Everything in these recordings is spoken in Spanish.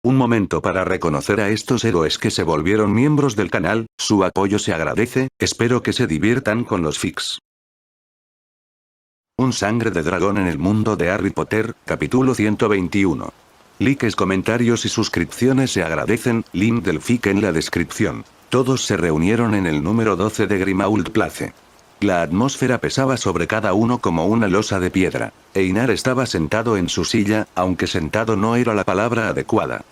Un momento para reconocer a estos héroes que se volvieron miembros del canal, su apoyo se agradece, espero que se diviertan con los fics. Un sangre de dragón en el mundo de Harry Potter, capítulo 121. Likes, comentarios y suscripciones se agradecen, link del fic en la descripción. Todos se reunieron en el número 12 de Grimmauld Place. La atmósfera pesaba sobre cada uno como una losa de piedra. Einar estaba sentado en su silla, aunque sentado no era la palabra adecuada.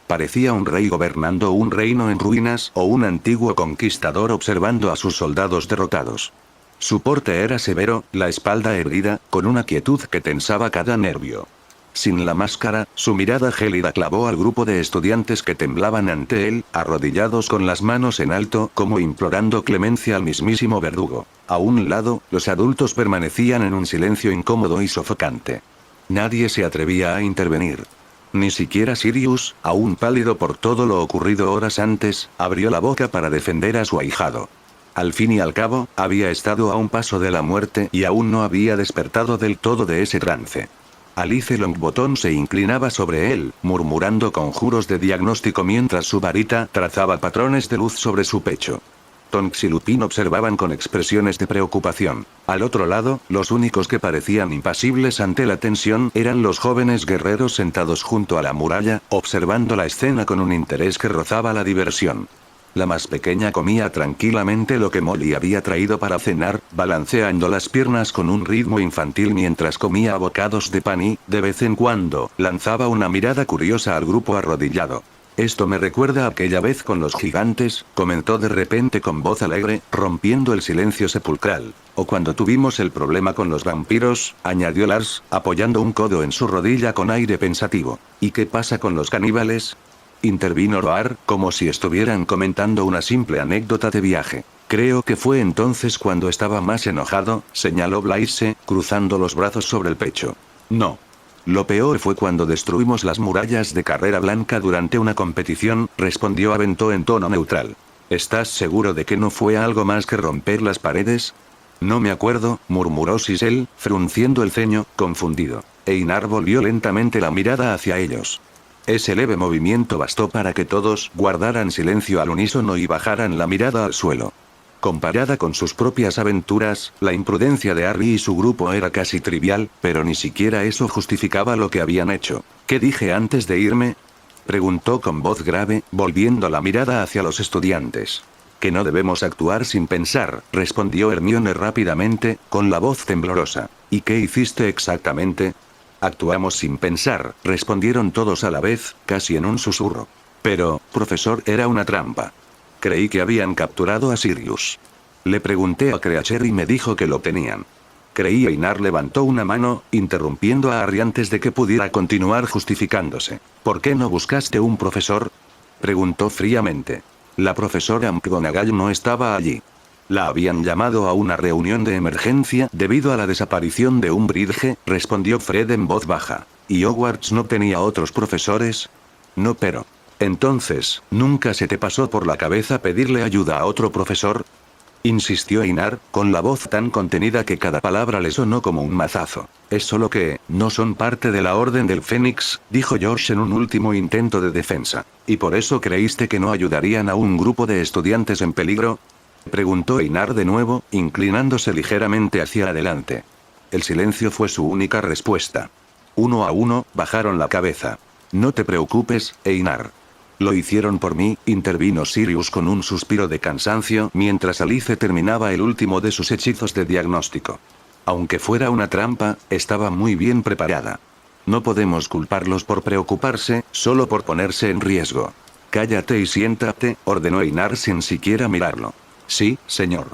Parecía un rey gobernando un reino en ruinas o un antiguo conquistador observando a sus soldados derrotados. Su porte era severo, la espalda erguida, con una quietud que tensaba cada nervio. Sin la máscara, su mirada gélida clavó al grupo de estudiantes que temblaban ante él, arrodillados con las manos en alto como implorando clemencia al mismísimo verdugo. A un lado, los adultos permanecían en un silencio incómodo y sofocante. Nadie se atrevía a intervenir. Ni siquiera Sirius, aún pálido por todo lo ocurrido horas antes, abrió la boca para defender a su ahijado. Al fin y al cabo, había estado a un paso de la muerte y aún no había despertado del todo de ese trance. Alice Longbottom se inclinaba sobre él, murmurando conjuros de diagnóstico mientras su varita trazaba patrones de luz sobre su pecho. Tonks y Lupin observaban con expresiones de preocupación. Al otro lado, los únicos que parecían impasibles ante la tensión eran los jóvenes guerreros sentados junto a la muralla, observando la escena con un interés que rozaba la diversión. La más pequeña comía tranquilamente lo que Molly había traído para cenar, balanceando las piernas con un ritmo infantil mientras comía bocados de pan y, de vez en cuando, lanzaba una mirada curiosa al grupo arrodillado. Esto me recuerda a aquella vez con los gigantes, comentó de repente con voz alegre, rompiendo el silencio sepulcral. O cuando tuvimos el problema con los vampiros, añadió Lars, apoyando un codo en su rodilla con aire pensativo. ¿Y qué pasa con los caníbales? Intervino Roar, como si estuvieran comentando una simple anécdota de viaje. Creo que fue entonces cuando estaba más enojado, señaló Blaise, cruzando los brazos sobre el pecho. No. Lo peor fue cuando destruimos las murallas de Carrera Blanca durante una competición, respondió Aventó en tono neutral. ¿Estás seguro de que no fue algo más que romper las paredes? No me acuerdo, murmuró Sissel, frunciendo el ceño, confundido. Einar volvió lentamente la mirada hacia ellos. Ese leve movimiento bastó para que todos guardaran silencio al unísono y bajaran la mirada al suelo. Comparada con sus propias aventuras, la imprudencia de Harry y su grupo era casi trivial, pero ni siquiera eso justificaba lo que habían hecho. ¿Qué dije antes de irme?, preguntó con voz grave, volviendo la mirada hacia los estudiantes. Que no debemos actuar sin pensar, respondió Hermione rápidamente, con la voz temblorosa. ¿Y qué hiciste exactamente? Actuamos sin pensar, respondieron todos a la vez, casi en un susurro. Pero, profesor, era una trampa. Creí que habían capturado a Sirius. Le pregunté a Creacher y me dijo que lo tenían. Creí. Einar levantó una mano, interrumpiendo a Harry antes de que pudiera continuar justificándose. ¿Por qué no buscaste un profesor?, preguntó fríamente. La profesora McGonagall no estaba allí. La habían llamado a una reunión de emergencia debido a la desaparición de Umbridge, respondió Fred en voz baja. ¿Y Hogwarts no tenía otros profesores? No, pero... Entonces, ¿nunca se te pasó por la cabeza pedirle ayuda a otro profesor?, insistió Einar, con la voz tan contenida que cada palabra le sonó como un mazazo. Es solo que, no son parte de la Orden del Fénix, dijo George en un último intento de defensa. ¿Y por eso creíste que no ayudarían a un grupo de estudiantes en peligro?, preguntó Einar de nuevo, inclinándose ligeramente hacia adelante. El silencio fue su única respuesta. Uno a uno, bajaron la cabeza. No te preocupes, Einar. Lo hicieron por mí, intervino Sirius con un suspiro de cansancio mientras Alice terminaba el último de sus hechizos de diagnóstico. Aunque fuera una trampa, estaba muy bien preparada. No podemos culparlos por preocuparse, solo por ponerse en riesgo. Cállate y siéntate, ordenó Einar sin siquiera mirarlo. Sí, señor.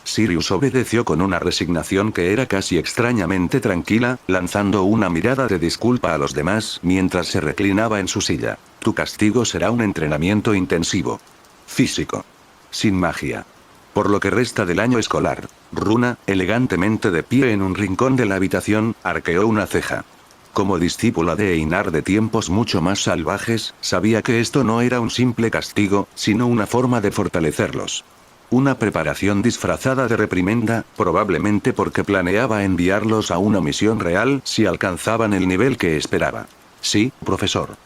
Sirius obedeció con una resignación que era casi extrañamente tranquila, lanzando una mirada de disculpa a los demás mientras se reclinaba en su silla. Tu castigo será un entrenamiento intensivo. Físico. Sin magia. Por lo que resta del año escolar. Runa, elegantemente de pie en un rincón de la habitación, arqueó una ceja. Como discípula de Einar de tiempos mucho más salvajes, sabía que esto no era un simple castigo, sino una forma de fortalecerlos. Una preparación disfrazada de reprimenda, probablemente porque planeaba enviarlos a una misión real si alcanzaban el nivel que esperaba. Sí, profesor.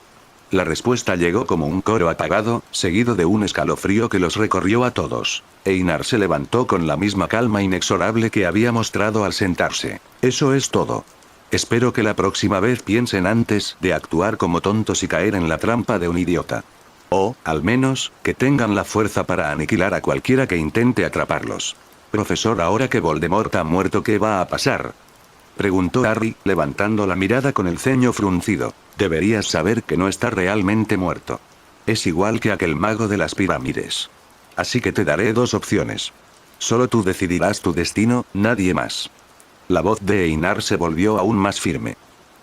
La respuesta llegó como un coro apagado, seguido de un escalofrío que los recorrió a todos. Einar se levantó con la misma calma inexorable que había mostrado al sentarse. Eso es todo. Espero que la próxima vez piensen antes de actuar como tontos y caer en la trampa de un idiota. O, al menos, que tengan la fuerza para aniquilar a cualquiera que intente atraparlos. Profesor, ahora que Voldemort ha muerto, ¿qué va a pasar?, preguntó Harry, levantando la mirada con el ceño fruncido. Deberías saber que no está realmente muerto. Es igual que aquel mago de las pirámides. Así que te daré dos opciones. Solo tú decidirás tu destino, nadie más. La voz de Einar se volvió aún más firme.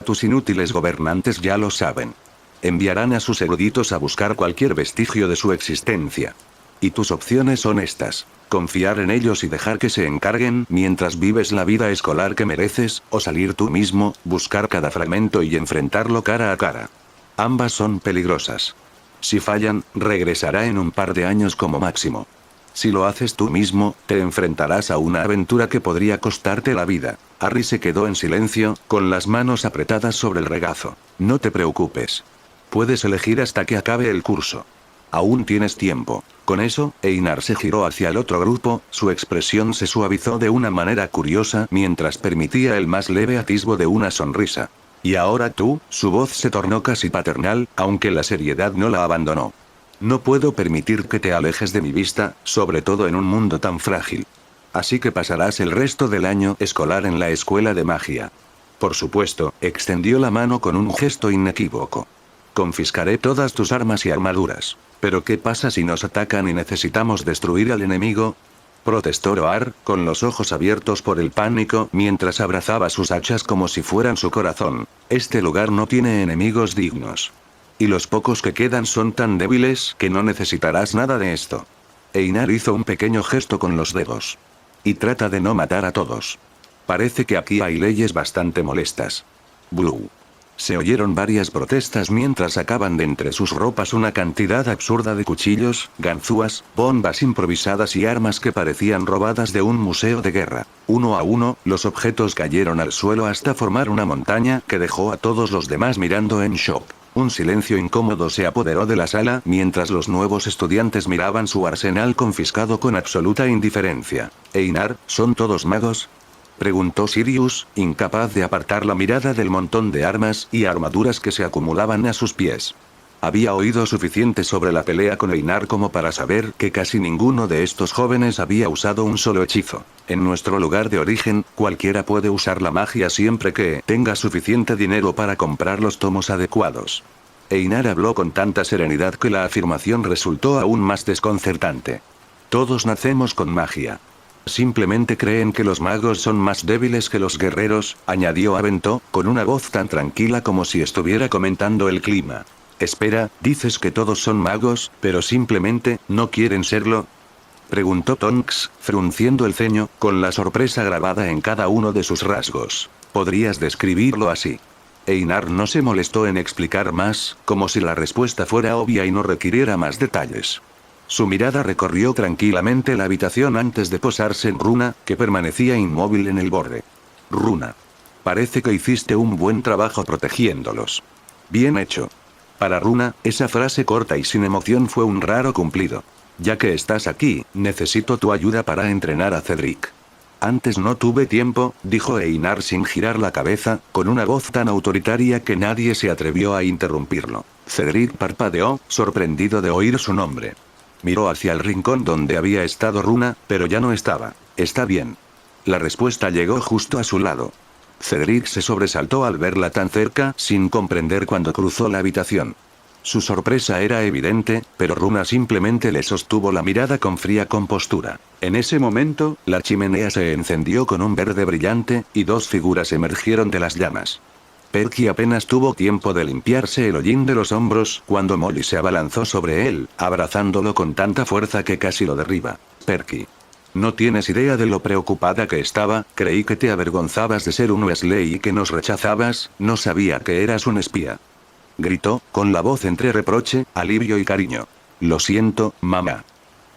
Tus inútiles gobernantes ya lo saben. Enviarán a sus eruditos a buscar cualquier vestigio de su existencia. Y tus opciones son estas: confiar en ellos y dejar que se encarguen mientras vives la vida escolar que mereces, o salir tú mismo, buscar cada fragmento y enfrentarlo cara a cara. Ambas son peligrosas. Si fallan, regresará en un par de años como máximo. Si lo haces tú mismo, te enfrentarás a una aventura que podría costarte la vida. Harry se quedó en silencio, con las manos apretadas sobre el regazo. No te preocupes. Puedes elegir hasta que acabe el curso. Aún tienes tiempo. Con eso, Einar se giró hacia el otro grupo, su expresión se suavizó de una manera curiosa mientras permitía el más leve atisbo de una sonrisa. Y ahora tú, su voz se tornó casi paternal, aunque la seriedad no la abandonó. No puedo permitir que te alejes de mi vista, sobre todo en un mundo tan frágil. Así que pasarás el resto del año escolar en la escuela de magia. Por supuesto, extendió la mano con un gesto inequívoco. Confiscaré todas tus armas y armaduras. ¿Pero qué pasa si nos atacan y necesitamos destruir al enemigo?, protestó Roar, con los ojos abiertos por el pánico, mientras abrazaba sus hachas como si fueran su corazón. Este lugar no tiene enemigos dignos. Y los pocos que quedan son tan débiles que no necesitarás nada de esto. Einar hizo un pequeño gesto con los dedos. Y trata de no matar a todos. Parece que aquí hay leyes bastante molestas. Blue. Se oyeron varias protestas mientras sacaban de entre sus ropas una cantidad absurda de cuchillos, ganzúas, bombas improvisadas y armas que parecían robadas de un museo de guerra. Uno a uno, los objetos cayeron al suelo hasta formar una montaña que dejó a todos los demás mirando en shock. Un silencio incómodo se apoderó de la sala mientras los nuevos estudiantes miraban su arsenal confiscado con absoluta indiferencia. Einar, ¿son todos magos?, preguntó Sirius, incapaz de apartar la mirada del montón de armas y armaduras que se acumulaban a sus pies. Había oído suficiente sobre la pelea con Einar como para saber que casi ninguno de estos jóvenes había usado un solo hechizo. En nuestro lugar de origen, cualquiera puede usar la magia siempre que tenga suficiente dinero para comprar los tomos adecuados. Einar habló con tanta serenidad que la afirmación resultó aún más desconcertante. Todos nacemos con magia. Simplemente creen que los magos son más débiles que los guerreros, añadió Aventó, con una voz tan tranquila como si estuviera comentando el clima. Espera, ¿dices que todos son magos, pero simplemente no quieren serlo?, preguntó Tonks, frunciendo el ceño, con la sorpresa grabada en cada uno de sus rasgos. ¿Podrías describirlo así? Einar no se molestó en explicar más, como si la respuesta fuera obvia y no requiriera más detalles. Su mirada recorrió tranquilamente la habitación antes de posarse en Runa, que permanecía inmóvil en el borde. Runa. Parece que hiciste un buen trabajo protegiéndolos. Bien hecho. Para Runa, esa frase corta y sin emoción fue un raro cumplido. Ya que estás aquí, necesito tu ayuda para entrenar a Cedric. Antes no tuve tiempo, dijo Einar sin girar la cabeza, con una voz tan autoritaria que nadie se atrevió a interrumpirlo. Cedric parpadeó, sorprendido de oír su nombre. Miró hacia el rincón donde había estado Runa, pero ya no estaba. Está bien. La respuesta llegó justo a su lado. Cedric se sobresaltó al verla tan cerca, sin comprender cuando cruzó la habitación. Su sorpresa era evidente, pero Runa simplemente le sostuvo la mirada con fría compostura. En ese momento, la chimenea se encendió con un verde brillante, y dos figuras emergieron de las llamas. Perky apenas tuvo tiempo de limpiarse el hollín de los hombros cuando Molly se abalanzó sobre él, abrazándolo con tanta fuerza que casi lo derriba. Perky. No tienes idea de lo preocupada que estaba, creí que te avergonzabas de ser un Weasley y que nos rechazabas, no sabía que eras un espía. Gritó, con la voz entre reproche, alivio y cariño. Lo siento, mamá.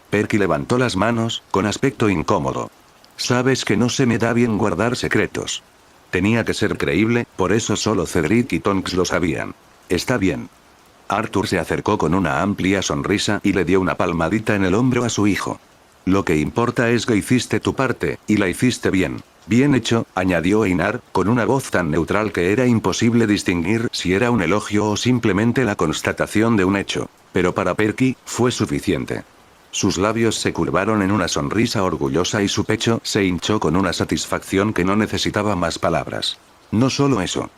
Perky levantó las manos, con aspecto incómodo. Sabes que no se me da bien guardar secretos. Tenía que ser creíble, por eso solo Cedric y Tonks lo sabían. Está bien. Arthur se acercó con una amplia sonrisa y le dio una palmadita en el hombro a su hijo. Lo que importa es que hiciste tu parte, y la hiciste bien. Bien hecho, añadió Einar, con una voz tan neutral que era imposible distinguir si era un elogio o simplemente la constatación de un hecho. Pero para Perky, fue suficiente. Sus labios se curvaron en una sonrisa orgullosa y su pecho se hinchó con una satisfacción que no necesitaba más palabras. No solo eso.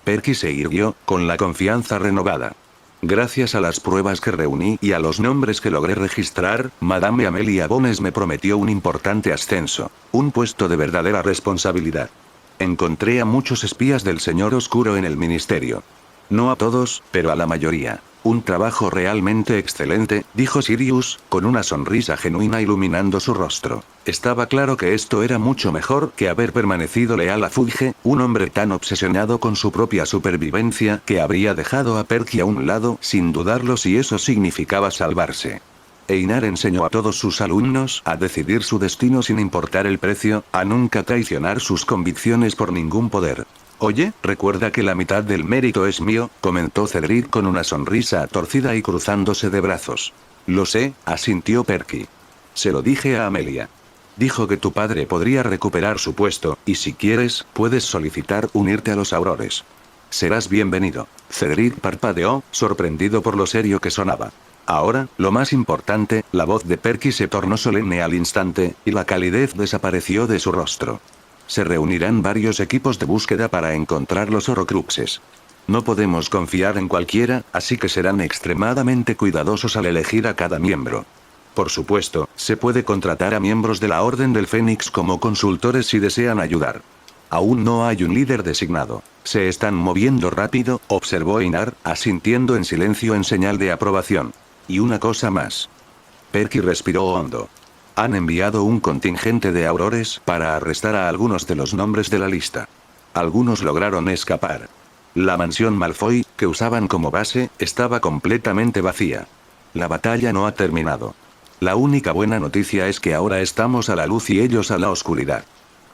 Perky se irguió, con la confianza renovada. Gracias a las pruebas que reuní y a los nombres que logré registrar, Madame Amelia Bones me prometió un importante ascenso, un puesto de verdadera responsabilidad. Encontré a muchos espías del Señor Oscuro en el ministerio. No a todos, pero a la mayoría. Un trabajo realmente excelente, dijo Sirius, con una sonrisa genuina iluminando su rostro. Estaba claro que esto era mucho mejor que haber permanecido leal a Fudge, un hombre tan obsesionado con su propia supervivencia que habría dejado a Perky a un lado sin dudarlo si eso significaba salvarse. Einar enseñó a todos sus alumnos a decidir su destino sin importar el precio, a nunca traicionar sus convicciones por ningún poder. Oye, recuerda que la mitad del mérito es mío, comentó Cedric con una sonrisa torcida y cruzándose de brazos. Lo sé, asintió Perky. Se lo dije a Amelia. Dijo que tu padre podría recuperar su puesto, y si quieres, puedes solicitar unirte a los Aurores. Serás bienvenido. Cedric parpadeó, sorprendido por lo serio que sonaba. Ahora, lo más importante, la voz de Perky se tornó solemne al instante, y la calidez desapareció de su rostro. Se reunirán varios equipos de búsqueda para encontrar los Horrocruxes. No podemos confiar en cualquiera, así que serán extremadamente cuidadosos al elegir a cada miembro. Por supuesto, se puede contratar a miembros de la Orden del Fénix como consultores si desean ayudar. Aún no hay un líder designado. Se están moviendo rápido, observó Einar, asintiendo en silencio en señal de aprobación. Y una cosa más. Perky respiró hondo. Han enviado un contingente de aurores para arrestar a algunos de los nombres de la lista. Algunos lograron escapar. La mansión Malfoy, que usaban como base, estaba completamente vacía. La batalla no ha terminado. La única buena noticia es que ahora estamos a la luz y ellos a la oscuridad.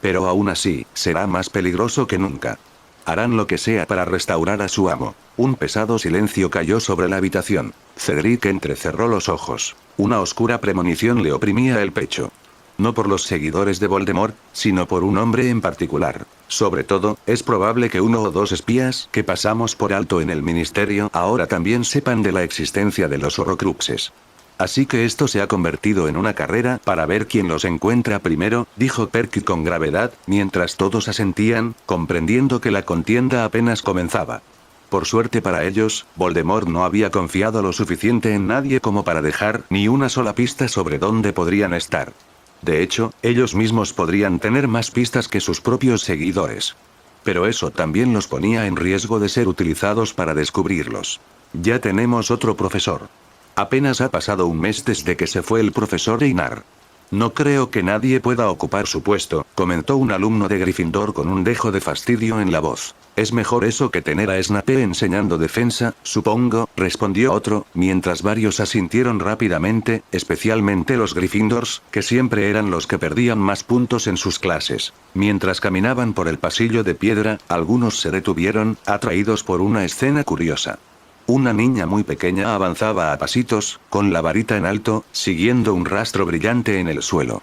Pero aún así, será más peligroso que nunca. Harán lo que sea para restaurar a su amo. Un pesado silencio cayó sobre la habitación. Cedric entrecerró los ojos. Una oscura premonición le oprimía el pecho. No por los seguidores de Voldemort, sino por un hombre en particular. Sobre todo, es probable que uno o dos espías que pasamos por alto en el ministerio ahora también sepan de la existencia de los Horrocruxes. Así que esto se ha convertido en una carrera para ver quién los encuentra primero, dijo Perky con gravedad, mientras todos asentían, comprendiendo que la contienda apenas comenzaba. Por suerte para ellos, Voldemort no había confiado lo suficiente en nadie como para dejar ni una sola pista sobre dónde podrían estar. De hecho, ellos mismos podrían tener más pistas que sus propios seguidores. Pero eso también los ponía en riesgo de ser utilizados para descubrirlos. Ya tenemos otro profesor. Apenas ha pasado un mes desde que se fue el profesor Einar. No creo que nadie pueda ocupar su puesto, comentó un alumno de Gryffindor con un dejo de fastidio en la voz. Es mejor eso que tener a Snape enseñando defensa, supongo, respondió otro, mientras varios asintieron rápidamente, especialmente los Gryffindors, que siempre eran los que perdían más puntos en sus clases. Mientras caminaban por el pasillo de piedra, algunos se detuvieron, atraídos por una escena curiosa. Una niña muy pequeña avanzaba a pasitos, con la varita en alto, siguiendo un rastro brillante en el suelo.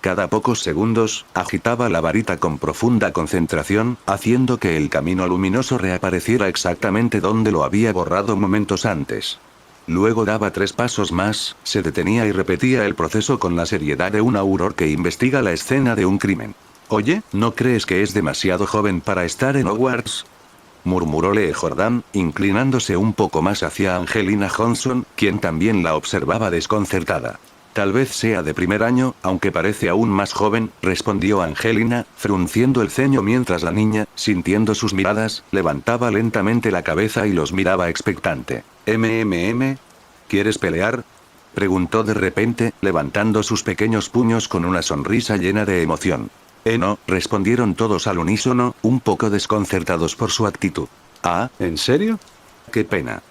Cada pocos segundos, agitaba la varita con profunda concentración, haciendo que el camino luminoso reapareciera exactamente donde lo había borrado momentos antes. Luego daba 3 pasos más, se detenía y repetía el proceso con la seriedad de un auror que investiga la escena de un crimen. Oye, ¿no crees que es demasiado joven para estar en Hogwarts?, murmuró Lee Jordan, inclinándose un poco más hacia Angelina Johnson, quien también la observaba desconcertada. Tal vez sea de primer año, aunque parece aún más joven, respondió Angelina, frunciendo el ceño mientras la niña, sintiendo sus miradas, levantaba lentamente la cabeza y los miraba expectante. ¿Quieres pelear?, preguntó de repente, levantando sus pequeños puños con una sonrisa llena de emoción. No, respondieron todos al unísono, un poco desconcertados por su actitud. Ah, ¿en serio? Qué pena.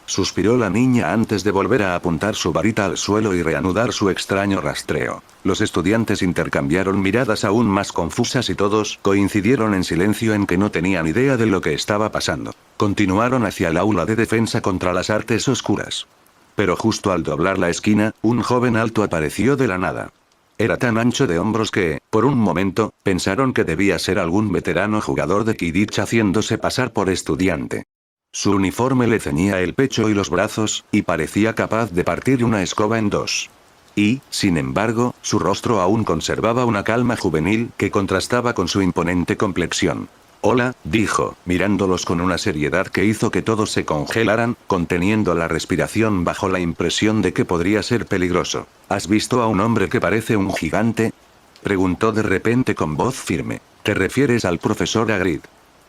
Suspiró la niña antes de volver a apuntar su varita al suelo y reanudar su extraño rastreo. Los estudiantes intercambiaron miradas aún más confusas y todos coincidieron en silencio en que no tenían idea de lo que estaba pasando. Continuaron hacia el aula de defensa contra las artes oscuras. Pero justo al doblar la esquina, un joven alto apareció de la nada. Era tan ancho de hombros que, por un momento, pensaron que debía ser algún veterano jugador de Quidditch haciéndose pasar por estudiante. Su uniforme le ceñía el pecho y los brazos, y parecía capaz de partir una escoba en dos. Y, sin embargo, su rostro aún conservaba una calma juvenil que contrastaba con su imponente complexión. «Hola», dijo, mirándolos con una seriedad que hizo que todos se congelaran, conteniendo la respiración bajo la impresión de que podría ser peligroso. «¿Has visto a un hombre que parece un gigante?», preguntó de repente con voz firme. «¿Te refieres al profesor Hagrid?»,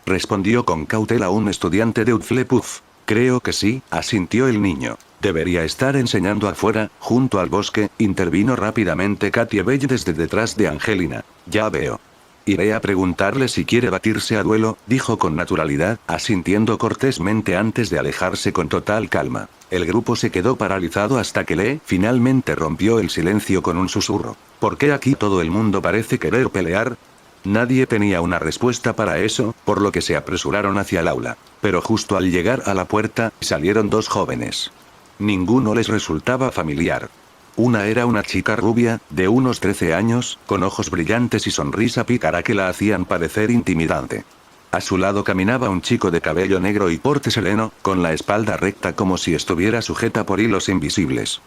respondió con cautela un estudiante de Hufflepuff. «Creo que sí», asintió el niño. «Debería estar enseñando afuera, junto al bosque», intervino rápidamente Katie Bell desde detrás de Angelina. «Ya veo. Iré a preguntarle si quiere batirse a duelo», dijo con naturalidad, asintiendo cortésmente antes de alejarse con total calma. El grupo se quedó paralizado hasta que Lee finalmente rompió el silencio con un susurro. «¿Por qué aquí todo el mundo parece querer pelear?». Nadie tenía una respuesta para eso, por lo que se apresuraron hacia el aula. Pero justo al llegar a la puerta, salieron dos jóvenes. Ninguno les resultaba familiar. Una era una chica rubia, de unos 13 años, con ojos brillantes y sonrisa pícara que la hacían parecer intimidante. A su lado caminaba un chico de cabello negro y porte sereno, con la espalda recta como si estuviera sujeta por hilos invisibles.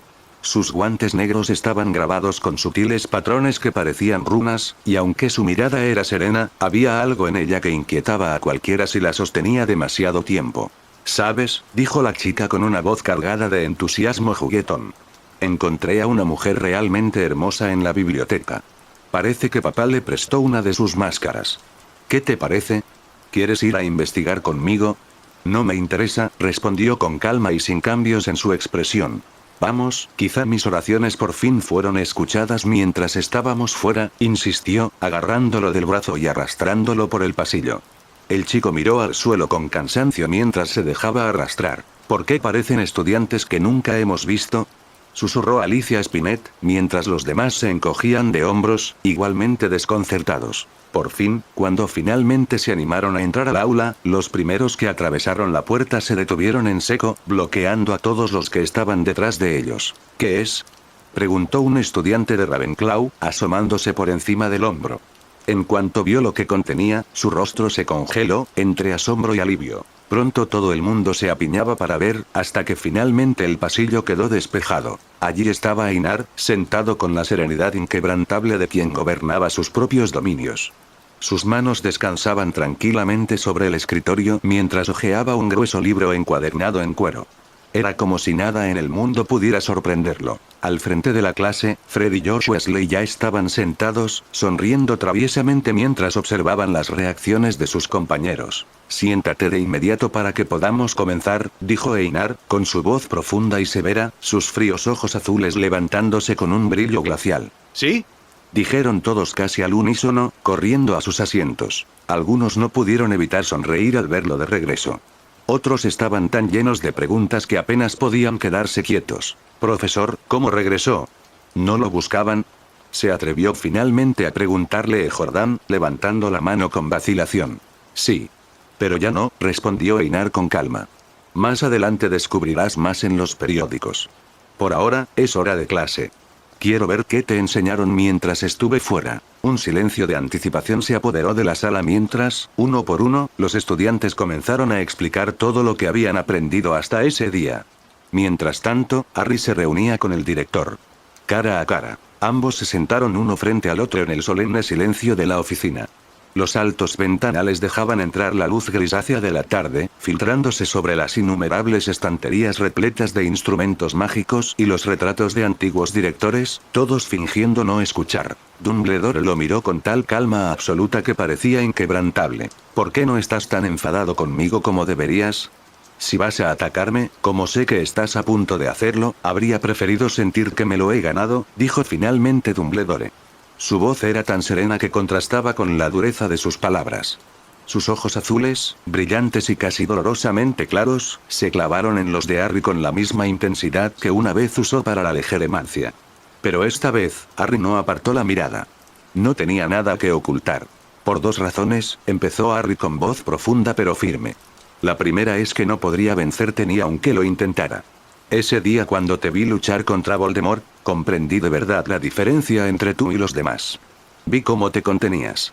Sus guantes negros estaban grabados con sutiles patrones que parecían runas, y aunque su mirada era serena, había algo en ella que inquietaba a cualquiera si la sostenía demasiado tiempo. «¿Sabes?», dijo la chica con una voz cargada de entusiasmo juguetón. «Encontré a una mujer realmente hermosa en la biblioteca. Parece que papá le prestó una de sus máscaras. ¿Qué te parece? ¿Quieres ir a investigar conmigo?». «No me interesa», respondió con calma y sin cambios en su expresión. «Vamos, quizá mis oraciones por fin fueron escuchadas mientras estábamos fuera», insistió, agarrándolo del brazo y arrastrándolo por el pasillo. El chico miró al suelo con cansancio mientras se dejaba arrastrar. «¿Por qué parecen estudiantes que nunca hemos visto?», susurró Alicia Spinett, mientras los demás se encogían de hombros, igualmente desconcertados. Por fin, cuando finalmente se animaron a entrar al aula, los primeros que atravesaron la puerta se detuvieron en seco, bloqueando a todos los que estaban detrás de ellos. «¿Qué es?», preguntó un estudiante de Ravenclaw, asomándose por encima del hombro. En cuanto vio lo que contenía, su rostro se congeló, entre asombro y alivio. Pronto todo el mundo se apiñaba para ver, hasta que finalmente el pasillo quedó despejado. Allí estaba Einar, sentado con la serenidad inquebrantable de quien gobernaba sus propios dominios. Sus manos descansaban tranquilamente sobre el escritorio mientras hojeaba un grueso libro encuadernado en cuero. Era como si nada en el mundo pudiera sorprenderlo. Al frente de la clase, Fred y George Weasley ya estaban sentados, sonriendo traviesamente mientras observaban las reacciones de sus compañeros. «Siéntate de inmediato para que podamos comenzar», dijo Einar, con su voz profunda y severa, sus fríos ojos azules levantándose con un brillo glacial. «¿Sí?», dijeron todos casi al unísono, corriendo a sus asientos. Algunos no pudieron evitar sonreír al verlo de regreso. Otros estaban tan llenos de preguntas que apenas podían quedarse quietos. «Profesor, ¿cómo regresó? ¿No lo buscaban?», se atrevió finalmente a preguntarle Jordan, levantando la mano con vacilación. «Sí. Pero ya no», respondió Einar con calma. «Más adelante descubrirás más en los periódicos. Por ahora, es hora de clase. Quiero ver qué te enseñaron mientras estuve fuera». Un silencio de anticipación se apoderó de la sala mientras, uno por uno, los estudiantes comenzaron a explicar todo lo que habían aprendido hasta ese día. Mientras tanto, Harry se reunía con el director. Cara a cara. Ambos se sentaron uno frente al otro en el solemne silencio de la oficina. Los altos ventanales dejaban entrar la luz grisácea de la tarde, filtrándose sobre las innumerables estanterías repletas de instrumentos mágicos y los retratos de antiguos directores, todos fingiendo no escuchar. Dumbledore lo miró con tal calma absoluta que parecía inquebrantable. «¿Por qué no estás tan enfadado conmigo como deberías? Si vas a atacarme, como sé que estás a punto de hacerlo, habría preferido sentir que me lo he ganado», dijo finalmente Dumbledore. Su voz era tan serena que contrastaba con la dureza de sus palabras. Sus ojos azules, brillantes y casi dolorosamente claros, se clavaron en los de Harry con la misma intensidad que una vez usó para la legeremancia. Pero esta vez, Harry no apartó la mirada. No tenía nada que ocultar. Por 2 razones, empezó Harry con voz profunda pero firme. La primera es que no podría vencerte ni aunque lo intentara. Ese día cuando te vi luchar contra Voldemort, comprendí de verdad la diferencia entre tú y los demás. Vi cómo te contenías.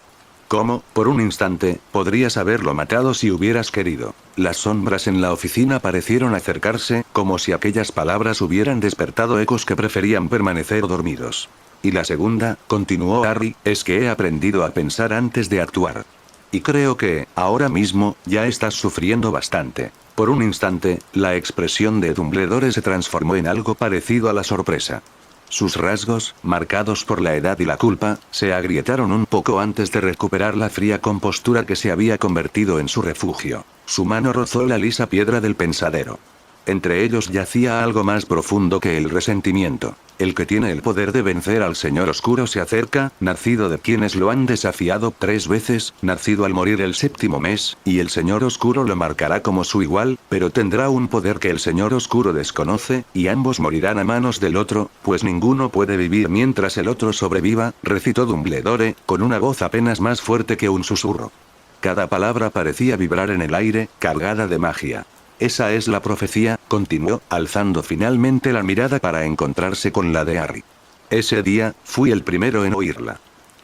Cómo, por un instante, podrías haberlo matado si hubieras querido. Las sombras en la oficina parecieron acercarse, como si aquellas palabras hubieran despertado ecos que preferían permanecer dormidos. Y la segunda, continuó Harry, es que he aprendido a pensar antes de actuar. Y creo que, ahora mismo, ya estás sufriendo bastante. Por un instante, la expresión de Dumbledore se transformó en algo parecido a la sorpresa. Sus rasgos, marcados por la edad y la culpa, se agrietaron un poco antes de recuperar la fría compostura que se había convertido en su refugio. Su mano rozó la lisa piedra del pensadero. Entre ellos yacía algo más profundo que el resentimiento. El que tiene el poder de vencer al Señor Oscuro se acerca, nacido de quienes lo han desafiado 3 veces, nacido al morir el 7º mes, y el Señor Oscuro lo marcará como su igual, pero tendrá un poder que el Señor Oscuro desconoce, y ambos morirán a manos del otro, pues ninguno puede vivir mientras el otro sobreviva, recitó Dumbledore, con una voz apenas más fuerte que un susurro. Cada palabra parecía vibrar en el aire, cargada de magia. Esa es la profecía, continuó, alzando finalmente la mirada para encontrarse con la de Harry. Ese día, fui el primero en oírla.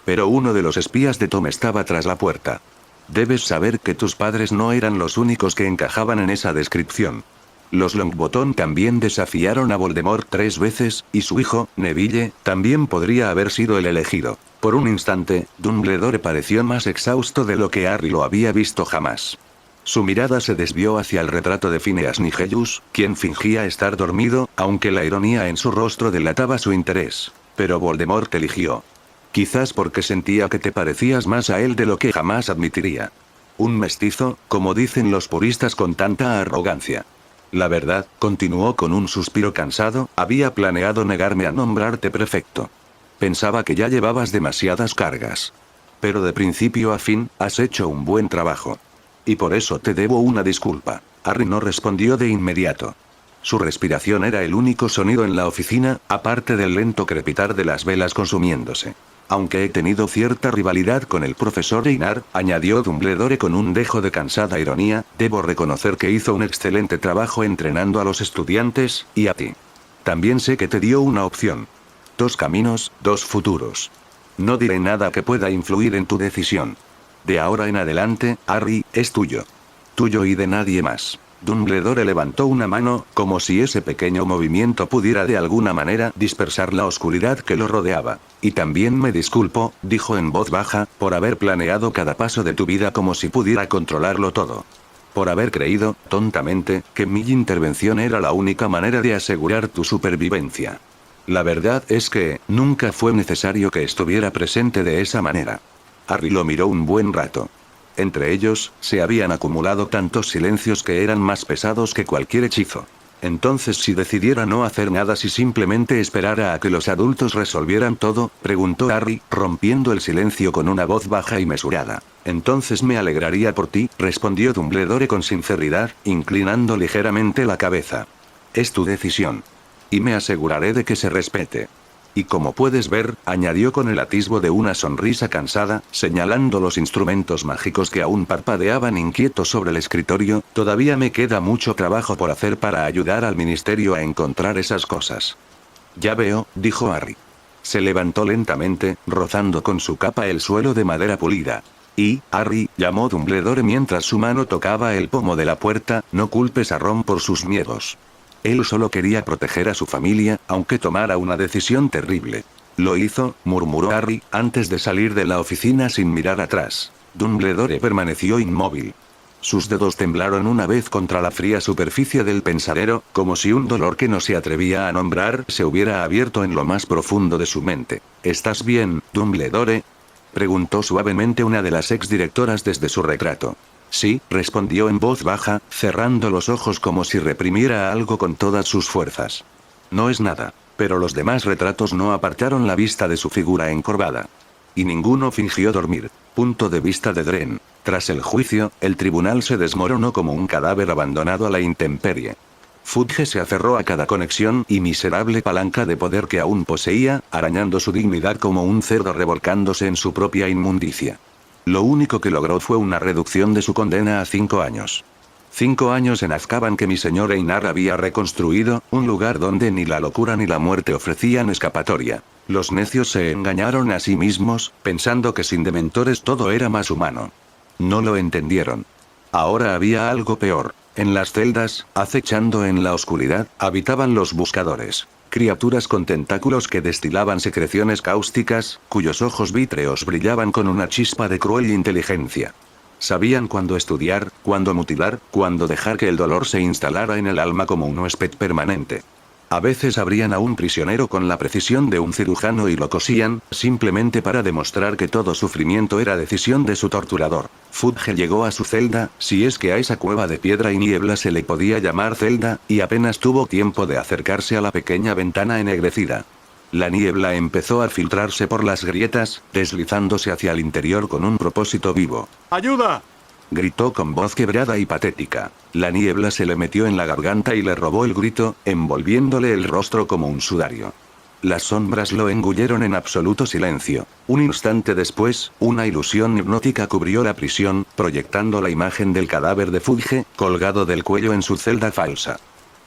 Pero uno de los espías de Tom estaba tras la puerta. Debes saber que tus padres no eran los únicos que encajaban en esa descripción. Los Longbottom también desafiaron a Voldemort 3 veces, y su hijo, Neville, también podría haber sido el elegido. Por un instante, Dumbledore pareció más exhausto de lo que Harry lo había visto jamás. Su mirada se desvió hacia el retrato de Phineas Nigellus, quien fingía estar dormido, aunque la ironía en su rostro delataba su interés. Pero Voldemort te eligió. Quizás porque sentía que te parecías más a él de lo que jamás admitiría. Un mestizo, como dicen los puristas con tanta arrogancia. La verdad, continuó con un suspiro cansado, había planeado negarme a nombrarte prefecto. Pensaba que ya llevabas demasiadas cargas. Pero de principio a fin, has hecho un buen trabajo. Y por eso te debo una disculpa. Harry no respondió de inmediato. Su respiración era el único sonido en la oficina, aparte del lento crepitar de las velas consumiéndose. Aunque he tenido cierta rivalidad con el profesor Einar, añadió Dumbledore con un dejo de cansada ironía, debo reconocer que hizo un excelente trabajo entrenando a los estudiantes, y a ti. También sé que te dio una opción. 2 caminos, 2 futuros. No diré nada que pueda influir en tu decisión. De ahora en adelante, Harry, es tuyo. Tuyo y de nadie más. Dumbledore levantó una mano, como si ese pequeño movimiento pudiera de alguna manera dispersar la oscuridad que lo rodeaba. Y también me disculpo, dijo en voz baja, por haber planeado cada paso de tu vida como si pudiera controlarlo todo. Por haber creído, tontamente, que mi intervención era la única manera de asegurar tu supervivencia. La verdad es que, nunca fue necesario que estuviera presente de esa manera. Harry lo miró un buen rato. Entre ellos, se habían acumulado tantos silencios que eran más pesados que cualquier hechizo. Entonces, si decidiera no hacer nada, si simplemente esperara a que los adultos resolvieran todo, preguntó Harry, rompiendo el silencio con una voz baja y mesurada. Entonces me alegraría por ti, respondió Dumbledore con sinceridad, inclinando ligeramente la cabeza. Es tu decisión. Y me aseguraré de que se respete. Y como puedes ver, añadió con el atisbo de una sonrisa cansada, señalando los instrumentos mágicos que aún parpadeaban inquietos sobre el escritorio, todavía me queda mucho trabajo por hacer para ayudar al ministerio a encontrar esas cosas. Ya veo, dijo Harry. Se levantó lentamente, rozando con su capa el suelo de madera pulida. Y, Harry, llamó Dumbledore mientras su mano tocaba el pomo de la puerta, no culpes a Ron por sus miedos. Él solo quería proteger a su familia, aunque tomara una decisión terrible. Lo hizo, murmuró Harry, antes de salir de la oficina sin mirar atrás. Dumbledore permaneció inmóvil. Sus dedos temblaron una vez contra la fría superficie del pensadero, como si un dolor que no se atrevía a nombrar se hubiera abierto en lo más profundo de su mente. ¿Estás bien, Dumbledore?, preguntó suavemente una de las exdirectoras desde su retrato. Sí, respondió en voz baja, cerrando los ojos como si reprimiera algo con todas sus fuerzas. No es nada. Pero los demás retratos no apartaron la vista de su figura encorvada. Y ninguno fingió dormir. Punto de vista de Dren. Tras el juicio, el tribunal se desmoronó como un cadáver abandonado a la intemperie. Fudge se aferró a cada conexión y miserable palanca de poder que aún poseía, arañando su dignidad como un cerdo revolcándose en su propia inmundicia. Lo único que logró fue una reducción de su condena a 5 años. 5 años en Azkaban que mi señor Einar había reconstruido, un lugar donde ni la locura ni la muerte ofrecían escapatoria. Los necios se engañaron a sí mismos, pensando que sin dementores todo era más humano. No lo entendieron. Ahora había algo peor. En las celdas, acechando en la oscuridad, habitaban los buscadores. Criaturas con tentáculos que destilaban secreciones cáusticas, cuyos ojos vítreos brillaban con una chispa de cruel inteligencia. Sabían cuándo estudiar, cuándo mutilar, cuándo dejar que el dolor se instalara en el alma como un huésped permanente. A veces abrían a un prisionero con la precisión de un cirujano y lo cosían, simplemente para demostrar que todo sufrimiento era decisión de su torturador. Fudge llegó a su celda, si es que a esa cueva de piedra y niebla se le podía llamar celda, y apenas tuvo tiempo de acercarse a la pequeña ventana ennegrecida. La niebla empezó a filtrarse por las grietas, deslizándose hacia el interior con un propósito vivo. ¡Ayuda!, gritó con voz quebrada y patética. La niebla se le metió en la garganta y le robó el grito, envolviéndole el rostro como un sudario. Las sombras lo engulleron en absoluto silencio. Un instante después, una ilusión hipnótica cubrió la prisión, proyectando la imagen del cadáver de Fudge, colgado del cuello en su celda falsa.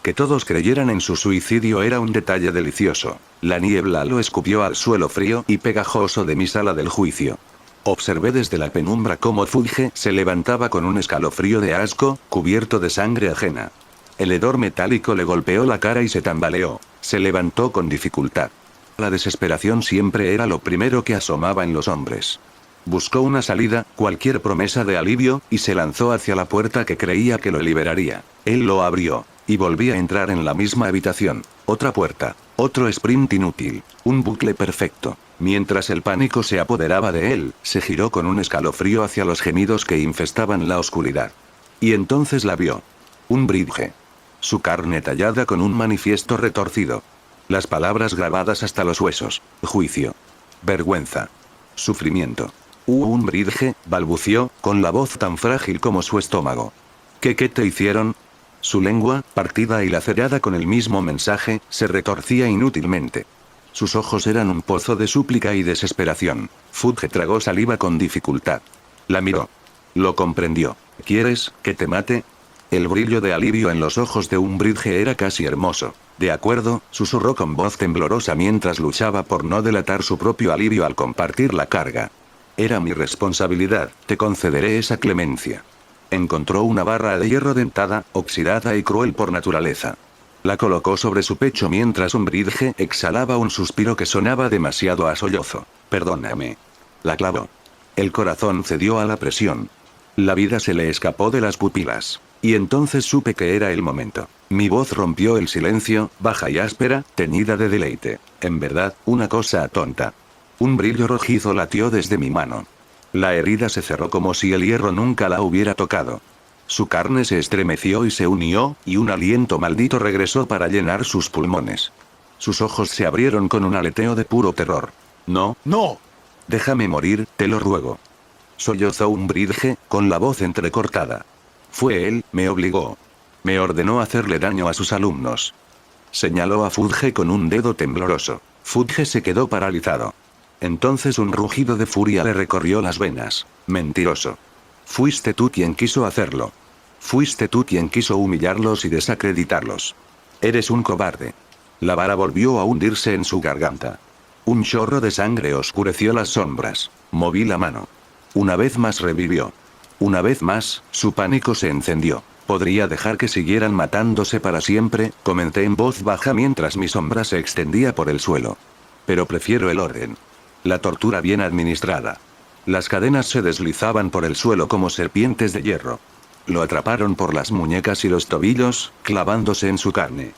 Que todos creyeran en su suicidio era un detalle delicioso. La niebla lo escupió al suelo frío y pegajoso de mi sala del juicio. Observé desde la penumbra cómo Fudge se levantaba con un escalofrío de asco, cubierto de sangre ajena. El hedor metálico le golpeó la cara y se tambaleó. Se levantó con dificultad. La desesperación siempre era lo primero que asomaba en los hombres. Buscó una salida, cualquier promesa de alivio, y se lanzó hacia la puerta que creía que lo liberaría. Él lo abrió. Y volví a entrar en la misma habitación. Otra puerta. Otro sprint inútil. Un bucle perfecto. Mientras el pánico se apoderaba de él, se giró con un escalofrío hacia los gemidos que infestaban la oscuridad. Y entonces la vio. Un Bridge. Su carne tallada con un manifiesto retorcido. Las palabras grabadas hasta los huesos. Juicio. Vergüenza. Sufrimiento. Un Bridge, balbució, con la voz tan frágil como su estómago. ¿Qué te hicieron? Su lengua, partida y lacerada con el mismo mensaje, se retorcía inútilmente. Sus ojos eran un pozo de súplica y desesperación. Fudge tragó saliva con dificultad. La miró. Lo comprendió. ¿Quieres que te mate? El brillo de alivio en los ojos de un Bridge era casi hermoso. De acuerdo, susurró con voz temblorosa mientras luchaba por no delatar su propio alivio al compartir la carga. Era mi responsabilidad, te concederé esa clemencia. Encontró una barra de hierro dentada, oxidada y cruel por naturaleza. La colocó sobre su pecho mientras un Bridge exhalaba un suspiro que sonaba demasiado a sollozo. Perdóname. La clavó. El corazón cedió a la presión. La vida se le escapó de las pupilas. Y entonces supe que era el momento. Mi voz rompió el silencio, baja y áspera, teñida de deleite. En verdad, una cosa tonta. Un brillo rojizo latió desde mi mano. La herida se cerró como si el hierro nunca la hubiera tocado. Su carne se estremeció y se unió, y un aliento maldito regresó para llenar sus pulmones. Sus ojos se abrieron con un aleteo de puro terror. No. ¡No! Déjame morir, te lo ruego. Sollozó un Bridge, con la voz entrecortada. Fue él, me obligó. Me ordenó hacerle daño a sus alumnos. Señaló a Fudge con un dedo tembloroso. Fudge se quedó paralizado. Entonces un rugido de furia le recorrió las venas. Mentiroso. Fuiste tú quien quiso hacerlo. Fuiste tú quien quiso humillarlos y desacreditarlos. Eres un cobarde. La vara volvió a hundirse en su garganta. Un chorro de sangre oscureció las sombras. Moví la mano. Una vez más revivió. Una vez más, su pánico se encendió. ¿Podría dejar que siguieran matándose para siempre? Comenté en voz baja mientras mi sombra se extendía por el suelo. Pero prefiero el orden. La tortura bien administrada. Las cadenas se deslizaban por el suelo como serpientes de hierro. Lo atraparon por las muñecas y los tobillos, clavándose en su carne.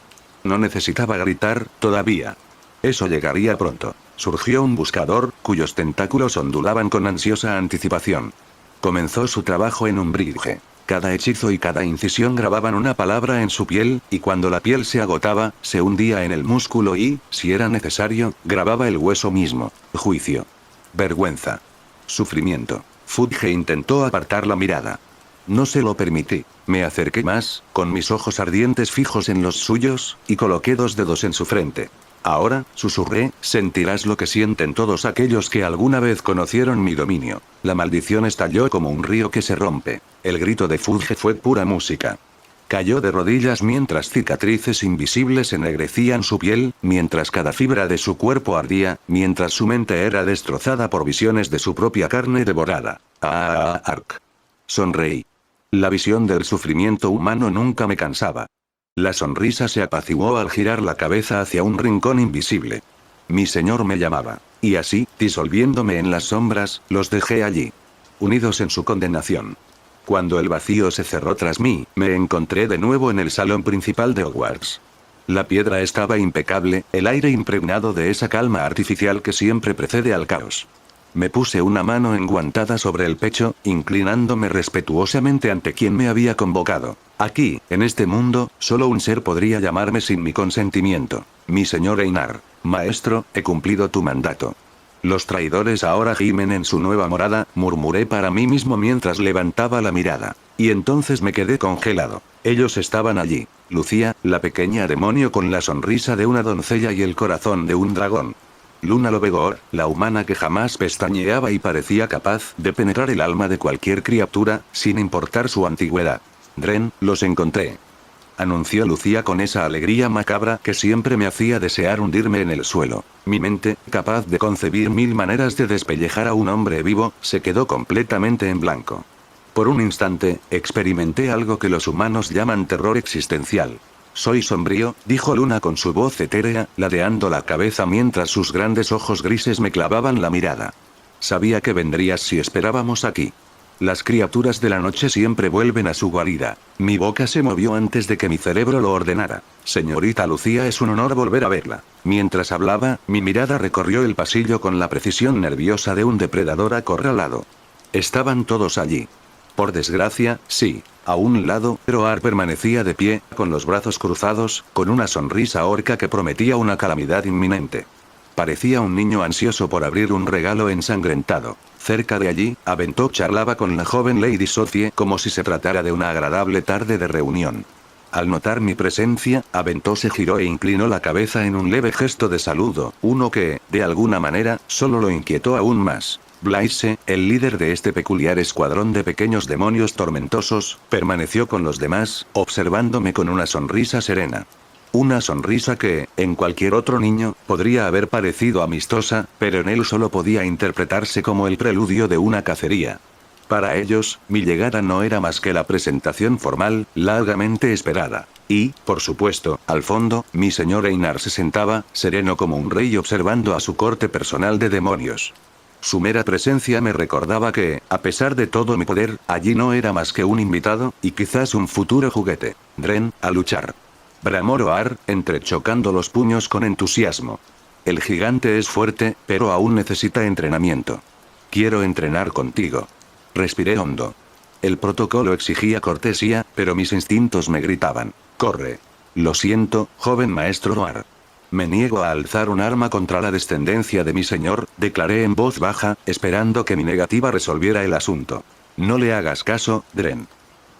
No necesitaba gritar, todavía. Eso llegaría pronto. Surgió un buscador, cuyos tentáculos ondulaban con ansiosa anticipación. Comenzó su trabajo en un Bridge. Cada hechizo y cada incisión grababan una palabra en su piel, y cuando la piel se agotaba, se hundía en el músculo y, si era necesario, grababa el hueso mismo. Juicio. Vergüenza. Sufrimiento. Fudge intentó apartar la mirada. No se lo permití. Me acerqué más, con mis ojos ardientes fijos en los suyos, y coloqué 2 dedos en su frente. Ahora, susurré, sentirás lo que sienten todos aquellos que alguna vez conocieron mi dominio. La maldición estalló como un río que se rompe. El grito de Fudge fue pura música. Cayó de rodillas mientras cicatrices invisibles ennegrecían su piel, mientras cada fibra de su cuerpo ardía, mientras su mente era destrozada por visiones de su propia carne devorada. Ark. Sonreí. La visión del sufrimiento humano nunca me cansaba. La sonrisa se apaciguó al girar la cabeza hacia un rincón invisible. Mi señor me llamaba. Y así, disolviéndome en las sombras, los dejé allí. Unidos en su condenación. Cuando el vacío se cerró tras mí, me encontré de nuevo en el salón principal de Hogwarts. La piedra estaba impecable, el aire impregnado de esa calma artificial que siempre precede al caos. Me puse una mano enguantada sobre el pecho, inclinándome respetuosamente ante quien me había convocado. Aquí, en este mundo, solo un ser podría llamarme sin mi consentimiento. Mi señor Einar. Maestro, he cumplido tu mandato. Los traidores ahora gimen en su nueva morada, murmuré para mí mismo mientras levantaba la mirada. Y entonces me quedé congelado. Ellos estaban allí. Lucía, la pequeña demonio con la sonrisa de una doncella y el corazón de un dragón. Luna Lovegor, la humana que jamás pestañeaba y parecía capaz de penetrar el alma de cualquier criatura, sin importar su antigüedad. Dren, los encontré. Anunció Lucía con esa alegría macabra que siempre me hacía desear hundirme en el suelo. Mi mente, capaz de concebir 1000 maneras de despellejar a un hombre vivo, se quedó completamente en blanco. Por un instante, experimenté algo que los humanos llaman terror existencial. Soy sombrío, dijo Luna con su voz etérea, ladeando la cabeza mientras sus grandes ojos grises me clavaban la mirada. Sabía que vendrías si esperábamos aquí. Las criaturas de la noche siempre vuelven a su guarida. Mi boca se movió antes de que mi cerebro lo ordenara. Señorita Lucía, es un honor volver a verla. Mientras hablaba, mi mirada recorrió el pasillo con la precisión nerviosa de un depredador acorralado. Estaban todos allí. Por desgracia, sí. A un lado, Roar permanecía de pie, con los brazos cruzados, con una sonrisa orca que prometía una calamidad inminente. Parecía un niño ansioso por abrir un regalo ensangrentado. Cerca de allí, Aventok charlaba con la joven Lady Sophie como si se tratara de una agradable tarde de reunión. Al notar mi presencia, Aventok se giró e inclinó la cabeza en un leve gesto de saludo, uno que, de alguna manera, solo lo inquietó aún más. Blaise, el líder de este peculiar escuadrón de pequeños demonios tormentosos, permaneció con los demás, observándome con una sonrisa serena. Una sonrisa que, en cualquier otro niño, podría haber parecido amistosa, pero en él solo podía interpretarse como el preludio de una cacería. Para ellos, mi llegada no era más que la presentación formal, largamente esperada. Y, por supuesto, al fondo, mi señor Einar se sentaba, sereno como un rey observando a su corte personal de demonios. Su mera presencia me recordaba que, a pesar de todo mi poder, allí no era más que un invitado, y quizás un futuro juguete. Dren, a luchar. Bramó Roar, entrechocando los puños con entusiasmo. El gigante es fuerte, pero aún necesita entrenamiento. Quiero entrenar contigo. Respiré hondo. El protocolo exigía cortesía, pero mis instintos me gritaban. Corre. Lo siento, joven maestro Roar. Me niego a alzar un arma contra la descendencia de mi señor, declaré en voz baja, esperando que mi negativa resolviera el asunto. No le hagas caso, Dren.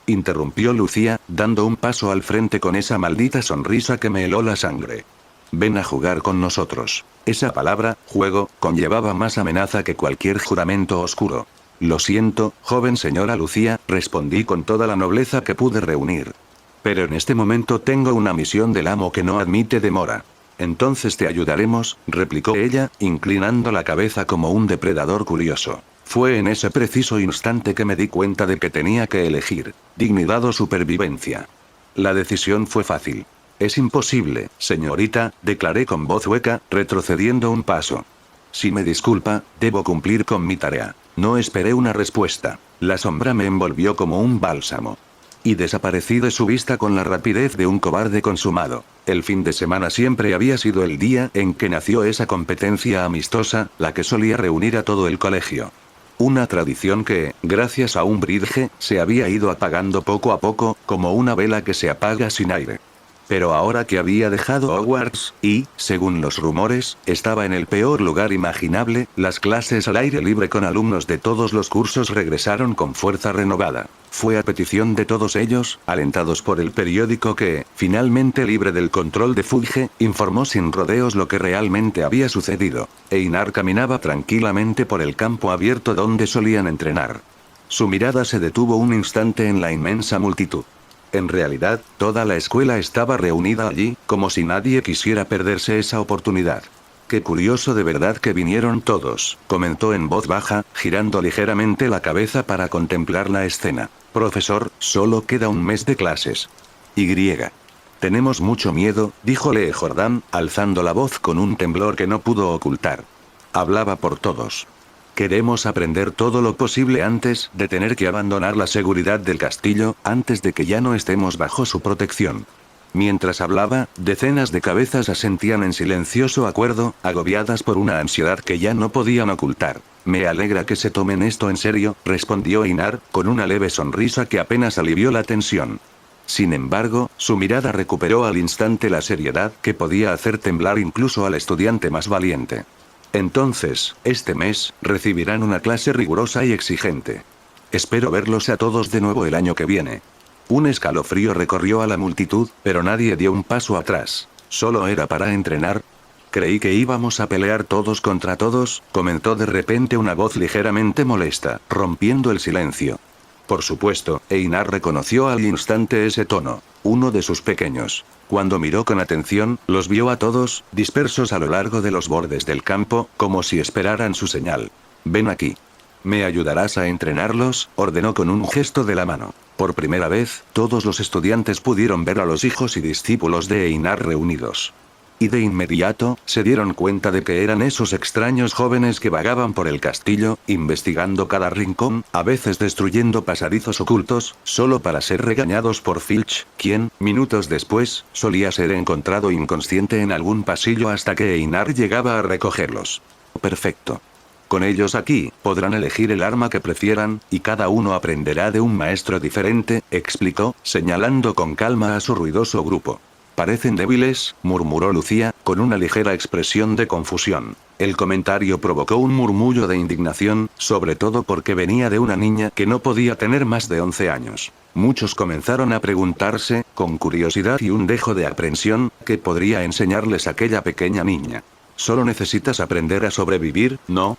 Interrumpió Lucía, dando un paso al frente con esa maldita sonrisa que me heló la sangre. Ven a jugar con nosotros. Esa palabra, juego, conllevaba más amenaza que cualquier juramento oscuro. Lo siento, joven señora Lucía, respondí con toda la nobleza que pude reunir. Pero en este momento tengo una misión del amo que no admite demora. Entonces te ayudaremos, replicó ella, inclinando la cabeza como un depredador curioso. Fue en ese preciso instante que me di cuenta de que tenía que elegir, dignidad o supervivencia. La decisión fue fácil. Es imposible, señorita, declaré con voz hueca, retrocediendo un paso. Si me disculpa, debo cumplir con mi tarea. No esperé una respuesta. La sombra me envolvió como un bálsamo. Y desaparecí de su vista con la rapidez de un cobarde consumado. El fin de semana siempre había sido el día en que nació esa competencia amistosa, la que solía reunir a todo el colegio. Una tradición que, gracias a un bridge, se había ido apagando poco a poco, como una vela que se apaga sin aire. Pero ahora que había dejado Hogwarts, y, según los rumores, estaba en el peor lugar imaginable, las clases al aire libre con alumnos de todos los cursos regresaron con fuerza renovada. Fue a petición de todos ellos, alentados por el periódico que, finalmente libre del control de Fudge, informó sin rodeos lo que realmente había sucedido. Einar caminaba tranquilamente por el campo abierto donde solían entrenar. Su mirada se detuvo un instante en la inmensa multitud. En realidad, toda la escuela estaba reunida allí, como si nadie quisiera perderse esa oportunidad. Qué curioso de verdad que vinieron todos, comentó en voz baja, girando ligeramente la cabeza para contemplar la escena. Profesor, solo queda un mes de clases. Y. Tenemos mucho miedo, dijo Lee Jordan, alzando la voz con un temblor que no pudo ocultar. Hablaba por todos. Queremos aprender todo lo posible antes de tener que abandonar la seguridad del castillo, antes de que ya no estemos bajo su protección. Mientras hablaba, decenas de cabezas asentían en silencioso acuerdo, agobiadas por una ansiedad que ya no podían ocultar. Me alegra que se tomen esto en serio, respondió Einar, con una leve sonrisa que apenas alivió la tensión. Sin embargo, su mirada recuperó al instante la seriedad que podía hacer temblar incluso al estudiante más valiente. Entonces, este mes, recibirán una clase rigurosa y exigente. Espero verlos a todos de nuevo el año que viene. Un escalofrío recorrió a la multitud, pero nadie dio un paso atrás. ¿Solo era para entrenar? Creí que íbamos a pelear todos contra todos, comentó de repente una voz ligeramente molesta, rompiendo el silencio. Por supuesto, Einar reconoció al instante ese tono. Uno de sus pequeños. Cuando miró con atención, los vio a todos, dispersos a lo largo de los bordes del campo, como si esperaran su señal. Ven aquí. ¿Me ayudarás a entrenarlos?, ordenó con un gesto de la mano. Por primera vez, todos los estudiantes pudieron ver a los hijos y discípulos de Einar reunidos. Y de inmediato, se dieron cuenta de que eran esos extraños jóvenes que vagaban por el castillo, investigando cada rincón, a veces destruyendo pasadizos ocultos, solo para ser regañados por Filch, quien, minutos después, solía ser encontrado inconsciente en algún pasillo hasta que Einar llegaba a recogerlos. Perfecto. Con ellos aquí, podrán elegir el arma que prefieran, y cada uno aprenderá de un maestro diferente, explicó, señalando con calma a su ruidoso grupo. Parecen débiles, murmuró Lucía, con una ligera expresión de confusión. El comentario provocó un murmullo de indignación, sobre todo porque venía de una niña que no podía tener más de 11 años. Muchos comenzaron a preguntarse, con curiosidad y un dejo de aprensión, ¿qué podría enseñarles aquella pequeña niña? Solo necesitas aprender a sobrevivir, ¿no?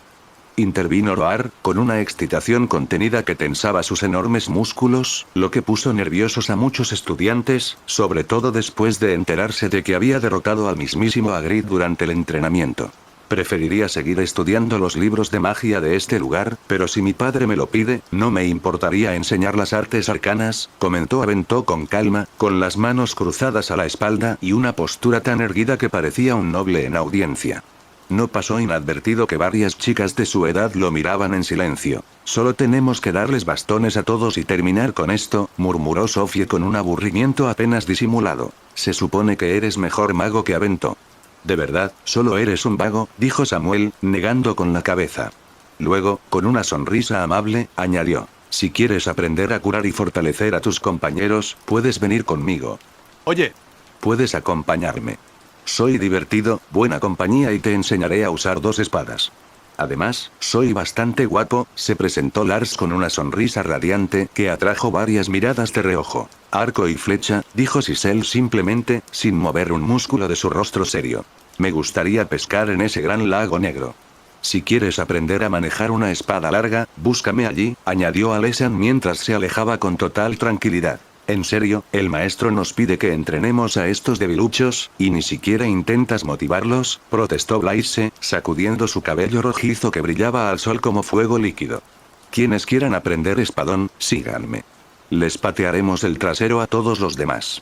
Intervino Roar, con una excitación contenida que tensaba sus enormes músculos, lo que puso nerviosos a muchos estudiantes, sobre todo después de enterarse de que había derrotado al mismísimo Hagrid durante el entrenamiento. Preferiría seguir estudiando los libros de magia de este lugar, pero si mi padre me lo pide, no me importaría enseñar las artes arcanas, comentó Aventó con calma, con las manos cruzadas a la espalda y una postura tan erguida que parecía un noble en audiencia. No pasó inadvertido que varias chicas de su edad lo miraban en silencio. Solo tenemos que darles bastones a todos y terminar con esto, murmuró Sophie con un aburrimiento apenas disimulado. Se supone que eres mejor mago que Aventó. De verdad, solo eres un vago, dijo Samuel, negando con la cabeza. Luego, con una sonrisa amable, añadió. Si quieres aprender a curar y fortalecer a tus compañeros, puedes venir conmigo. Oye. Puedes acompañarme. Soy divertido, buena compañía y te enseñaré a usar 2 espadas. Además, soy bastante guapo, se presentó Lars con una sonrisa radiante que atrajo varias miradas de reojo. Arco y flecha, dijo Sisel simplemente, sin mover un músculo de su rostro serio. Me gustaría pescar en ese gran lago negro. Si quieres aprender a manejar una espada larga, búscame allí, añadió Alesan mientras se alejaba con total tranquilidad. En serio, el maestro nos pide que entrenemos a estos debiluchos, y ni siquiera intentas motivarlos, protestó Blaise, sacudiendo su cabello rojizo que brillaba al sol como fuego líquido. Quienes quieran aprender espadón, síganme. Les patearemos el trasero a todos los demás.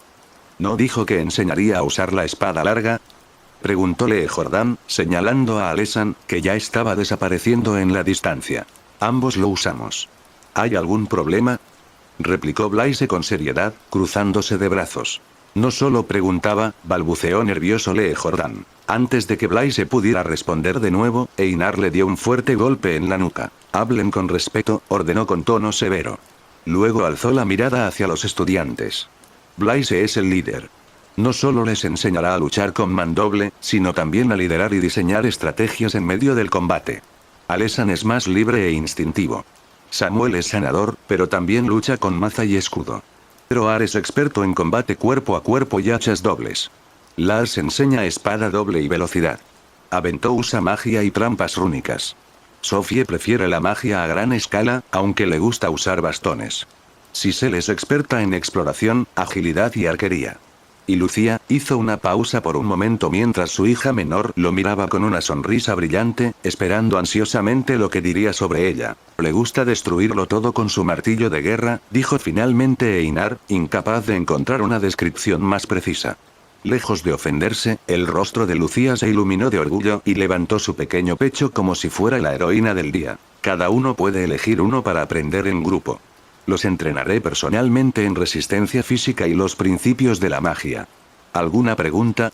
¿No dijo que enseñaría a usar la espada larga? Preguntóle Jordan, señalando a Alesan, que ya estaba desapareciendo en la distancia. Ambos lo usamos. ¿Hay algún problema?, replicó Blaise con seriedad, cruzándose de brazos. No solo preguntaba, balbuceó nervioso Lee Jordan. Antes de que Blaise pudiera responder de nuevo, Einar le dio un fuerte golpe en la nuca. Hablen con respeto, ordenó con tono severo. Luego alzó la mirada hacia los estudiantes. Blaise es el líder. No solo les enseñará a luchar con mandoble, sino también a liderar y diseñar estrategias en medio del combate. Alesan es más libre e instintivo. Samuel es sanador, pero también lucha con maza y escudo. Eroar es experto en combate cuerpo a cuerpo y hachas dobles. Lars enseña espada doble y velocidad. Aventó usa magia y trampas rúnicas. Sophie prefiere la magia a gran escala, aunque le gusta usar bastones. Sisel es experta en exploración, agilidad y arquería. Y Lucía hizo una pausa por un momento mientras su hija menor lo miraba con una sonrisa brillante, esperando ansiosamente lo que diría sobre ella. Le gusta destruirlo todo con su martillo de guerra, dijo finalmente Einar, incapaz de encontrar una descripción más precisa. Lejos de ofenderse, el rostro de Lucía se iluminó de orgullo y levantó su pequeño pecho como si fuera la heroína del día. Cada uno puede elegir uno para aprender en grupo. Los entrenaré personalmente en resistencia física y los principios de la magia. ¿Alguna pregunta?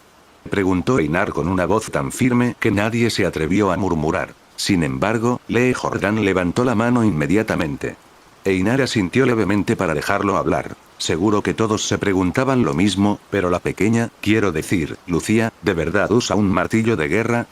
Preguntó Einar con una voz tan firme que nadie se atrevió a murmurar. Sin embargo, Lee Jordan levantó la mano inmediatamente. Einar asintió levemente para dejarlo hablar. Seguro que todos se preguntaban lo mismo, pero la pequeña, quiero decir, Lucía, ¿de verdad usa un martillo de guerra?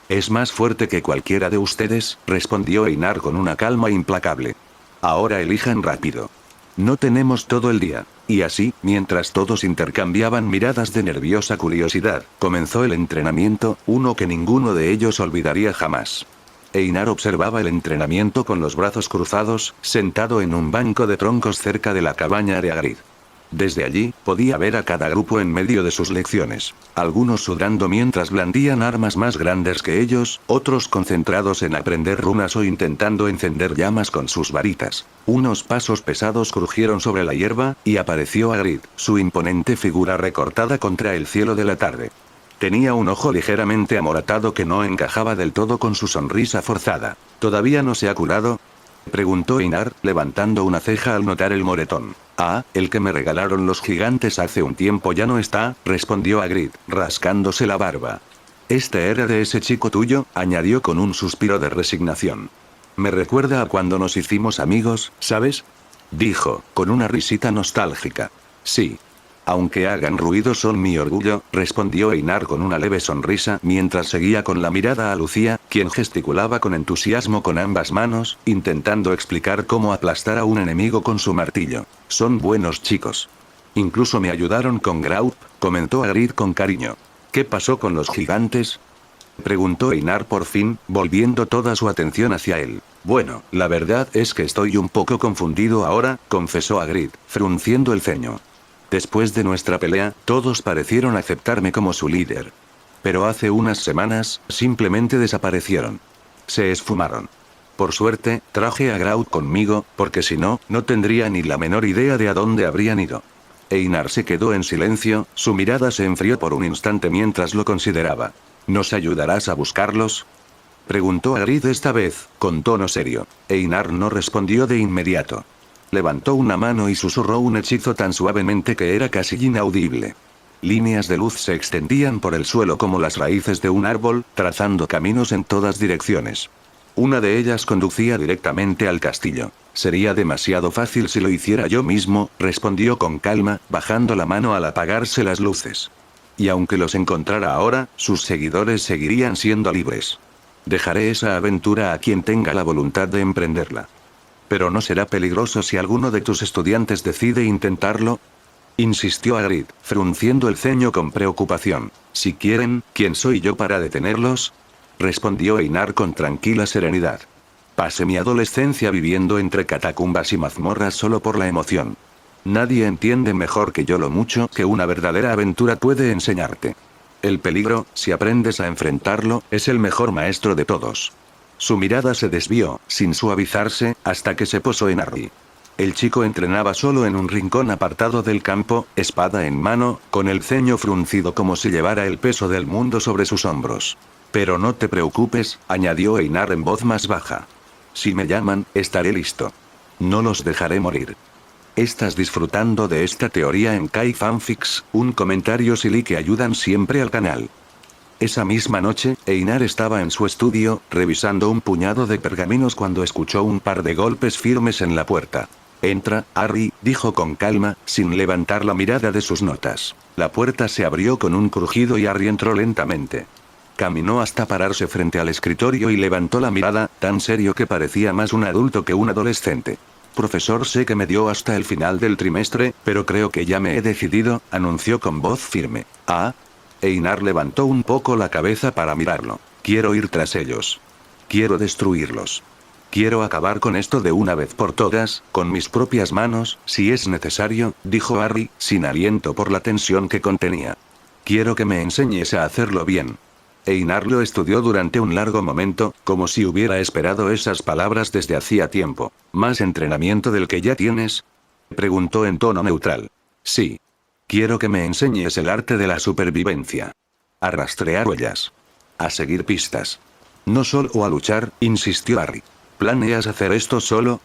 Es más fuerte que cualquiera de ustedes, respondió Einar con una calma implacable. Ahora elijan rápido. No tenemos todo el día. Y así, mientras todos intercambiaban miradas de nerviosa curiosidad, comenzó el entrenamiento, uno que ninguno de ellos olvidaría jamás. Einar observaba el entrenamiento con los brazos cruzados, sentado en un banco de troncos cerca de la cabaña de Hagrid. Desde allí, podía ver a cada grupo en medio de sus lecciones. Algunos sudando mientras blandían armas más grandes que ellos, otros concentrados en aprender runas o intentando encender llamas con sus varitas. Unos pasos pesados crujieron sobre la hierba, y apareció Hagrid, su imponente figura recortada contra el cielo de la tarde. Tenía un ojo ligeramente amoratado que no encajaba del todo con su sonrisa forzada. ¿Todavía no se ha curado?, preguntó Einar, levantando una ceja al notar el moretón. Ah, el que me regalaron los gigantes hace un tiempo ya no está, respondió Hagrid, rascándose la barba. Este era de ese chico tuyo, añadió con un suspiro de resignación. Me recuerda a cuando nos hicimos amigos, ¿sabes?, dijo, con una risita nostálgica. Sí. Aunque hagan ruido son mi orgullo, respondió Einar con una leve sonrisa mientras seguía con la mirada a Lucía, quien gesticulaba con entusiasmo con ambas manos, intentando explicar cómo aplastar a un enemigo con su martillo. Son buenos chicos. Incluso me ayudaron con Graup, comentó Hagrid con cariño. ¿Qué pasó con los gigantes?, preguntó Einar por fin, volviendo toda su atención hacia él. Bueno, la verdad es que estoy un poco confundido ahora, confesó Hagrid, frunciendo el ceño. Después de nuestra pelea, todos parecieron aceptarme como su líder. Pero hace unas semanas, simplemente desaparecieron. Se esfumaron. Por suerte, traje a Grout conmigo, porque si no, no tendría ni la menor idea de a dónde habrían ido. Einar se quedó en silencio, su mirada se enfrió por un instante mientras lo consideraba. ¿Nos ayudarás a buscarlos?, preguntó Hagrid esta vez, con tono serio. Einar no respondió de inmediato. Levantó una mano y susurró un hechizo tan suavemente que era casi inaudible. Líneas de luz se extendían por el suelo como las raíces de un árbol, trazando caminos en todas direcciones. Una de ellas conducía directamente al castillo. Sería demasiado fácil si lo hiciera yo mismo, respondió con calma, bajando la mano al apagarse las luces. Y aunque los encontrara ahora, sus seguidores seguirían siendo libres. Dejaré esa aventura a quien tenga la voluntad de emprenderla. ¿Pero no será peligroso si alguno de tus estudiantes decide intentarlo?, insistió Hagrid, frunciendo el ceño con preocupación. Si quieren, ¿quién soy yo para detenerlos?, respondió Einar con tranquila serenidad. Pasé mi adolescencia viviendo entre catacumbas y mazmorras solo por la emoción. Nadie entiende mejor que yo lo mucho que una verdadera aventura puede enseñarte. El peligro, si aprendes a enfrentarlo, es el mejor maestro de todos. Su mirada se desvió, sin suavizarse, hasta que se posó en Harry. El chico entrenaba solo en un rincón apartado del campo, espada en mano, con el ceño fruncido como si llevara el peso del mundo sobre sus hombros. Pero no te preocupes, añadió Einar en voz más baja. Si me llaman, estaré listo. No los dejaré morir. ¿Estás disfrutando de esta teoría en Kai Fanfics? Un comentario silly que ayudan siempre al canal. Esa misma noche, Einar estaba en su estudio, revisando un puñado de pergaminos cuando escuchó un par de golpes firmes en la puerta. Entra, Harry, dijo con calma, sin levantar la mirada de sus notas. La puerta se abrió con un crujido y Harry entró lentamente. Caminó hasta pararse frente al escritorio y levantó la mirada, tan serio que parecía más un adulto que un adolescente. Profesor, sé que me dio hasta el final del trimestre, pero creo que ya me he decidido, anunció con voz firme. Ah. Einar levantó un poco la cabeza para mirarlo. Quiero ir tras ellos. Quiero destruirlos. Quiero acabar con esto de una vez por todas, con mis propias manos, si es necesario, dijo Harry, sin aliento por la tensión que contenía. Quiero que me enseñes a hacerlo bien. Einar lo estudió durante un largo momento, como si hubiera esperado esas palabras desde hacía tiempo. ¿Más entrenamiento del que ya tienes? Preguntó en tono neutral. Sí. Quiero que me enseñes el arte de la supervivencia. A rastrear huellas. A seguir pistas. No solo a luchar, insistió Harry. ¿Planeas hacer esto solo?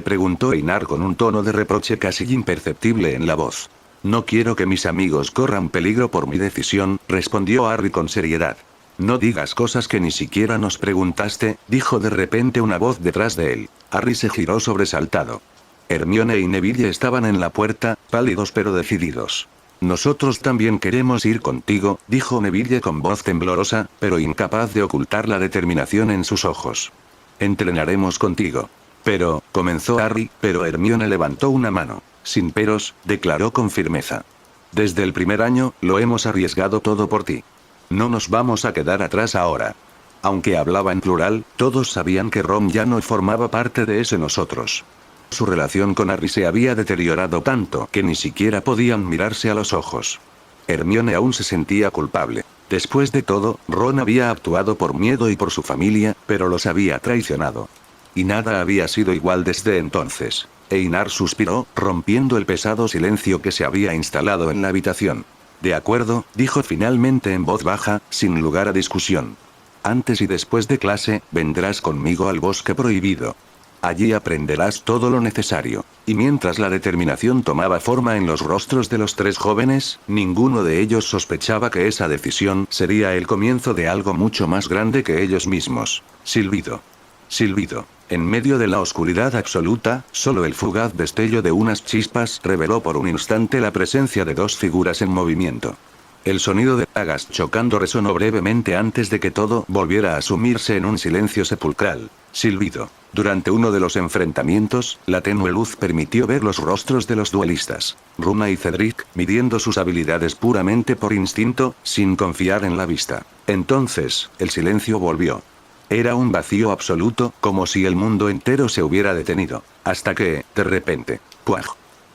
Preguntó Einar con un tono de reproche casi imperceptible en la voz. No quiero que mis amigos corran peligro por mi decisión, respondió Harry con seriedad. No digas cosas que ni siquiera nos preguntaste, dijo de repente una voz detrás de él. Harry se giró sobresaltado. Hermione y Neville estaban en la puerta, pálidos pero decididos. Nosotros también queremos ir contigo, dijo Neville con voz temblorosa, pero incapaz de ocultar la determinación en sus ojos. Entrenaremos contigo. Pero, comenzó Harry, pero Hermione levantó una mano. Sin peros, declaró con firmeza. Desde el primer año, lo hemos arriesgado todo por ti. No nos vamos a quedar atrás ahora. Aunque hablaba en plural, todos sabían que Ron ya no formaba parte de ese nosotros. Su relación con Harry se había deteriorado tanto que ni siquiera podían mirarse a los ojos. Hermione aún se sentía culpable. Después de todo, Ron había actuado por miedo y por su familia, pero los había traicionado. Y nada había sido igual desde entonces. Einar suspiró, rompiendo el pesado silencio que se había instalado en la habitación. De acuerdo, dijo finalmente en voz baja, sin lugar a discusión. Antes y después de clase, vendrás conmigo al bosque prohibido. Allí aprenderás todo lo necesario. Y mientras la determinación tomaba forma en los rostros de los tres jóvenes, ninguno de ellos sospechaba que esa decisión sería el comienzo de algo mucho más grande que ellos mismos. Silbido. Silbido. En medio de la oscuridad absoluta, solo el fugaz destello de unas chispas reveló por un instante la presencia de dos figuras en movimiento. El sonido de dagas chocando resonó brevemente antes de que todo volviera a sumirse en un silencio sepulcral. Silbido. Durante uno de los enfrentamientos, la tenue luz permitió ver los rostros de los duelistas. Runa y Cedric, midiendo sus habilidades puramente por instinto, sin confiar en la vista. Entonces, el silencio volvió. Era un vacío absoluto, como si el mundo entero se hubiera detenido. Hasta que, de repente, ¡puaj!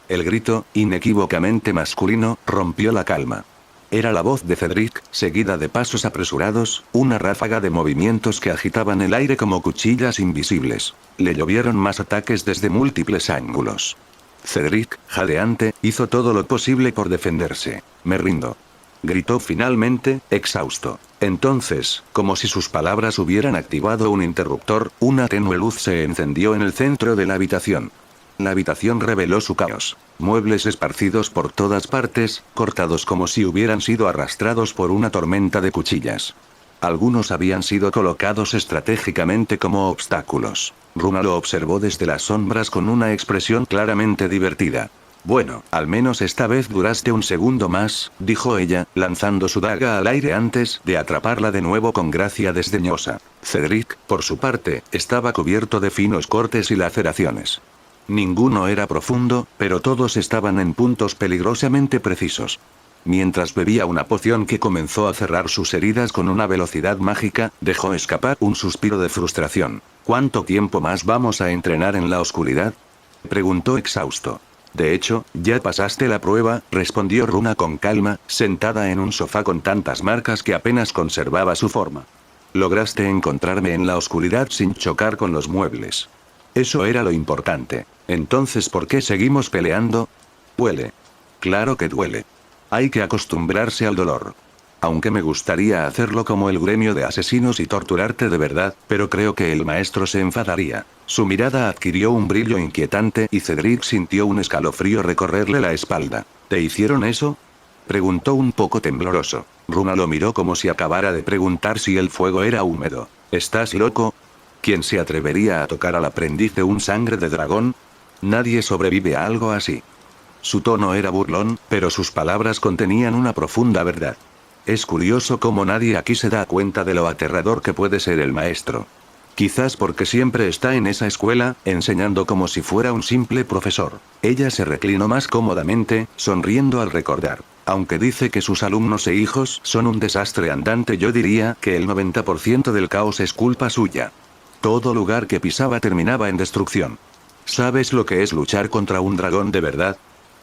El grito, inequívocamente masculino, rompió la calma. Era la voz de Cedric, seguida de pasos apresurados, una ráfaga de movimientos que agitaban el aire como cuchillas invisibles. Le llovieron más ataques desde múltiples ángulos. Cedric, jadeante, hizo todo lo posible por defenderse. Me rindo. Gritó finalmente, exhausto. Entonces, como si sus palabras hubieran activado un interruptor, una tenue luz se encendió en el centro de la habitación. La habitación reveló su caos. Muebles esparcidos por todas partes, cortados como si hubieran sido arrastrados por una tormenta de cuchillas. Algunos habían sido colocados estratégicamente como obstáculos. Runa lo observó desde las sombras con una expresión claramente divertida. Bueno, al menos esta vez duraste un segundo más, dijo ella, lanzando su daga al aire antes de atraparla de nuevo con gracia desdeñosa. Cedric, por su parte, estaba cubierto de finos cortes y laceraciones. Ninguno era profundo, pero todos estaban en puntos peligrosamente precisos. Mientras bebía una poción que comenzó a cerrar sus heridas con una velocidad mágica, dejó escapar un suspiro de frustración. ¿Cuánto tiempo más vamos a entrenar en la oscuridad?, preguntó exhausto. De hecho, ya pasaste la prueba, respondió Runa con calma, sentada en un sofá con tantas marcas que apenas conservaba su forma. Lograste encontrarme en la oscuridad sin chocar con los muebles. Eso era lo importante. Entonces, ¿por qué seguimos peleando? Duele. Claro que duele. Hay que acostumbrarse al dolor. Aunque me gustaría hacerlo como el gremio de asesinos y torturarte de verdad, pero creo que el maestro se enfadaría. Su mirada adquirió un brillo inquietante y Cedric sintió un escalofrío recorrerle la espalda. ¿Te hicieron eso?, preguntó un poco tembloroso. Runa lo miró como si acabara de preguntar si el fuego era húmedo. ¿Estás loco? ¿Quién se atrevería a tocar al aprendiz de un sangre de dragón? Nadie sobrevive a algo así. Su tono era burlón, pero sus palabras contenían una profunda verdad. Es curioso cómo nadie aquí se da cuenta de lo aterrador que puede ser el maestro. Quizás porque siempre está en esa escuela, enseñando como si fuera un simple profesor. Ella se reclinó más cómodamente, sonriendo al recordar. Aunque dice que sus alumnos e hijos son un desastre andante, yo diría que el 90% del caos es culpa suya. Todo lugar que pisaba terminaba en destrucción. ¿Sabes lo que es luchar contra un dragón de verdad?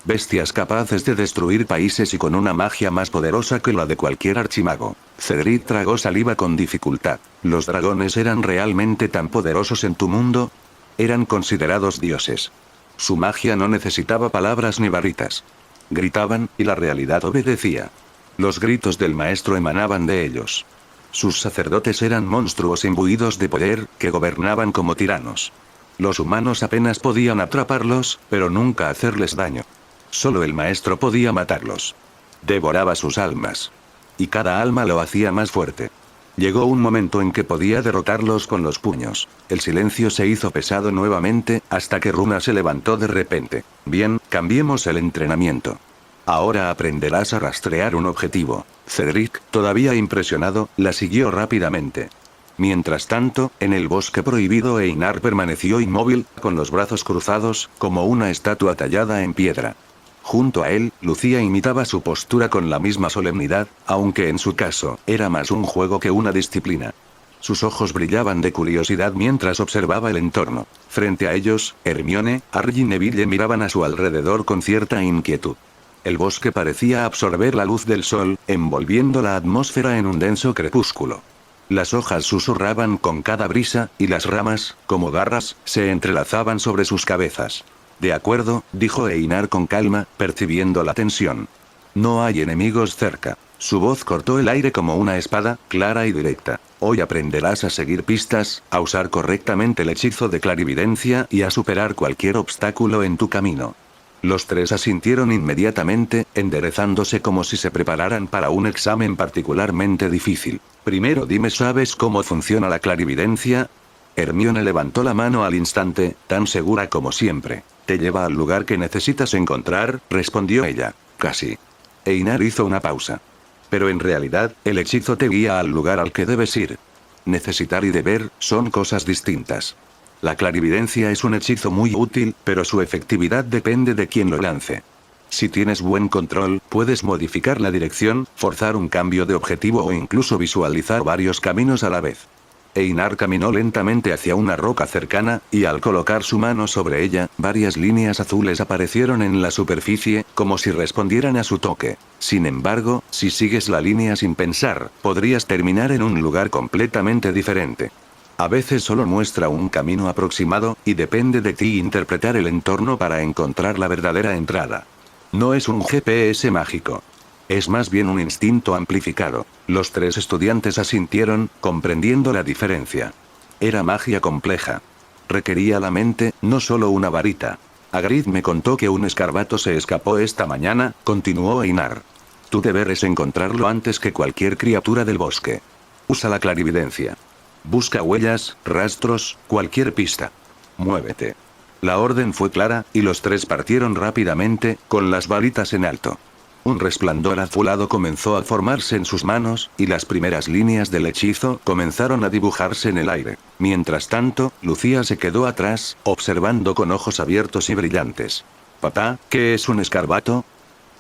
Bestias capaces de destruir países y con una magia más poderosa que la de cualquier archimago. Cedric tragó saliva con dificultad. ¿Los dragones eran realmente tan poderosos en tu mundo? Eran considerados dioses. Su magia no necesitaba palabras ni varitas. Gritaban, y la realidad obedecía. Los gritos del maestro emanaban de ellos. Sus sacerdotes eran monstruos imbuidos de poder, que gobernaban como tiranos. Los humanos apenas podían atraparlos, pero nunca hacerles daño. Solo el maestro podía matarlos. Devoraba sus almas. Y cada alma lo hacía más fuerte. Llegó un momento en que podía derrotarlos con los puños. El silencio se hizo pesado nuevamente, hasta que Runa se levantó de repente. Bien, cambiemos el entrenamiento. Ahora aprenderás a rastrear un objetivo. Cedric, todavía impresionado, la siguió rápidamente. Mientras tanto, en el bosque prohibido Einar permaneció inmóvil, con los brazos cruzados, como una estatua tallada en piedra. Junto a él, Lucía imitaba su postura con la misma solemnidad, aunque en su caso, era más un juego que una disciplina. Sus ojos brillaban de curiosidad mientras observaba el entorno. Frente a ellos, Hermione, Harry y Neville miraban a su alrededor con cierta inquietud. El bosque parecía absorber la luz del sol, envolviendo la atmósfera en un denso crepúsculo. Las hojas susurraban con cada brisa, y las ramas, como garras, se entrelazaban sobre sus cabezas. De acuerdo, dijo Einar con calma, percibiendo la tensión. No hay enemigos cerca. Su voz cortó el aire como una espada, clara y directa. Hoy aprenderás a seguir pistas, a usar correctamente el hechizo de clarividencia y a superar cualquier obstáculo en tu camino. Los tres asintieron inmediatamente, enderezándose como si se prepararan para un examen particularmente difícil. Primero dime, ¿sabes cómo funciona la clarividencia? Hermione levantó la mano al instante, tan segura como siempre. Te lleva al lugar que necesitas encontrar, respondió ella. Casi. Einar hizo una pausa. Pero en realidad, el hechizo te guía al lugar al que debes ir. Necesitar y deber, son cosas distintas. La clarividencia es un hechizo muy útil, pero su efectividad depende de quien lo lance. Si tienes buen control, puedes modificar la dirección, forzar un cambio de objetivo o incluso visualizar varios caminos a la vez. Einar caminó lentamente hacia una roca cercana, y al colocar su mano sobre ella, varias líneas azules aparecieron en la superficie, como si respondieran a su toque. Sin embargo, si sigues la línea sin pensar, podrías terminar en un lugar completamente diferente. A veces solo muestra un camino aproximado, y depende de ti interpretar el entorno para encontrar la verdadera entrada. No es un GPS mágico. Es más bien un instinto amplificado. Los tres estudiantes asintieron, comprendiendo la diferencia. Era magia compleja. Requería la mente, no solo una varita. Hagrid me contó que un escarbato se escapó esta mañana, continuó Einar. Tu deber es encontrarlo antes que cualquier criatura del bosque. Usa la clarividencia. Busca huellas, rastros, cualquier pista. Muévete. La orden fue clara, y los tres partieron rápidamente, con las varitas en alto. Un resplandor azulado comenzó a formarse en sus manos, y las primeras líneas del hechizo comenzaron a dibujarse en el aire. Mientras tanto, Lucía se quedó atrás, observando con ojos abiertos y brillantes. «Papá, ¿qué es un escarbato?»,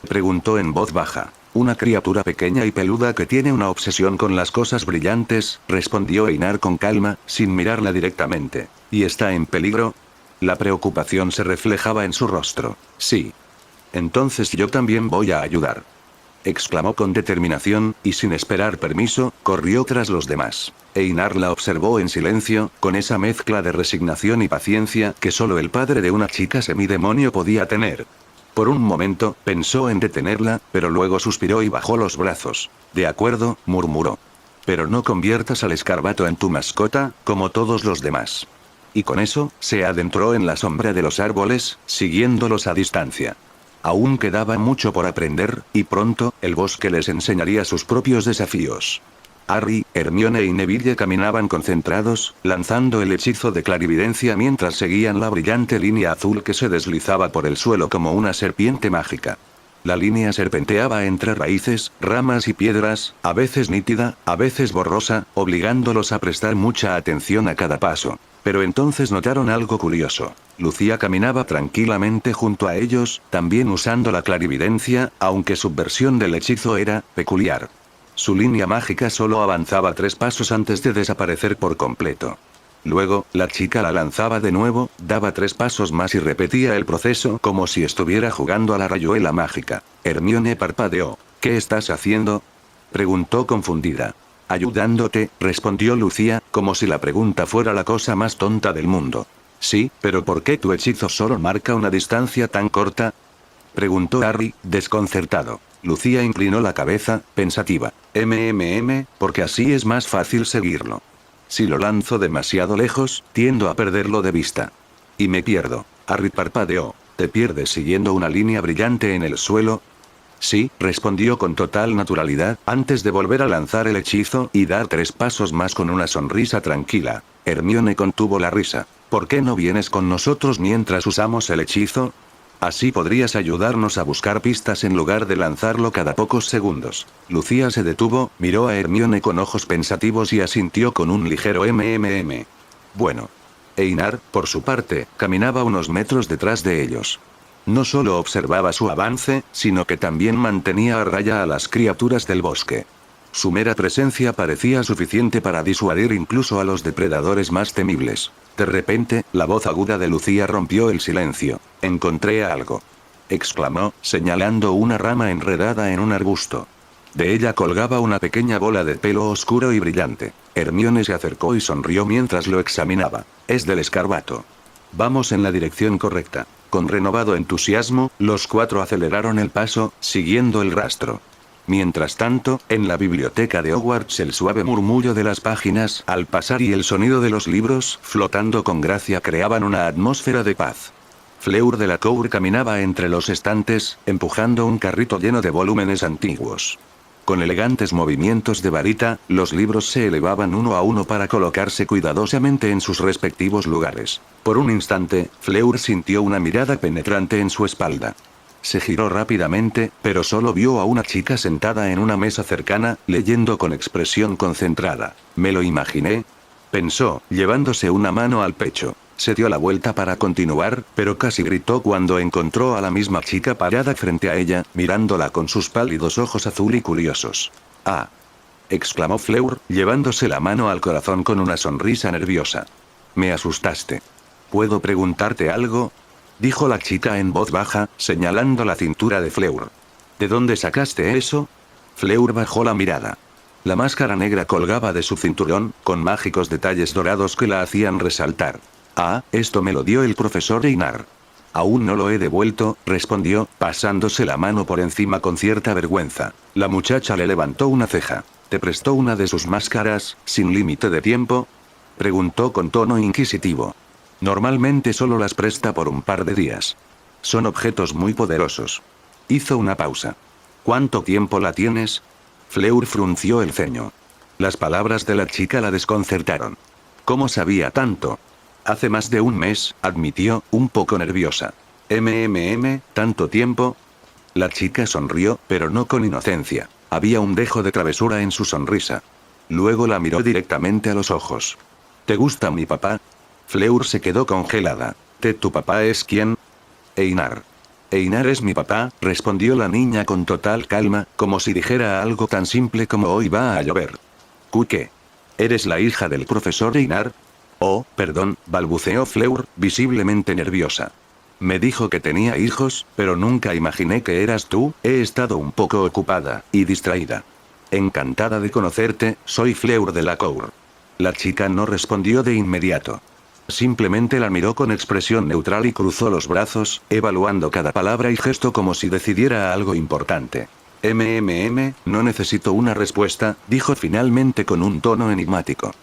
preguntó en voz baja. «Una criatura pequeña y peluda que tiene una obsesión con las cosas brillantes», respondió Einar con calma, sin mirarla directamente. «¿Y está en peligro?». La preocupación se reflejaba en su rostro. «Sí». «Entonces yo también voy a ayudar», exclamó con determinación, y sin esperar permiso, corrió tras los demás. Einar la observó en silencio, con esa mezcla de resignación y paciencia que solo el padre de una chica semidemonio podía tener. Por un momento, pensó en detenerla, pero luego suspiró y bajó los brazos. «De acuerdo», murmuró. «Pero no conviertas al escarbato en tu mascota, como todos los demás». Y con eso, se adentró en la sombra de los árboles, siguiéndolos a distancia. Aún quedaba mucho por aprender, y pronto, el bosque les enseñaría sus propios desafíos. Harry, Hermione y Neville caminaban concentrados, lanzando el hechizo de clarividencia mientras seguían la brillante línea azul que se deslizaba por el suelo como una serpiente mágica. La línea serpenteaba entre raíces, ramas y piedras, a veces nítida, a veces borrosa, obligándolos a prestar mucha atención a cada paso. Pero entonces notaron algo curioso. Lucía caminaba tranquilamente junto a ellos, también usando la clarividencia, aunque su versión del hechizo era peculiar. Su línea mágica solo avanzaba 3 pasos antes de desaparecer por completo. Luego, la chica la lanzaba de nuevo, daba 3 pasos más y repetía el proceso como si estuviera jugando a la rayuela mágica. Hermione parpadeó. ¿Qué estás haciendo?, preguntó confundida. Ayudándote, respondió Lucía, como si la pregunta fuera la cosa más tonta del mundo. Sí, pero ¿por qué tu hechizo solo marca una distancia tan corta?, preguntó Harry, desconcertado. Lucía inclinó la cabeza, pensativa. Porque así es más fácil seguirlo. Si lo lanzo demasiado lejos, tiendo a perderlo de vista. Y me pierdo. Harry parpadeó. ¿Te pierdes siguiendo una línea brillante en el suelo? Sí, respondió con total naturalidad, antes de volver a lanzar el hechizo y dar 3 pasos más con una sonrisa tranquila. Hermione contuvo la risa. ¿Por qué no vienes con nosotros mientras usamos el hechizo? Así podrías ayudarnos a buscar pistas en lugar de lanzarlo cada pocos segundos. Lucía se detuvo, miró a Hermione con ojos pensativos y asintió con un ligero Bueno. Einar, por su parte, caminaba unos metros detrás de ellos. No solo observaba su avance, sino que también mantenía a raya a las criaturas del bosque. Su mera presencia parecía suficiente para disuadir incluso a los depredadores más temibles. De repente, la voz aguda de Lucía rompió el silencio. «Encontré algo», exclamó, señalando una rama enredada en un arbusto. De ella colgaba una pequeña bola de pelo oscuro y brillante. Hermione se acercó y sonrió mientras lo examinaba. «Es del escarbato. Vamos en la dirección correcta». Con renovado entusiasmo, los 4 aceleraron el paso, siguiendo el rastro. Mientras tanto, en la biblioteca de Hogwarts el suave murmullo de las páginas al pasar y el sonido de los libros flotando con gracia creaban una atmósfera de paz. Fleur Delacour caminaba entre los estantes, empujando un carrito lleno de volúmenes antiguos. Con elegantes movimientos de varita, los libros se elevaban uno a uno para colocarse cuidadosamente en sus respectivos lugares. Por un instante, Fleur sintió una mirada penetrante en su espalda. Se giró rápidamente, pero solo vio a una chica sentada en una mesa cercana, leyendo con expresión concentrada. «Me lo imaginé», pensó, llevándose una mano al pecho. Se dio la vuelta para continuar, pero casi gritó cuando encontró a la misma chica parada frente a ella, mirándola con sus pálidos ojos azul y curiosos. «Ah», exclamó Fleur, llevándose la mano al corazón con una sonrisa nerviosa. «Me asustaste. ¿Puedo preguntarte algo?», dijo la chica en voz baja, señalando la cintura de Fleur. «¿De dónde sacaste eso?». Fleur bajó la mirada. La máscara negra colgaba de su cinturón, con mágicos detalles dorados que la hacían resaltar. «Ah, esto me lo dio el profesor Einar». «Aún no lo he devuelto», respondió, pasándose la mano por encima con cierta vergüenza. La muchacha le levantó una ceja. «¿Te prestó una de sus máscaras, sin límite de tiempo?», preguntó con tono inquisitivo. «Normalmente solo las presta por un par de días. Son objetos muy poderosos». Hizo una pausa. «¿Cuánto tiempo la tienes?». Fleur frunció el ceño. Las palabras de la chica la desconcertaron. ¿Cómo sabía tanto? «Hace más de un mes», admitió, un poco nerviosa. «¿Tanto tiempo?». La chica sonrió, pero no con inocencia. Había un dejo de travesura en su sonrisa. Luego la miró directamente a los ojos. «¿Te gusta mi papá?». Fleur se quedó congelada. ¿Tu papá es quién?». «Einar». «Einar es mi papá», respondió la niña con total calma, como si dijera algo tan simple como «hoy va a llover». «¿Qué? ¿Eres la hija del profesor Einar?». «Oh, perdón», balbuceó Fleur, visiblemente nerviosa. «Me dijo que tenía hijos, pero nunca imaginé que eras tú. He estado un poco ocupada y distraída». «Encantada de conocerte, soy Fleur Delacour». La chica no respondió de inmediato. Simplemente la miró con expresión neutral y cruzó los brazos, evaluando cada palabra y gesto como si decidiera algo importante. No necesito una respuesta», dijo finalmente con un tono enigmático.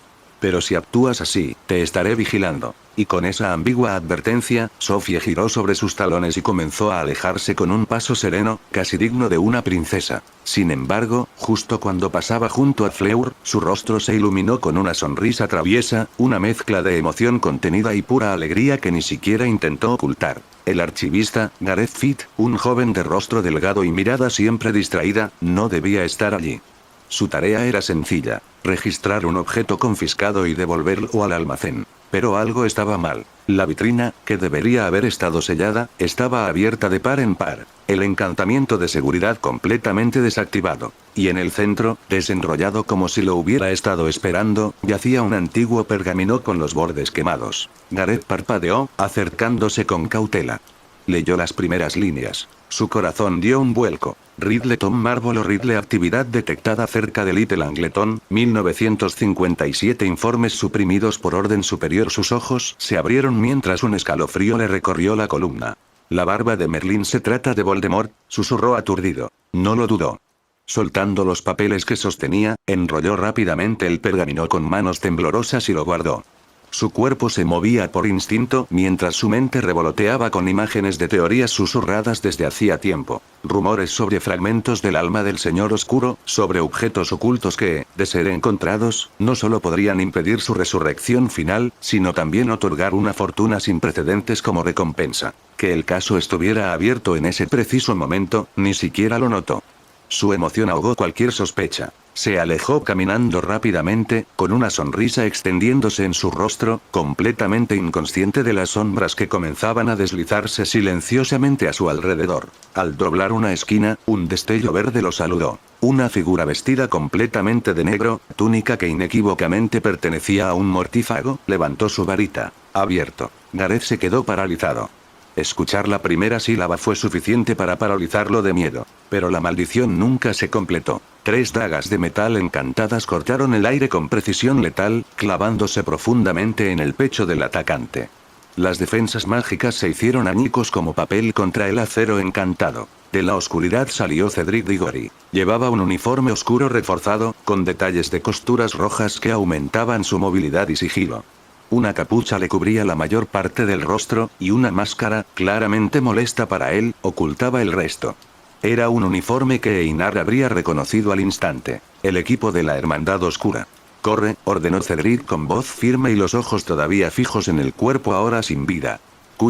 «Pero si actúas así, te estaré vigilando». Y con esa ambigua advertencia, Sophie giró sobre sus talones y comenzó a alejarse con un paso sereno, casi digno de una princesa. Sin embargo, justo cuando pasaba junto a Fleur, su rostro se iluminó con una sonrisa traviesa, una mezcla de emoción contenida y pura alegría que ni siquiera intentó ocultar. El archivista, Gareth Fit, un joven de rostro delgado y mirada siempre distraída, no debía estar allí. Su tarea era sencilla: registrar un objeto confiscado y devolverlo al almacén. Pero algo estaba mal. La vitrina, que debería haber estado sellada, estaba abierta de par en par. El encantamiento de seguridad completamente desactivado. Y en el centro, desenrollado como si lo hubiera estado esperando, yacía un antiguo pergamino con los bordes quemados. Gareth parpadeó, acercándose con cautela. Leyó las primeras líneas. Su corazón dio un vuelco. Ridleton Marble o Ridley actividad detectada cerca de Little Angleton, 1957 informes suprimidos por orden superior. Sus ojos se abrieron mientras un escalofrío le recorrió la columna. La barba de Merlín, se trata de Voldemort, susurró aturdido. No lo dudó. Soltando los papeles que sostenía, enrolló rápidamente el pergamino con manos temblorosas y lo guardó. Su cuerpo se movía por instinto mientras su mente revoloteaba con imágenes de teorías susurradas desde hacía tiempo. Rumores sobre fragmentos del alma del Señor Oscuro, sobre objetos ocultos que, de ser encontrados, no solo podrían impedir su resurrección final, sino también otorgar una fortuna sin precedentes como recompensa. Que el caso estuviera abierto en ese preciso momento, ni siquiera lo notó. Su emoción ahogó cualquier sospecha. Se alejó caminando rápidamente, con una sonrisa extendiéndose en su rostro, completamente inconsciente de las sombras que comenzaban a deslizarse silenciosamente a su alrededor. Al doblar una esquina, un destello verde lo saludó. Una figura vestida completamente de negro, túnica que inequívocamente pertenecía a un mortífago, levantó su varita. Abierto. Gareth se quedó paralizado. Escuchar la primera sílaba fue suficiente para paralizarlo de miedo. Pero la maldición nunca se completó. 3 dagas de metal encantadas cortaron el aire con precisión letal, clavándose profundamente en el pecho del atacante. Las defensas mágicas se hicieron añicos como papel contra el acero encantado. De la oscuridad salió Cedric Diggory. Llevaba un uniforme oscuro reforzado, con detalles de costuras rojas que aumentaban su movilidad y sigilo. Una capucha le cubría la mayor parte del rostro, y una máscara, claramente molesta para él, ocultaba el resto. Era un uniforme que Einar habría reconocido al instante. El equipo de la Hermandad Oscura. «Corre», ordenó Cedric con voz firme y los ojos todavía fijos en el cuerpo ahora sin vida.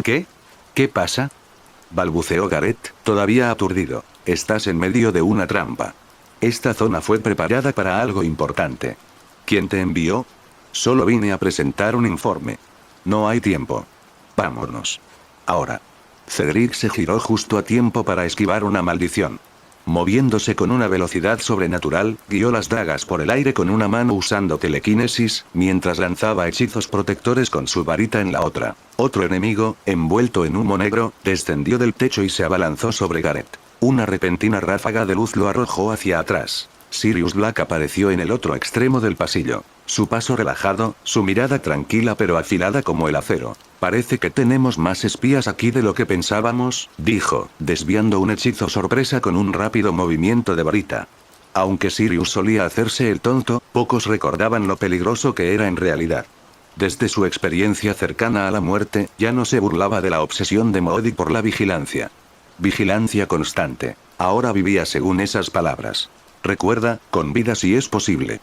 «¿Qué? ¿Qué pasa?», balbuceó Gareth, todavía aturdido. «Estás en medio de una trampa. Esta zona fue preparada para algo importante». «¿Quién te envió?». «Solo vine a presentar un informe». «No hay tiempo. Vámonos. Ahora». Cedric se giró justo a tiempo para esquivar una maldición. Moviéndose con una velocidad sobrenatural, guió las dagas por el aire con una mano usando telequinesis, mientras lanzaba hechizos protectores con su varita en la otra. Otro enemigo, envuelto en humo negro, descendió del techo y se abalanzó sobre Gareth. Una repentina ráfaga de luz lo arrojó hacia atrás. Sirius Black apareció en el otro extremo del pasillo. Su paso relajado, su mirada tranquila pero afilada como el acero. «Parece que tenemos más espías aquí de lo que pensábamos», dijo, desviando un hechizo sorpresa con un rápido movimiento de varita. Aunque Sirius solía hacerse el tonto, pocos recordaban lo peligroso que era en realidad. Desde su experiencia cercana a la muerte, ya no se burlaba de la obsesión de Moody por la vigilancia. Vigilancia constante. Ahora vivía según esas palabras. «Recuerda, con vida si es posible»,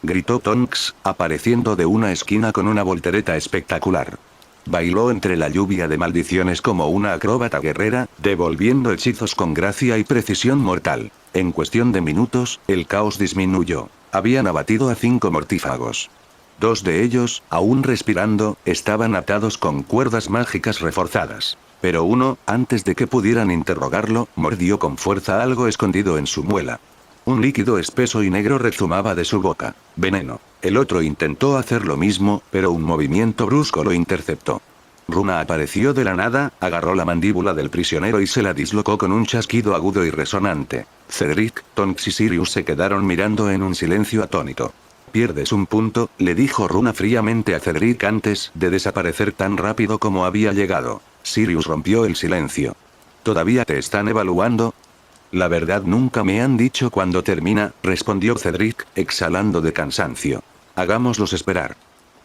gritó Tonks, apareciendo de una esquina con una voltereta espectacular. Bailó entre la lluvia de maldiciones como una acróbata guerrera, devolviendo hechizos con gracia y precisión mortal. En cuestión de minutos, el caos disminuyó. Habían abatido a 5 mortífagos. 2 de ellos, aún respirando, estaban atados con cuerdas mágicas reforzadas. Pero uno, antes de que pudieran interrogarlo, mordió con fuerza algo escondido en su muela. Un líquido espeso y negro rezumaba de su boca. Veneno. El otro intentó hacer lo mismo, pero un movimiento brusco lo interceptó. Runa apareció de la nada, agarró la mandíbula del prisionero y se la dislocó con un chasquido agudo y resonante. Cedric, Tonks y Sirius se quedaron mirando en un silencio atónito. «Pierdes un punto», le dijo Runa fríamente a Cedric antes de desaparecer tan rápido como había llegado. Sirius rompió el silencio. «¿Todavía te están evaluando?». «La verdad nunca me han dicho cuándo termina», respondió Cedric, exhalando de cansancio. «Hagámoslos esperar».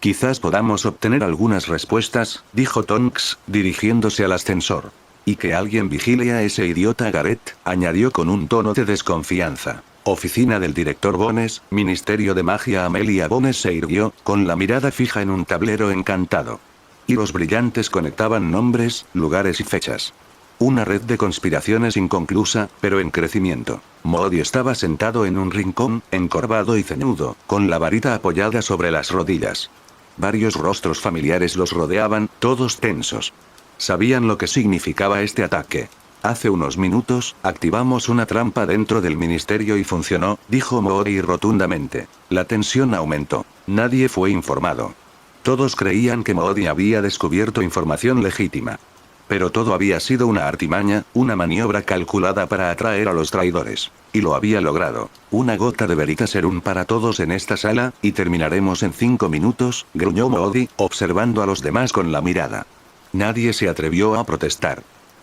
Quizás podamos obtener algunas respuestas, dijo Tonks, dirigiéndose al ascensor. Y que alguien vigile a ese idiota Garrett, añadió con un tono de desconfianza. Oficina del director Bones, Ministerio de Magia. Amelia Bones se irguió, con la mirada fija en un tablero encantado. Hilos brillantes conectaban nombres, lugares y fechas. Una red de conspiraciones inconclusa, pero en crecimiento. Modi estaba sentado en un rincón, encorvado y ceñudo, con la varita apoyada sobre las rodillas. Varios rostros familiares los rodeaban, todos tensos. Sabían lo que significaba este ataque. Hace unos minutos, activamos una trampa dentro del ministerio y funcionó, dijo Modi rotundamente. La tensión aumentó. Nadie fue informado. Todos creían que Modi había descubierto información legítima. Pero todo había sido una artimaña, una maniobra calculada para atraer a los traidores. Y lo había logrado. Una gota de Veritaserum para todos en esta sala, y terminaremos en 5 minutos, gruñó Modi, observando a los demás con la mirada. Nadie se atrevió a protestar.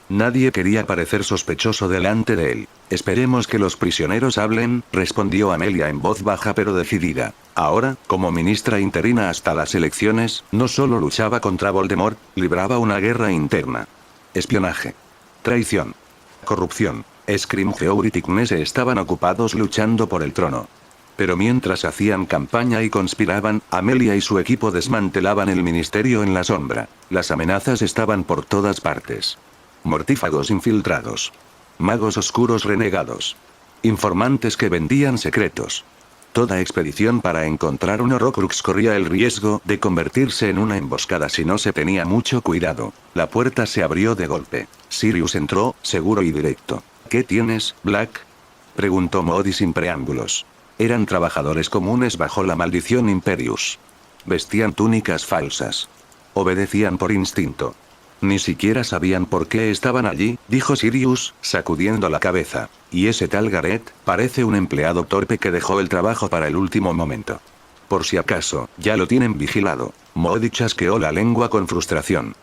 Nadie quería parecer sospechoso delante de él. Esperemos que los prisioneros hablen, respondió Amelia en voz baja pero decidida. Ahora, como ministra interina hasta las elecciones, no solo luchaba contra Voldemort, libraba una guerra interna. Espionaje. Traición. Corrupción. Scrimgeour y Ticnese estaban ocupados luchando por el trono. Pero mientras hacían campaña y conspiraban, Amelia y su equipo desmantelaban el ministerio en la sombra. Las amenazas estaban por todas partes. Mortífagos infiltrados. Magos oscuros renegados. Informantes que vendían secretos. Toda expedición para encontrar un Horrocrux corría el riesgo de convertirse en una emboscada si no se tenía mucho cuidado. La puerta se abrió de golpe. Sirius entró, seguro y directo. ¿Qué tienes, Black?, preguntó Modi sin preámbulos. Eran trabajadores comunes bajo la maldición Imperius. Vestían túnicas falsas. Obedecían por instinto. Ni siquiera sabían por qué estaban allí, dijo Sirius, sacudiendo la cabeza. Y ese tal Garrett, parece un empleado torpe que dejó el trabajo para el último momento. Por si acaso, ya lo tienen vigilado. Modi chasqueó la lengua con frustración.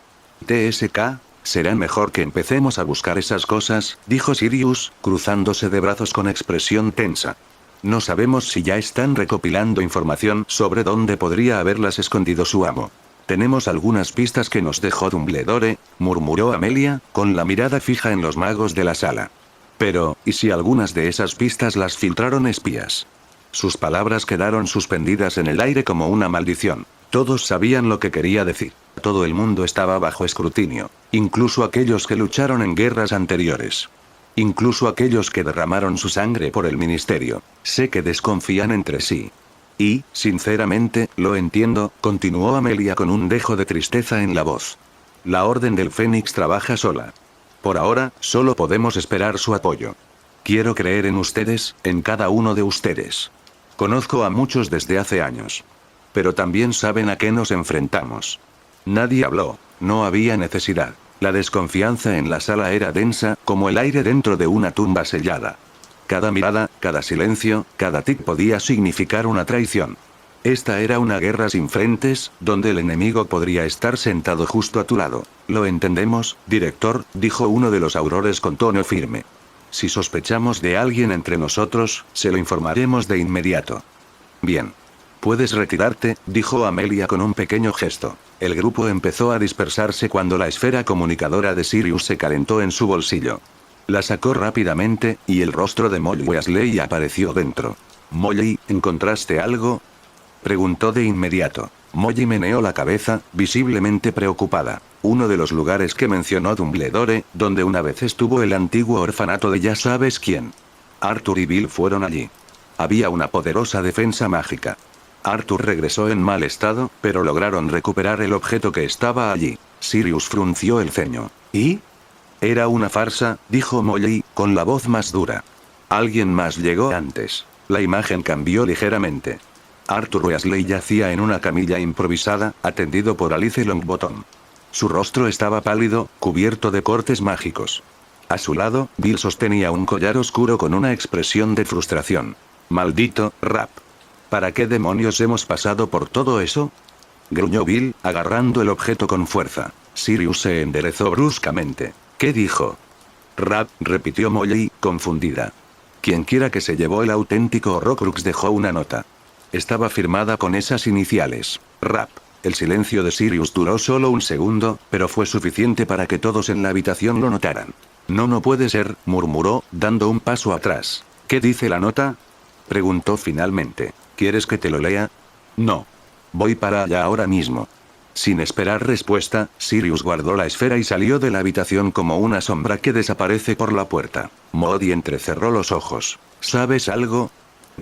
TSK, será mejor que empecemos a buscar esas cosas, dijo Sirius, cruzándose de brazos con expresión tensa. No sabemos si ya están recopilando información sobre dónde podría haberlas escondido su amo. Tenemos algunas pistas que nos dejó Dumbledore, murmuró Amelia, con la mirada fija en los magos de la sala. Pero, ¿y si algunas de esas pistas las filtraron espías? Sus palabras quedaron suspendidas en el aire como una maldición. Todos sabían lo que quería decir. Todo el mundo estaba bajo escrutinio. Incluso aquellos que lucharon en guerras anteriores. Incluso aquellos que derramaron su sangre por el ministerio. Sé que desconfían entre sí. Y, sinceramente, lo entiendo, continuó Amelia con un dejo de tristeza en la voz. La Orden del Fénix trabaja sola. Por ahora, solo podemos esperar su apoyo. Quiero creer en ustedes, en cada uno de ustedes. Conozco a muchos desde hace años. Pero también saben a qué nos enfrentamos. Nadie habló, no había necesidad. La desconfianza en la sala era densa, como el aire dentro de una tumba sellada. Cada mirada, cada silencio, cada tic podía significar una traición. Esta era una guerra sin frentes, donde el enemigo podría estar sentado justo a tu lado. Lo entendemos, director, dijo uno de los aurores con tono firme. Si sospechamos de alguien entre nosotros, se lo informaremos de inmediato. Bien. Puedes retirarte, dijo Amelia con un pequeño gesto. El grupo empezó a dispersarse cuando la esfera comunicadora de Sirius se calentó en su bolsillo. La sacó rápidamente, y el rostro de Molly Weasley apareció dentro. «Molly, ¿encontraste algo?», preguntó de inmediato. Molly meneó la cabeza, visiblemente preocupada. Uno de los lugares que mencionó Dumbledore, donde una vez estuvo el antiguo orfanato de ya sabes quién. Arthur y Bill fueron allí. Había una poderosa defensa mágica. Arthur regresó en mal estado, pero lograron recuperar el objeto que estaba allí. Sirius frunció el ceño. ¿Y? Era una farsa, dijo Molly, con la voz más dura. Alguien más llegó antes. La imagen cambió ligeramente. Arthur Weasley yacía en una camilla improvisada, atendido por Alice Longbottom. Su rostro estaba pálido, cubierto de cortes mágicos. A su lado, Bill sostenía un collar oscuro con una expresión de frustración. «Maldito, Rap. ¿Para qué demonios hemos pasado por todo eso?», gruñó Bill, agarrando el objeto con fuerza. Sirius se enderezó bruscamente. «¿Qué dijo?». «Rap», repitió Molly, confundida. Quienquiera que se llevó el auténtico Horrocrux dejó una nota. Estaba firmada con esas iniciales. «Rap». El silencio de Sirius duró solo un segundo, pero fue suficiente para que todos en la habitación lo notaran. No puede ser, murmuró, dando un paso atrás. ¿Qué dice la nota? Preguntó finalmente. ¿Quieres que te lo lea? No. Voy para allá ahora mismo. Sin esperar respuesta, Sirius guardó la esfera y salió de la habitación como una sombra que desaparece por la puerta. Modi entrecerró los ojos. ¿Sabes algo?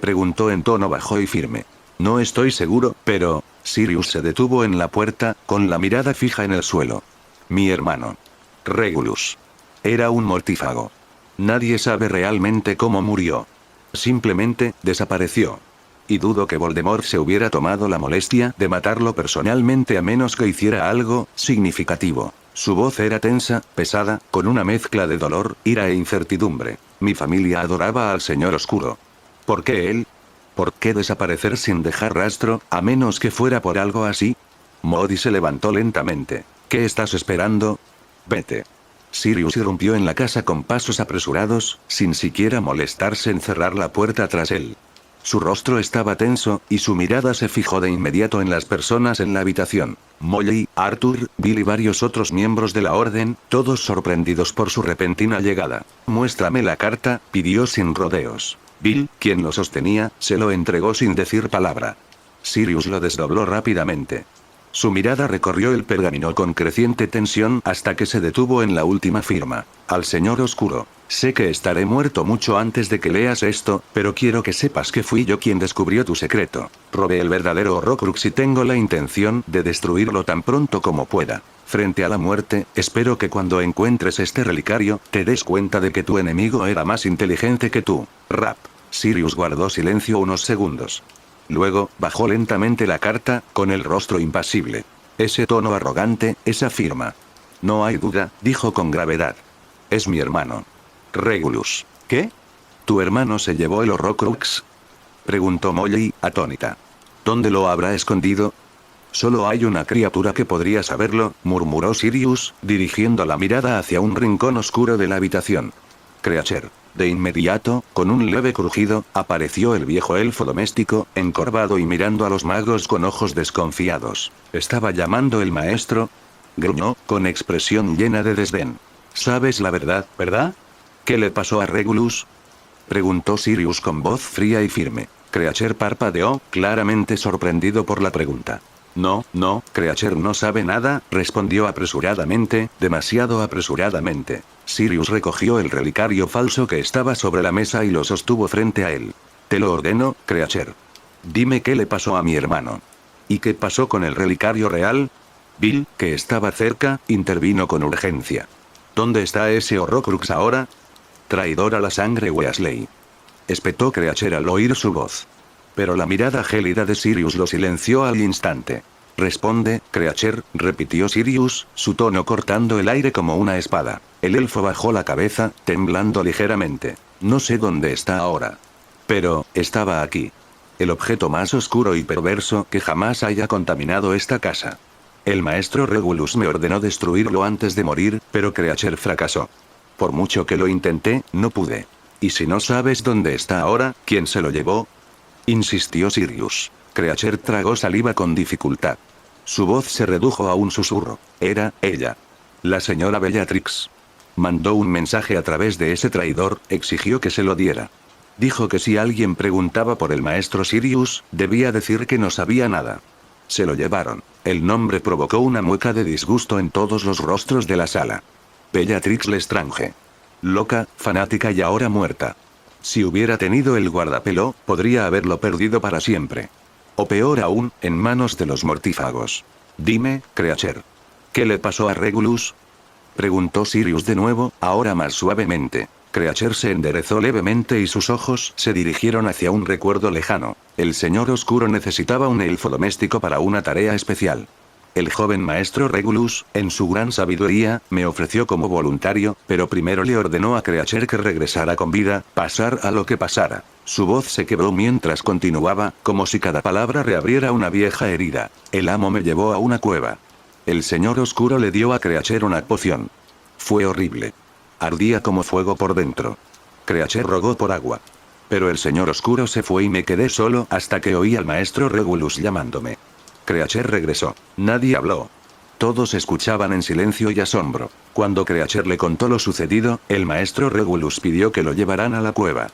Preguntó en tono bajo y firme. No estoy seguro, pero... Sirius se detuvo en la puerta, con la mirada fija en el suelo. Mi hermano. Regulus. Era un mortífago. Nadie sabe realmente cómo murió. Simplemente, desapareció. Y dudo que Voldemort se hubiera tomado la molestia de matarlo personalmente a menos que hiciera algo significativo. Su voz era tensa, pesada, con una mezcla de dolor, ira e incertidumbre. Mi familia adoraba al Señor Oscuro. ¿Por qué él? ¿Por qué desaparecer sin dejar rastro, a menos que fuera por algo así? Modi se levantó lentamente. ¿Qué estás esperando? Vete. Sirius irrumpió en la casa con pasos apresurados, sin siquiera molestarse en cerrar la puerta tras él. Su rostro estaba tenso, y su mirada se fijó de inmediato en las personas en la habitación. Molly, Arthur, Bill y varios otros miembros de la orden, todos sorprendidos por su repentina llegada. Muéstrame la carta, pidió sin rodeos. Bill, quien lo sostenía, se lo entregó sin decir palabra. Sirius lo desdobló rápidamente. Su mirada recorrió el pergamino con creciente tensión hasta que se detuvo en la última firma. Al Señor Oscuro. Sé que estaré muerto mucho antes de que leas esto, pero quiero que sepas que fui yo quien descubrió tu secreto. Robé el verdadero Horrocrux y tengo la intención de destruirlo tan pronto como pueda. Frente a la muerte, espero que cuando encuentres este relicario, te des cuenta de que tu enemigo era más inteligente que tú. Rap. Sirius guardó silencio unos segundos. Luego, bajó lentamente la carta, con el rostro impasible. Ese tono arrogante, esa firma. No hay duda, dijo con gravedad. Es mi hermano. Regulus. ¿Qué? ¿Tu hermano se llevó el Horrocrux? Preguntó Molly, atónita. ¿Dónde lo habrá escondido? Solo hay una criatura que podría saberlo, murmuró Sirius, dirigiendo la mirada hacia un rincón oscuro de la habitación. Creature. De inmediato, con un leve crujido, apareció el viejo elfo doméstico, encorvado y mirando a los magos con ojos desconfiados. ¿Estaba llamando el maestro? Gruñó, con expresión llena de desdén. ¿Sabes la verdad, verdad? ¿Qué le pasó a Regulus? Preguntó Sirius con voz fría y firme. Creature parpadeó, claramente sorprendido por la pregunta. No, Creature no sabe nada, respondió apresuradamente, demasiado apresuradamente. Sirius recogió el relicario falso que estaba sobre la mesa y lo sostuvo frente a él. Te lo ordeno, Creature. Dime qué le pasó a mi hermano. ¿Y qué pasó con el relicario real? Bill, que estaba cerca, intervino con urgencia. ¿Dónde está ese Horrocrux ahora? Traidor a la sangre Weasley. Espetó Creature al oír su voz. Pero la mirada gélida de Sirius lo silenció al instante. Responde, Creature, repitió Sirius, su tono cortando el aire como una espada. El elfo bajó la cabeza, temblando ligeramente. No sé dónde está ahora. Pero, estaba aquí. El objeto más oscuro y perverso que jamás haya contaminado esta casa. El maestro Regulus me ordenó destruirlo antes de morir, pero Creature fracasó. Por mucho que lo intenté, no pude. ¿Y si no sabes dónde está ahora, quién se lo llevó? Insistió Sirius. Creature tragó saliva con dificultad. Su voz se redujo a un susurro. Era ella. La señora Bellatrix. Mandó un mensaje a través de ese traidor, exigió que se lo diera. Dijo que si alguien preguntaba por el maestro Sirius, debía decir que no sabía nada. Se lo llevaron. El nombre provocó una mueca de disgusto en todos los rostros de la sala. Bellatrix Lestrange. Loca, fanática y ahora muerta. Si hubiera tenido el guardapelo, podría haberlo perdido para siempre. O peor aún, en manos de los mortífagos. Dime, Creature. ¿Qué le pasó a Regulus? Preguntó Sirius de nuevo, ahora más suavemente. Creature se enderezó levemente y sus ojos se dirigieron hacia un recuerdo lejano. El Señor Oscuro necesitaba un elfo doméstico para una tarea especial. El joven maestro Regulus, en su gran sabiduría, me ofreció como voluntario, pero primero le ordenó a Creature que regresara con vida, pasar a lo que pasara. Su voz se quebró mientras continuaba, como si cada palabra reabriera una vieja herida. El amo me llevó a una cueva. El Señor Oscuro le dio a Creature una poción. Fue horrible. Ardía como fuego por dentro. Creature rogó por agua. Pero el Señor Oscuro se fue y me quedé solo hasta que oí al maestro Regulus llamándome. Creature regresó. Nadie habló. Todos escuchaban en silencio y asombro. Cuando Creature le contó lo sucedido, el maestro Regulus pidió que lo llevaran a la cueva.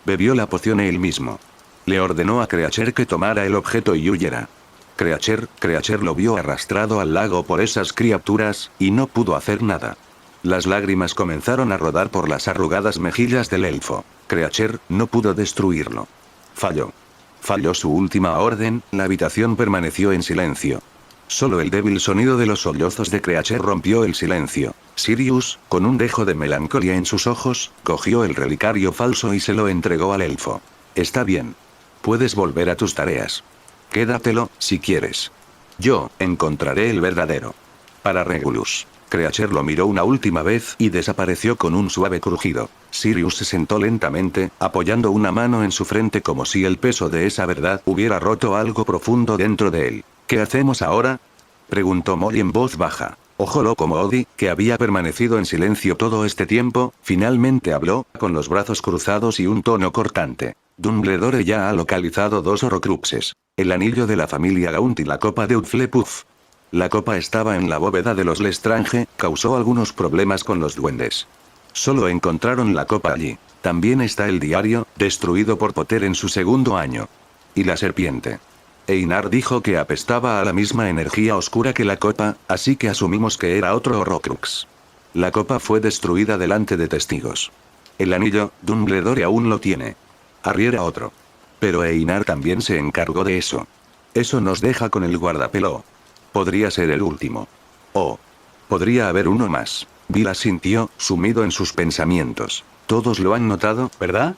Bebió la poción él mismo. Le ordenó a Creature que tomara el objeto y huyera. Creature lo vio arrastrado al lago por esas criaturas, y no pudo hacer nada. Las lágrimas comenzaron a rodar por las arrugadas mejillas del elfo. Creature no pudo destruirlo. Falló. Falló su última orden, la habitación permaneció en silencio. Solo el débil sonido de los sollozos de Creature rompió el silencio. Sirius, con un dejo de melancolía en sus ojos, cogió el relicario falso y se lo entregó al elfo. Está bien. Puedes volver a tus tareas. Quédatelo, si quieres. Yo encontraré el verdadero. Para Regulus. Creature lo miró una última vez y desapareció con un suave crujido. Sirius se sentó lentamente, apoyando una mano en su frente como si el peso de esa verdad hubiera roto algo profundo dentro de él. ¿Qué hacemos ahora?, preguntó Molly en voz baja. Ojo loco Moody, que había permanecido en silencio todo este tiempo, finalmente habló, con los brazos cruzados y un tono cortante. Dumbledore ya ha localizado 2 Horrocruxes. El anillo de la familia Gaunt y la copa de Hufflepuff. La copa estaba en la bóveda de los Lestrange, causó algunos problemas con los duendes. Solo encontraron la copa allí. También está el diario, destruido por Potter en su segundo año. Y la serpiente. Einar dijo que apestaba a la misma energía oscura que la copa, así que asumimos que era otro Horrocrux. La copa fue destruida delante de testigos. El anillo, Dumbledore aún lo tiene. Harry era otro. Pero Einar también se encargó de eso. Eso nos deja con el guardapelo. Podría ser el último. Oh. Podría haber uno más. Bill asintió, sumido en sus pensamientos. Todos lo han notado, ¿verdad?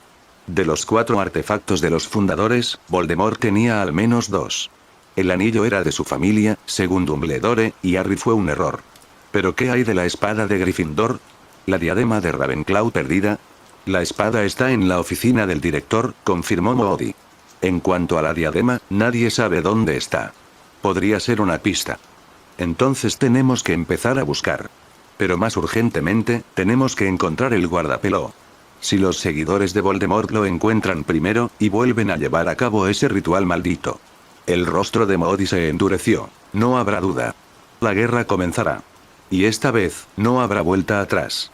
De los 4 artefactos de los fundadores, Voldemort tenía al menos 2. El anillo era de su familia, según Dumbledore, y Harry fue un error. ¿Pero qué hay de la espada de Gryffindor? ¿La diadema de Ravenclaw perdida? La espada está en la oficina del director, confirmó Moody. En cuanto a la diadema, nadie sabe dónde está. Podría ser una pista. Entonces tenemos que empezar a buscar. Pero más urgentemente, tenemos que encontrar el guardapelo. Si los seguidores de Voldemort lo encuentran primero, y vuelven a llevar a cabo ese ritual maldito. El rostro de Moody se endureció. No habrá duda. La guerra comenzará. Y esta vez, no habrá vuelta atrás.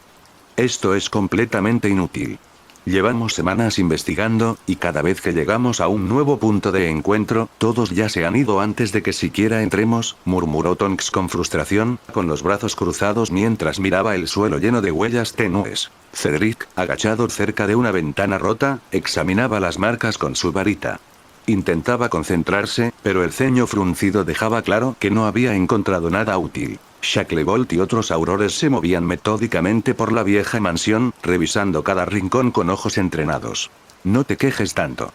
Esto es completamente inútil. Llevamos semanas investigando, y cada vez que llegamos a un nuevo punto de encuentro, todos ya se han ido antes de que siquiera entremos, murmuró Tonks con frustración, con los brazos cruzados mientras miraba el suelo lleno de huellas tenues. Cedric, agachado cerca de una ventana rota, examinaba las marcas con su varita. Intentaba concentrarse, pero el ceño fruncido dejaba claro que no había encontrado nada útil. Shacklebolt y otros aurores se movían metódicamente por la vieja mansión, revisando cada rincón con ojos entrenados. No te quejes tanto.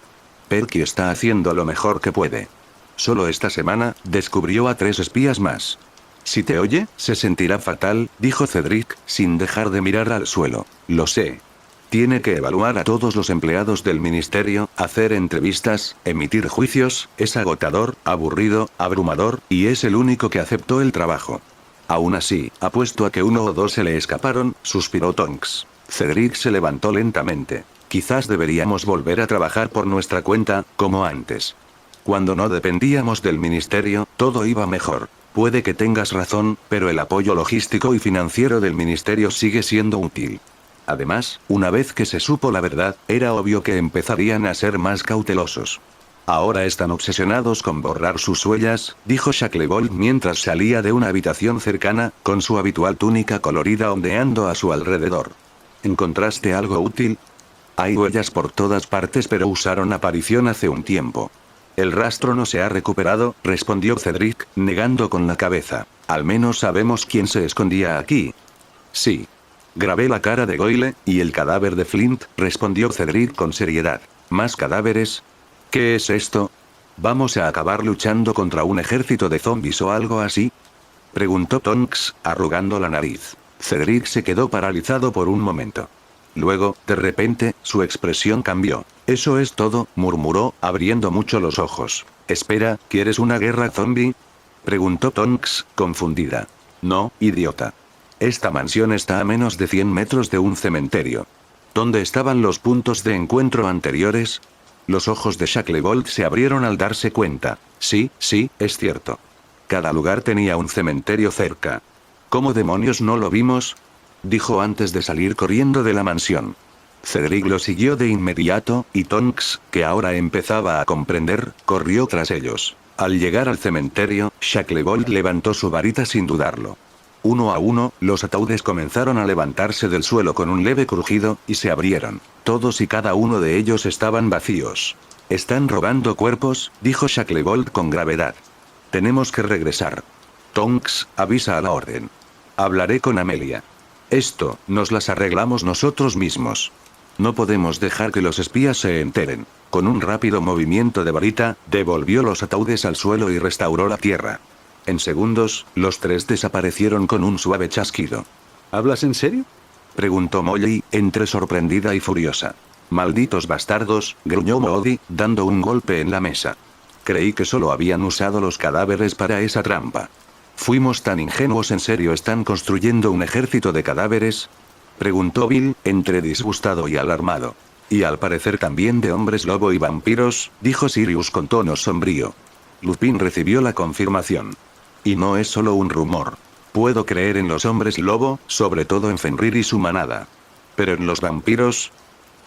Perky está haciendo lo mejor que puede. Solo esta semana, descubrió a 3 espías más. Si te oye, se sentirá fatal, dijo Cedric, sin dejar de mirar al suelo. Lo sé. Tiene que evaluar a todos los empleados del ministerio, hacer entrevistas, emitir juicios, es agotador, aburrido, abrumador, y es el único que aceptó el trabajo. Aún así, apuesto a que 1 o 2 se le escaparon, suspiró Tonks. Cedric se levantó lentamente. Quizás deberíamos volver a trabajar por nuestra cuenta, como antes. Cuando no dependíamos del ministerio, todo iba mejor. Puede que tengas razón, pero el apoyo logístico y financiero del ministerio sigue siendo útil. Además, una vez que se supo la verdad, era obvio que empezarían a ser más cautelosos. Ahora están obsesionados con borrar sus huellas, dijo Shacklebolt mientras salía de una habitación cercana, con su habitual túnica colorida ondeando a su alrededor. ¿Encontraste algo útil? Hay huellas por todas partes, pero usaron aparición hace un tiempo. El rastro no se ha recuperado, respondió Cedric, negando con la cabeza. Al menos sabemos quién se escondía aquí. Sí. Grabé la cara de Goyle, y el cadáver de Flint, respondió Cedric con seriedad. ¿Más cadáveres? ¿Qué es esto? ¿Vamos a acabar luchando contra un ejército de zombies o algo así?, preguntó Tonks, arrugando la nariz. Cedric se quedó paralizado por un momento. Luego, de repente, su expresión cambió. «¿Eso es todo?», murmuró, abriendo mucho los ojos. «Espera, ¿quieres una guerra zombie?», preguntó Tonks, confundida. «No, idiota. Esta mansión está a menos de 100 metros de un cementerio. ¿Dónde estaban los puntos de encuentro anteriores?». Los ojos de Shacklebolt se abrieron al darse cuenta. Sí, es cierto. Cada lugar tenía un cementerio cerca. ¿Cómo demonios no lo vimos?, dijo antes de salir corriendo de la mansión. Cedric lo siguió de inmediato, y Tonks, que ahora empezaba a comprender, corrió tras ellos. Al llegar al cementerio, Shacklebolt levantó su varita sin dudarlo. Uno a uno, los ataúdes comenzaron a levantarse del suelo con un leve crujido, y se abrieron. Todos y cada uno de ellos estaban vacíos. «Están robando cuerpos», dijo Shacklebolt con gravedad. «Tenemos que regresar. Tonks, avisa a la orden. Hablaré con Amelia. Esto, nos las arreglamos nosotros mismos. No podemos dejar que los espías se enteren». Con un rápido movimiento de varita, devolvió los ataúdes al suelo y restauró la tierra. En segundos, los tres desaparecieron con un suave chasquido. ¿Hablas en serio?, preguntó Molly, entre sorprendida y furiosa. «Malditos bastardos», gruñó Moody, dando un golpe en la mesa. «Creí que solo habían usado los cadáveres para esa trampa. Fuimos tan ingenuos. ¿En serio están construyendo un ejército de cadáveres?», preguntó Bill, entre disgustado y alarmado. «Y al parecer también de hombres lobo y vampiros», dijo Sirius con tono sombrío. Lupin recibió la confirmación. «Y no es solo un rumor. Puedo creer en los hombres lobo, sobre todo en Fenrir y su manada. ¿Pero en los vampiros?»,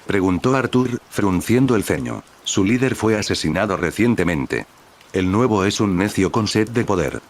preguntó Arthur, frunciendo el ceño. «Su líder fue asesinado recientemente. El nuevo es un necio con sed de poder.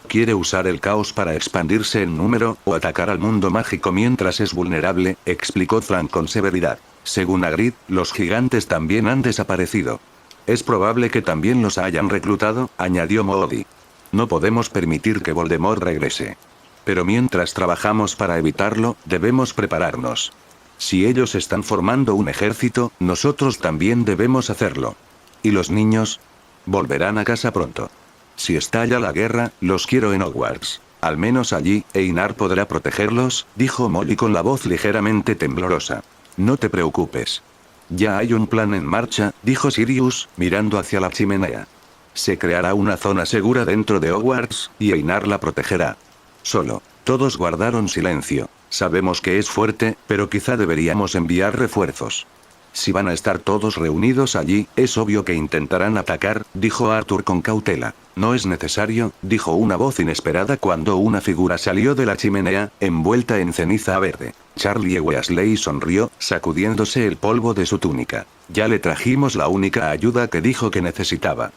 Quiere usar el caos para expandirse en número, o atacar al mundo mágico mientras es vulnerable», explicó Frank con severidad. «Según Hagrid, los gigantes también han desaparecido. Es probable que también los hayan reclutado», añadió Moody. «No podemos permitir que Voldemort regrese. Pero mientras trabajamos para evitarlo, debemos prepararnos. Si ellos están formando un ejército, nosotros también debemos hacerlo. ¿Y los niños? Volverán a casa pronto. Si estalla la guerra, los quiero en Hogwarts. Al menos allí, Einar podrá protegerlos», dijo Molly con la voz ligeramente temblorosa. «No te preocupes. Ya hay un plan en marcha», dijo Sirius, mirando hacia la chimenea. «Se creará una zona segura dentro de Hogwarts, y Einar la protegerá». Solo. Todos guardaron silencio. «Sabemos que es fuerte, pero quizá deberíamos enviar refuerzos. Si van a estar todos reunidos allí, es obvio que intentarán atacar», dijo Arthur con cautela. «No es necesario», dijo una voz inesperada cuando una figura salió de la chimenea, envuelta en ceniza verde. Charlie Weasley sonrió, sacudiéndose el polvo de su túnica. «Ya le trajimos la única ayuda que dijo que necesitaba».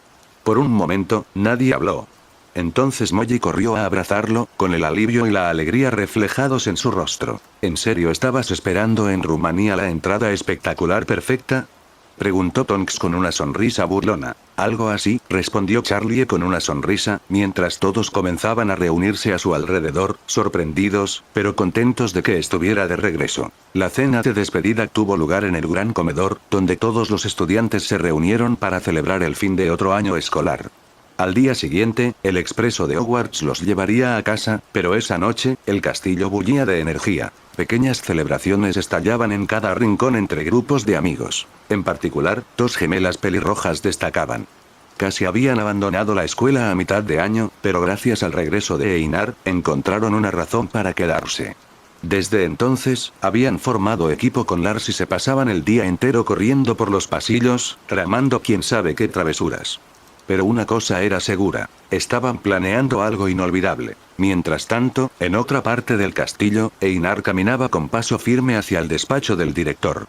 Por un momento, nadie habló. Entonces Molly corrió a abrazarlo, con el alivio y la alegría reflejados en su rostro. «¿En serio estabas esperando en Rumanía la entrada espectacular perfecta?», preguntó Tonks con una sonrisa burlona. «Algo así», respondió Charlie con una sonrisa, mientras todos comenzaban a reunirse a su alrededor, sorprendidos, pero contentos de que estuviera de regreso. La cena de despedida tuvo lugar en el gran comedor, donde todos los estudiantes se reunieron para celebrar el fin de otro año escolar. Al día siguiente, el expreso de Hogwarts los llevaría a casa, pero esa noche, el castillo bullía de energía. Pequeñas celebraciones estallaban en cada rincón entre grupos de amigos. En particular, dos gemelas pelirrojas destacaban. Casi habían abandonado la escuela a mitad de año, pero gracias al regreso de Einar, encontraron una razón para quedarse. Desde entonces, habían formado equipo con Lars y se pasaban el día entero corriendo por los pasillos, tramando quién sabe qué travesuras. Pero una cosa era segura, estaban planeando algo inolvidable. Mientras tanto, en otra parte del castillo, Einar caminaba con paso firme hacia el despacho del director.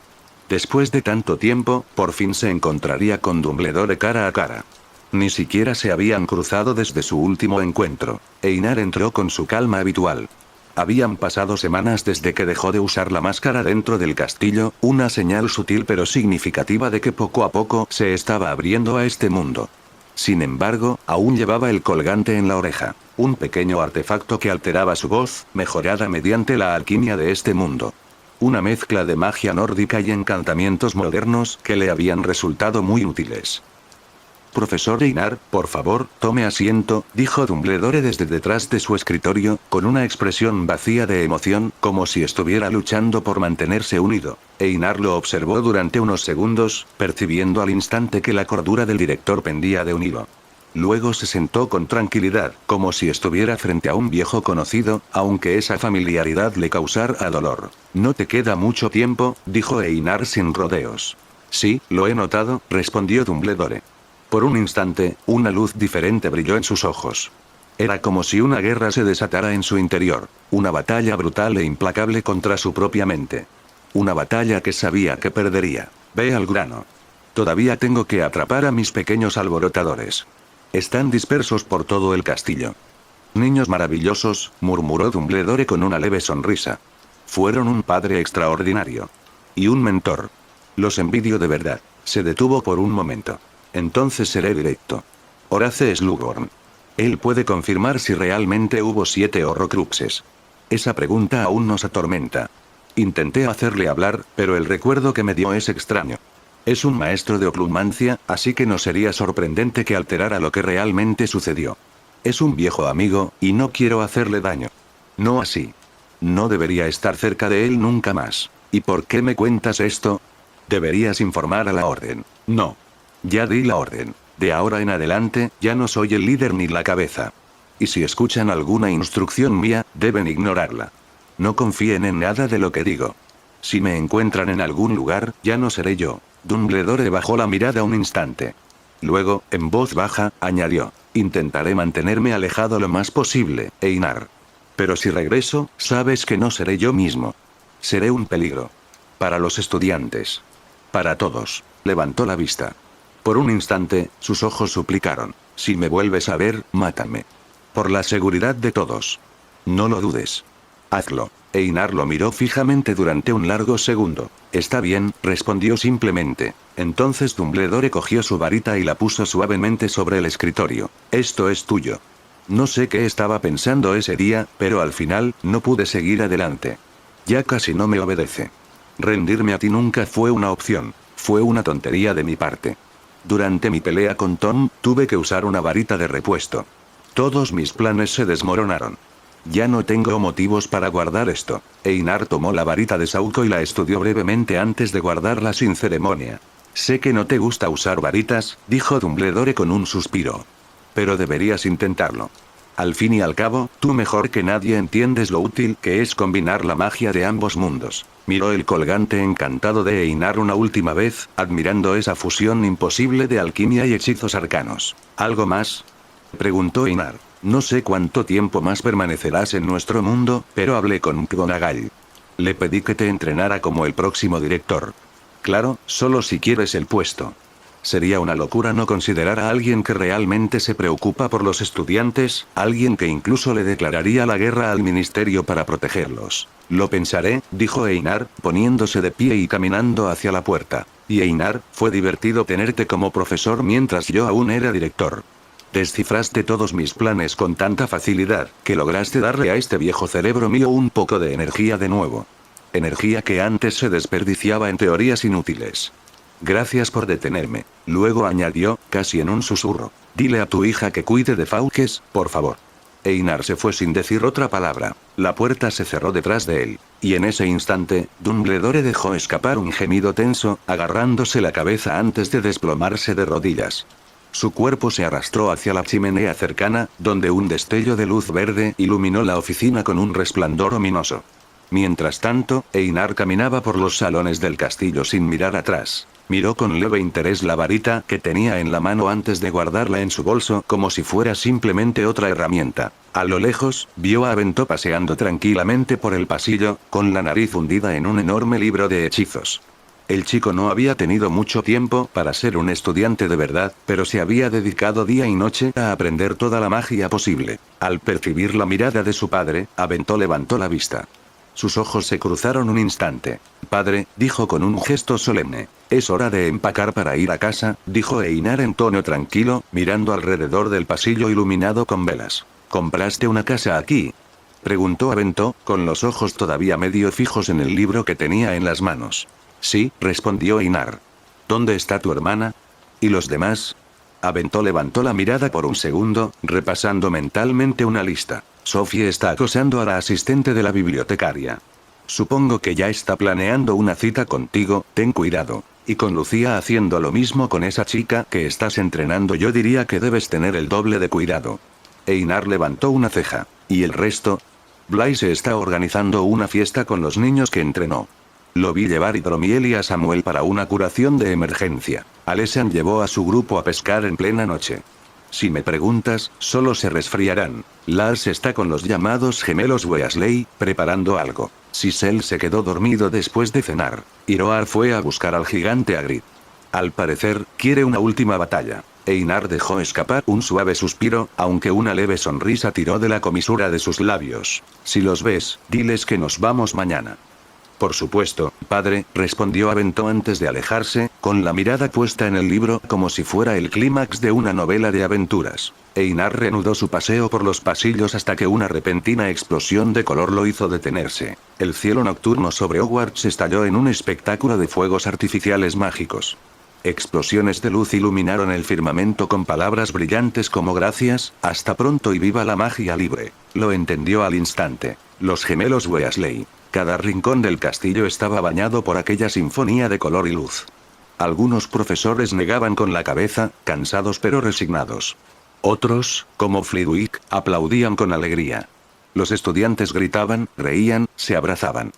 Después de tanto tiempo, por fin se encontraría con Dumbledore cara a cara. Ni siquiera se habían cruzado desde su último encuentro. Einar entró con su calma habitual. Habían pasado semanas desde que dejó de usar la máscara dentro del castillo, una señal sutil pero significativa de que poco a poco se estaba abriendo a este mundo. Sin embargo, aún llevaba el colgante en la oreja, un pequeño artefacto que alteraba su voz, mejorada mediante la alquimia de este mundo. Una mezcla de magia nórdica y encantamientos modernos que le habían resultado muy útiles. «Profesor Einar, por favor, tome asiento», dijo Dumbledore desde detrás de su escritorio, con una expresión vacía de emoción, como si estuviera luchando por mantenerse unido. Einar lo observó durante unos segundos, percibiendo al instante que la cordura del director pendía de un hilo. Luego se sentó con tranquilidad, como si estuviera frente a un viejo conocido, aunque esa familiaridad le causara dolor. «No te queda mucho tiempo», dijo Einar sin rodeos. Sí, lo he notado, respondió Dumbledore. Por un instante, una luz diferente brilló en sus ojos. Era como si una guerra se desatara en su interior, una batalla brutal e implacable contra su propia mente. Una batalla que sabía que perdería. Ve al grano. Todavía tengo que atrapar a mis pequeños alborotadores. Están dispersos por todo el castillo. Niños maravillosos, murmuró Dumbledore con una leve sonrisa. Fueron un padre extraordinario. Y un mentor. Los envidio de verdad. Se detuvo por un momento. Entonces seré directo. Horace Slughorn. Él puede confirmar si realmente hubo 7 Horrocruxes. Esa pregunta aún nos atormenta. Intenté hacerle hablar, pero el recuerdo que me dio es extraño. Es un maestro de oclumancia, así que no sería sorprendente que alterara lo que realmente sucedió. Es un viejo amigo, y no quiero hacerle daño. No así. No debería estar cerca de él nunca más. ¿Y por qué me cuentas esto? Deberías informar a la orden. No. Ya di la orden. De ahora en adelante, ya no soy el líder ni la cabeza. Y si escuchan alguna instrucción mía, deben ignorarla. No confíen en nada de lo que digo. Si me encuentran en algún lugar, ya no seré yo. Dumbledore bajó la mirada un instante. Luego, en voz baja, añadió: intentaré mantenerme alejado lo más posible, Einar. Pero si regreso, sabes que no seré yo mismo. Seré un peligro. Para los estudiantes. Para todos. Levantó la vista. Por un instante, sus ojos suplicaron: si me vuelves a ver, mátame. Por la seguridad de todos. No lo dudes. Hazlo. Einar lo miró fijamente durante un largo segundo. Está bien, respondió simplemente. Entonces Dumbledore cogió su varita y la puso suavemente sobre el escritorio. Esto es tuyo. No sé qué estaba pensando ese día, pero al final, no pude seguir adelante. Ya casi no me obedece. Rendirme a ti nunca fue una opción. Fue una tontería de mi parte. Durante mi pelea con Tom, tuve que usar una varita de repuesto. Todos mis planes se desmoronaron. Ya no tengo motivos para guardar esto. Einar tomó la varita de Sauco y la estudió brevemente antes de guardarla sin ceremonia. Sé que no te gusta usar varitas, dijo Dumbledore con un suspiro. Pero deberías intentarlo. Al fin y al cabo, tú mejor que nadie entiendes lo útil que es combinar la magia de ambos mundos. Miró el colgante encantado de Einar una última vez, admirando esa fusión imposible de alquimia y hechizos arcanos. ¿Algo más?, preguntó Einar. No sé cuánto tiempo más permanecerás en nuestro mundo, pero hablé con McGonagall. Le pedí que te entrenara como el próximo director. Claro, solo si quieres el puesto. Sería una locura no considerar a alguien que realmente se preocupa por los estudiantes, alguien que incluso le declararía la guerra al ministerio para protegerlos. Lo pensaré, dijo Einar, poniéndose de pie y caminando hacia la puerta. Y Einar, fue divertido tenerte como profesor mientras yo aún era director. Descifraste todos mis planes con tanta facilidad, que lograste darle a este viejo cerebro mío un poco de energía de nuevo. Energía que antes se desperdiciaba en teorías inútiles. Gracias por detenerme. Luego añadió, casi en un susurro: dile a tu hija que cuide de Fawkes, por favor. Einar se fue sin decir otra palabra. La puerta se cerró detrás de él. Y en ese instante, Dumbledore dejó escapar un gemido tenso, agarrándose la cabeza antes de desplomarse de rodillas. Su cuerpo se arrastró hacia la chimenea cercana, donde un destello de luz verde iluminó la oficina con un resplandor ominoso. Mientras tanto, Einar caminaba por los salones del castillo sin mirar atrás. Miró con leve interés la varita que tenía en la mano antes de guardarla en su bolso como si fuera simplemente otra herramienta. A lo lejos, vio a Aventó paseando tranquilamente por el pasillo, con la nariz hundida en un enorme libro de hechizos. El chico no había tenido mucho tiempo para ser un estudiante de verdad, pero se había dedicado día y noche a aprender toda la magia posible. Al percibir la mirada de su padre, Aventó levantó la vista. Sus ojos se cruzaron un instante. Padre, dijo con un gesto solemne. Es hora de empacar para ir a casa, dijo Einar en tono tranquilo, mirando alrededor del pasillo iluminado con velas. ¿Compraste una casa aquí?, preguntó Aventó, con los ojos todavía medio fijos en el libro que tenía en las manos. Sí, respondió Einar. ¿Dónde está tu hermana? ¿Y los demás? Aventó levantó la mirada por un segundo, repasando mentalmente una lista. Sophie está acosando a la asistente de la bibliotecaria. Supongo que ya está planeando una cita contigo, ten cuidado. Y con Lucía haciendo lo mismo con esa chica que estás entrenando, yo diría que debes tener el doble de cuidado. Einar levantó una ceja. ¿Y el resto? Blaise está organizando una fiesta con los niños que entrenó. Lo vi llevar hidromiel y a Samuel para una curación de emergencia. Alessian llevó a su grupo a pescar en plena noche. Si me preguntas, solo se resfriarán. Lars está con los llamados gemelos Weasley, preparando algo. Sissel se quedó dormido después de cenar. Iroar fue a buscar al gigante Hagrid. Al parecer, quiere una última batalla. Einar dejó escapar un suave suspiro, aunque una leve sonrisa tiró de la comisura de sus labios. Si los ves, diles que nos vamos mañana. Por supuesto, padre, respondió Aventó antes de alejarse, con la mirada puesta en el libro como si fuera el clímax de una novela de aventuras. Einar reanudó su paseo por los pasillos hasta que una repentina explosión de color lo hizo detenerse. El cielo nocturno sobre Hogwarts estalló en un espectáculo de fuegos artificiales mágicos. Explosiones de luz iluminaron el firmamento con palabras brillantes como gracias, hasta pronto y viva la magia libre. Lo entendió al instante. Los gemelos Weasley. Cada rincón del castillo estaba bañado por aquella sinfonía de color y luz. Algunos profesores negaban con la cabeza, cansados pero resignados. Otros, como Flitwick, aplaudían con alegría. Los estudiantes gritaban, reían, se abrazaban.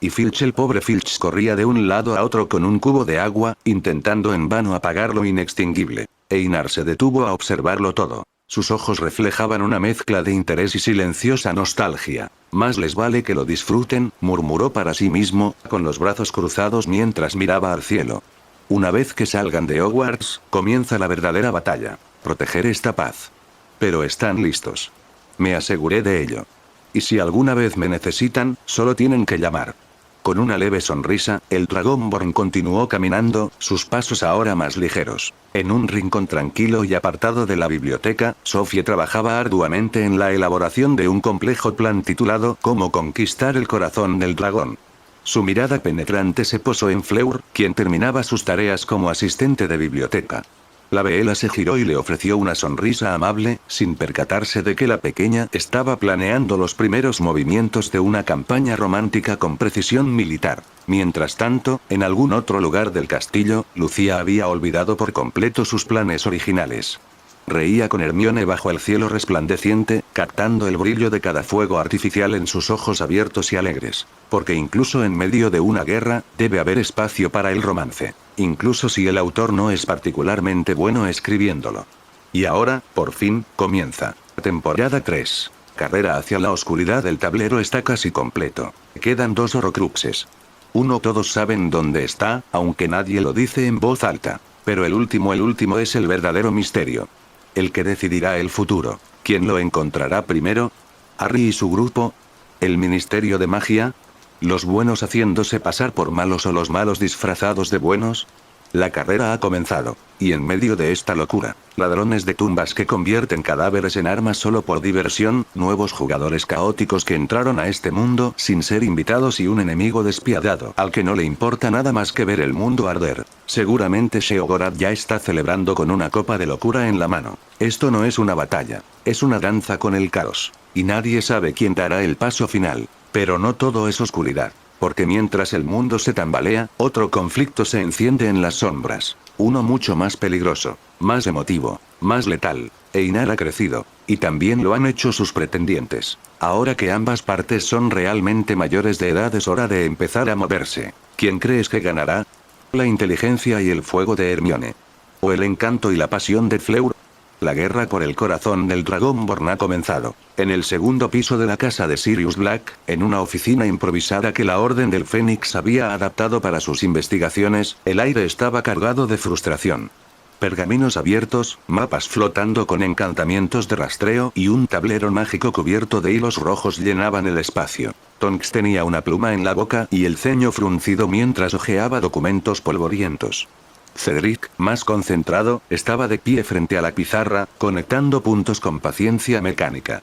Y Filch, el pobre Filch, corría de un lado a otro con un cubo de agua, intentando en vano apagar lo inextinguible. Einar se detuvo a observarlo todo. Sus ojos reflejaban una mezcla de interés y silenciosa nostalgia. Más les vale que lo disfruten, murmuró para sí mismo, con los brazos cruzados mientras miraba al cielo. Una vez que salgan de Hogwarts, comienza la verdadera batalla. Proteger esta paz. Pero están listos. Me aseguré de ello. Y si alguna vez me necesitan, solo tienen que llamar. Con una leve sonrisa, el Dragonborn continuó caminando, sus pasos ahora más ligeros. En un rincón tranquilo y apartado de la biblioteca, Sophie trabajaba arduamente en la elaboración de un complejo plan titulado Cómo conquistar el corazón del dragón. Su mirada penetrante se posó en Fleur, quien terminaba sus tareas como asistente de biblioteca. La Beela se giró y le ofreció una sonrisa amable, sin percatarse de que la pequeña estaba planeando los primeros movimientos de una campaña romántica con precisión militar. Mientras tanto, en algún otro lugar del castillo, Lucía había olvidado por completo sus planes originales. Reía con Hermione bajo el cielo resplandeciente, captando el brillo de cada fuego artificial en sus ojos abiertos y alegres. Porque incluso en medio de una guerra, debe haber espacio para el romance. Incluso si el autor no es particularmente bueno escribiéndolo. Y ahora, por fin, comienza. Temporada 3. Carrera hacia la oscuridad. El tablero está casi completo. Quedan 2 Horrocruxes. Uno todos saben dónde está, aunque nadie lo dice en voz alta. Pero el último es el verdadero misterio. El que decidirá el futuro. ¿Quién lo encontrará primero? ¿Harry y su grupo? ¿El Ministerio de Magia? ¿Los buenos haciéndose pasar por malos o los malos disfrazados de buenos? La carrera ha comenzado. Y en medio de esta locura, ladrones de tumbas que convierten cadáveres en armas solo por diversión, nuevos jugadores caóticos que entraron a este mundo sin ser invitados y un enemigo despiadado al que no le importa nada más que ver el mundo arder. Seguramente Sheogorath ya está celebrando con una copa de locura en la mano. Esto no es una batalla, es una danza con el caos. Y nadie sabe quién dará el paso final. Pero no todo es oscuridad. Porque mientras el mundo se tambalea, otro conflicto se enciende en las sombras. Uno mucho más peligroso, más emotivo, más letal. Einar ha crecido. Y también lo han hecho sus pretendientes. Ahora que ambas partes son realmente mayores de edad es hora de empezar a moverse. ¿Quién crees que ganará? ¿La inteligencia y el fuego de Hermione? ¿O el encanto y la pasión de Fleur? La guerra por el corazón del Dragonborn ha comenzado. En el segundo piso de la casa de Sirius Black, en una oficina improvisada que la Orden del Fénix había adaptado para sus investigaciones, el aire estaba cargado de frustración. Pergaminos abiertos, mapas flotando con encantamientos de rastreo y un tablero mágico cubierto de hilos rojos llenaban el espacio. Tonks tenía una pluma en la boca y el ceño fruncido mientras hojeaba documentos polvorientos. Cedric, más concentrado, estaba de pie frente a la pizarra, conectando puntos con paciencia mecánica.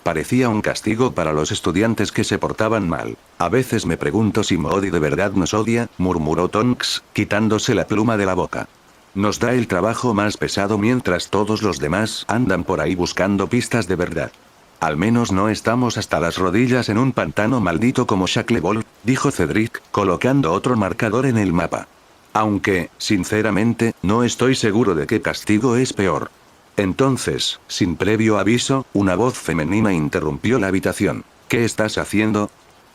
Parecía un castigo para los estudiantes que se portaban mal. A veces me pregunto si Modi de verdad nos odia, murmuró Tonks, quitándose la pluma de la boca. Nos da el trabajo más pesado mientras todos los demás andan por ahí buscando pistas de verdad. Al menos no estamos hasta las rodillas en un pantano maldito como Shacklebolt, dijo Cedric, colocando otro marcador en el mapa. Aunque, sinceramente, no estoy seguro de qué castigo es peor. Entonces, sin previo aviso, una voz femenina interrumpió la habitación. ¿Qué estás haciendo?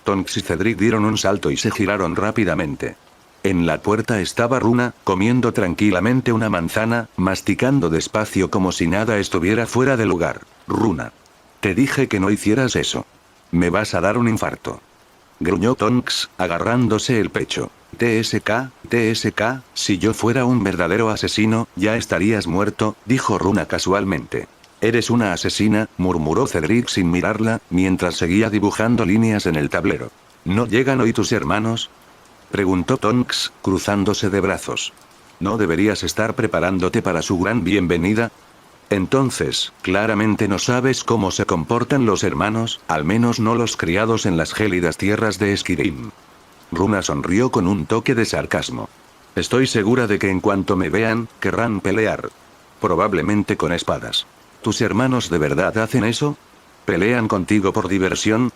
Tonks y Cedric dieron un salto y se giraron rápidamente. En la puerta estaba Runa, comiendo tranquilamente una manzana, masticando despacio como si nada estuviera fuera de lugar. Runa. Te dije que no hicieras eso. Me vas a dar un infarto. Gruñó Tonks, agarrándose el pecho. TSK, si yo fuera un verdadero asesino, ya estarías muerto, dijo Runa casualmente. Eres una asesina, murmuró Cedric sin mirarla, mientras seguía dibujando líneas en el tablero. ¿No llegan hoy tus hermanos? Preguntó Tonks, cruzándose de brazos. ¿No deberías estar preparándote para su gran bienvenida? Entonces, claramente no sabes cómo se comportan los hermanos, al menos no los criados en las gélidas tierras de Skyrim. Runa sonrió con un toque de sarcasmo. Estoy segura de que en cuanto me vean, querrán pelear. Probablemente con espadas. ¿Tus hermanos de verdad hacen eso? ¿Pelean contigo por diversión?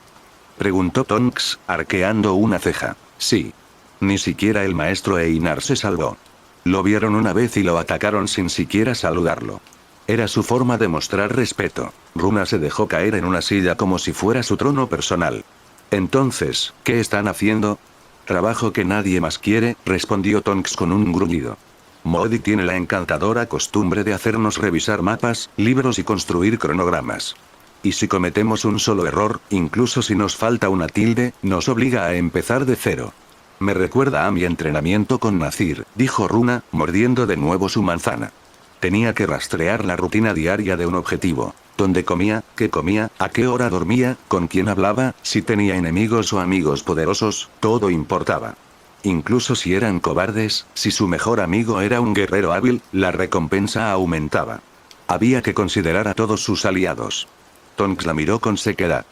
Preguntó Tonks, arqueando una ceja. Sí. Ni siquiera el maestro Einar se salvó. Lo vieron una vez y lo atacaron sin siquiera saludarlo. Era su forma de mostrar respeto. Runa se dejó caer en una silla como si fuera su trono personal. Entonces, ¿qué están haciendo? Trabajo que nadie más quiere, respondió Tonks con un gruñido. Modi tiene la encantadora costumbre de hacernos revisar mapas, libros y construir cronogramas. Y si cometemos un solo error, incluso si nos falta una tilde, nos obliga a empezar de cero. Me recuerda a mi entrenamiento con Nazir, dijo Runa, mordiendo de nuevo su manzana. Tenía que rastrear la rutina diaria de un objetivo. Dónde comía, qué comía, a qué hora dormía, con quién hablaba, si tenía enemigos o amigos poderosos, todo importaba. Incluso si eran cobardes, si su mejor amigo era un guerrero hábil, la recompensa aumentaba. Había que considerar a todos sus aliados. Tonks la miró con sequedad.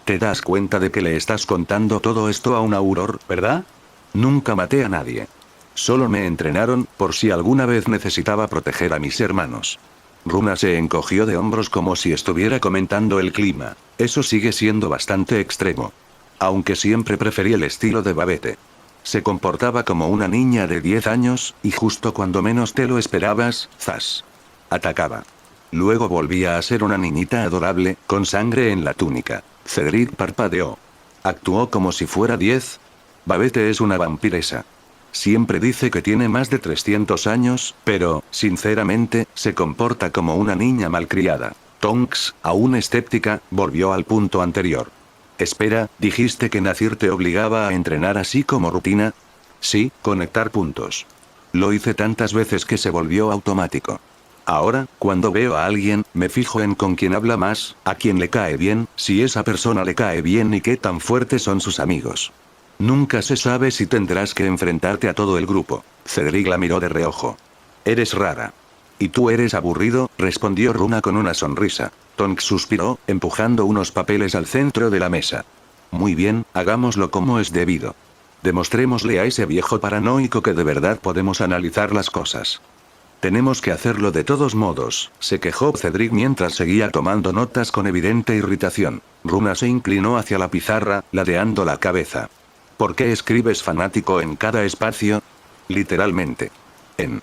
Te das cuenta de que le estás contando todo esto a un auror, ¿verdad? Nunca maté a nadie. Solo me entrenaron, por si alguna vez necesitaba proteger a mis hermanos. Runa se encogió de hombros como si estuviera comentando el clima. Eso sigue siendo bastante extremo. Aunque siempre preferí el estilo de Babette. Se comportaba como una niña de 10 años, y justo cuando menos te lo esperabas, ¡zas! Atacaba. Luego volvía a ser una niñita adorable, con sangre en la túnica. Cedric parpadeó. ¿Actuó como si fuera 10? Babette es una vampiresa. Siempre dice que tiene más de 300 años, pero, sinceramente, se comporta como una niña malcriada. Tonks, aún escéptica, volvió al punto anterior. Espera, ¿dijiste que Nazir te obligaba a entrenar así como rutina? Sí, conectar puntos. Lo hice tantas veces que se volvió automático. Ahora, cuando veo a alguien, me fijo en con quién habla más, a quién le cae bien, si esa persona le cae bien y qué tan fuertes son sus amigos. Nunca se sabe si tendrás que enfrentarte a todo el grupo. Cedric la miró de reojo. Eres rara. ¿Y tú eres aburrido?, respondió Runa con una sonrisa. Tonks suspiró, empujando unos papeles al centro de la mesa. Muy bien, hagámoslo como es debido. Demostrémosle a ese viejo paranoico que de verdad podemos analizar las cosas. Tenemos que hacerlo de todos modos, se quejó Cedric mientras seguía tomando notas con evidente irritación. Runa se inclinó hacia la pizarra, ladeando la cabeza. ¿Por qué escribes fanático en cada espacio? Literalmente. En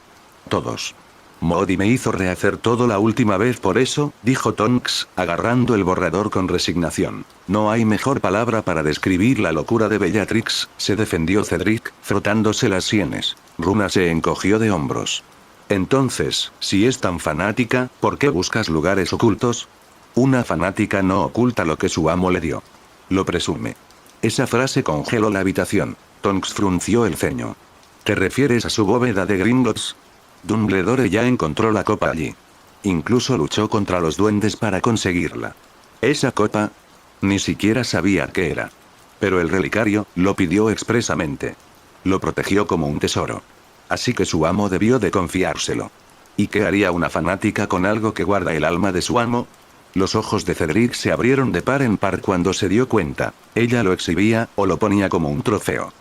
todos. Modi me hizo rehacer todo la última vez por eso, dijo Tonks, agarrando el borrador con resignación. No hay mejor palabra para describir la locura de Bellatrix, se defendió Cedric, frotándose las sienes. Runa se encogió de hombros. Entonces, si es tan fanática, ¿por qué buscas lugares ocultos? Una fanática no oculta lo que su amo le dio. Lo presume. Esa frase congeló la habitación. Tonks frunció el ceño. ¿Te refieres a su bóveda de Gringotts? Dumbledore ya encontró la copa allí. Incluso luchó contra los duendes para conseguirla. ¿Esa copa? Ni siquiera sabía qué era. Pero el relicario lo pidió expresamente. Lo protegió como un tesoro. Así que su amo debió de confiárselo. ¿Y qué haría una fanática con algo que guarda el alma de su amo? Los ojos de Cedric se abrieron de par en par cuando se dio cuenta. ¿Ella lo exhibía, o lo ponía como un trofeo?